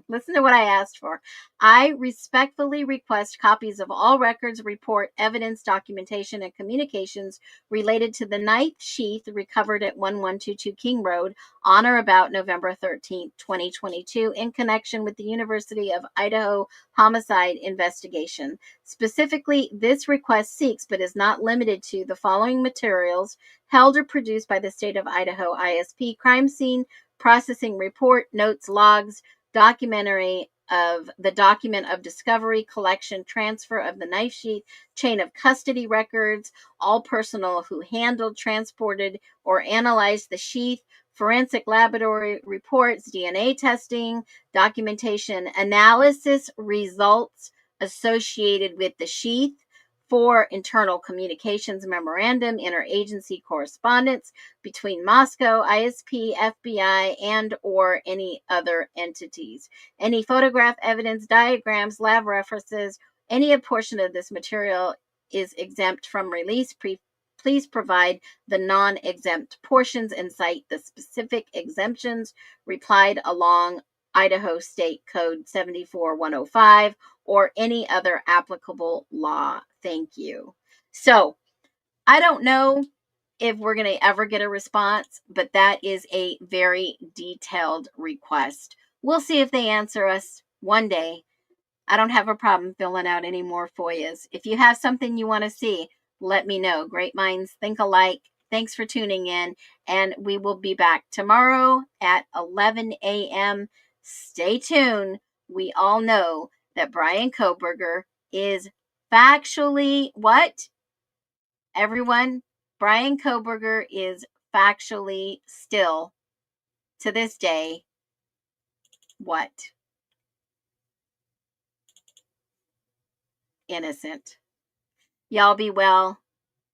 Speaker 5: listen to what I asked for. I respectfully request copies of all records, report, evidence, documentation, and communications related to the knife sheath recovered at 1122 King Road on or about November 13th, 2022, in connection with the University of Idaho homicide investigation. Specifically, this request seeks, but is not limited to, the following materials held or produced by the state of Idaho ISP: crime scene processing report, notes, logs, documentary of the document of discovery, collection, transfer of the knife sheath, chain of custody records, all personnel who handled, transported, or analyzed the sheath, forensic laboratory reports, DNA testing, documentation, analysis results associated with the sheath, 4. Internal communications memorandum, interagency correspondence between Moscow, ISP, FBI, and or any other entities. Any photograph evidence, diagrams, lab references, any portion of this material is exempt from release. Please provide the non-exempt portions and cite the specific exemptions replied along Idaho State Code 74105 or any other applicable law. Thank you. So I don't know if we're going to ever get a response, but that is a very detailed request. We'll see if they answer us one day. I don't have a problem filling out any more FOIAs. If you have something you want to see, let me know. Great minds think alike. Thanks for tuning in, and we will be back tomorrow at 11 a.m. Stay tuned. We all know that Brian Kohberger is factually what? Everyone, Brian Kohberger is factually still, to this day, what? Innocent. Y'all be well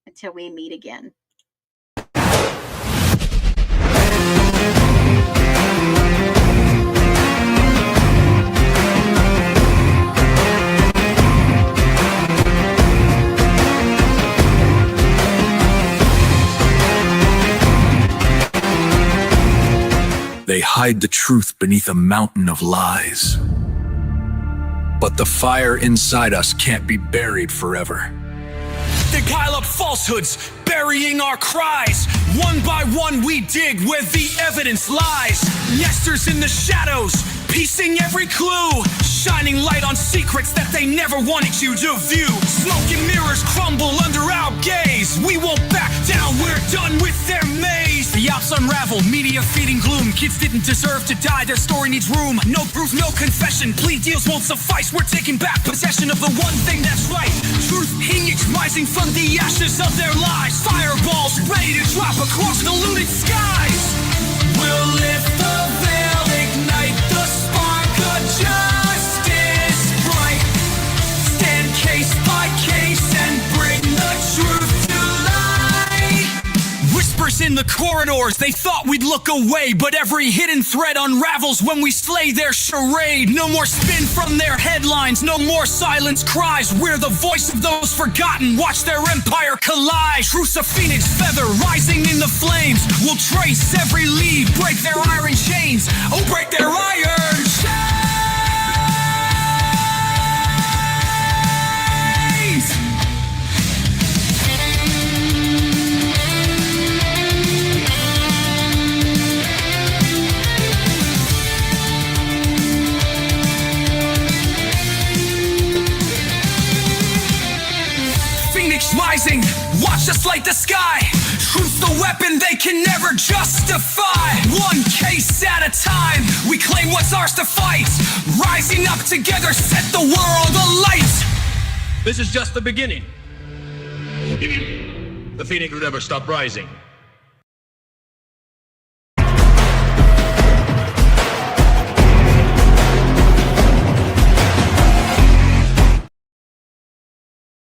Speaker 5: until we meet again.
Speaker 1: They hide the truth beneath a mountain of lies. But the fire inside us can't be buried forever.
Speaker 2: They pile up falsehoods, burying our cries. One by one we dig where the evidence lies. Nesters in the shadows, piecing every clue. Shining light on secrets that they never wanted you to view. Smoke and mirrors crumble under our gaze. We won't back down, we're done with their maze. The ops unravel, media feeding gloom. Kids didn't deserve to die, their story needs room. No proof, no confession, plea deals won't suffice. We're taking back possession of the one thing that's right. Truth phoenix rising from the ashes of their lies. Fireballs ready to drop across the looted skies. We'll lift the veil, ignite the spark of justice bright. Stand case by case and bring the truth to light. Whispers in the corridors, they thought we'd look away, but every hidden thread unravels when we slay their charade. No more spin from their headlines, no more silence cries. We're the voice of those forgotten, watch their empire collide. Truth's a phoenix feather rising in the flames. We'll trace every lead, break their iron chains. Oh, break their iron chains. Rising, watch us light the sky. Truth the weapon they can never justify. One case at a time, we claim what's ours to fight. Rising up together, set the world alight.
Speaker 3: This is just the beginning. The Phoenix will never stop rising.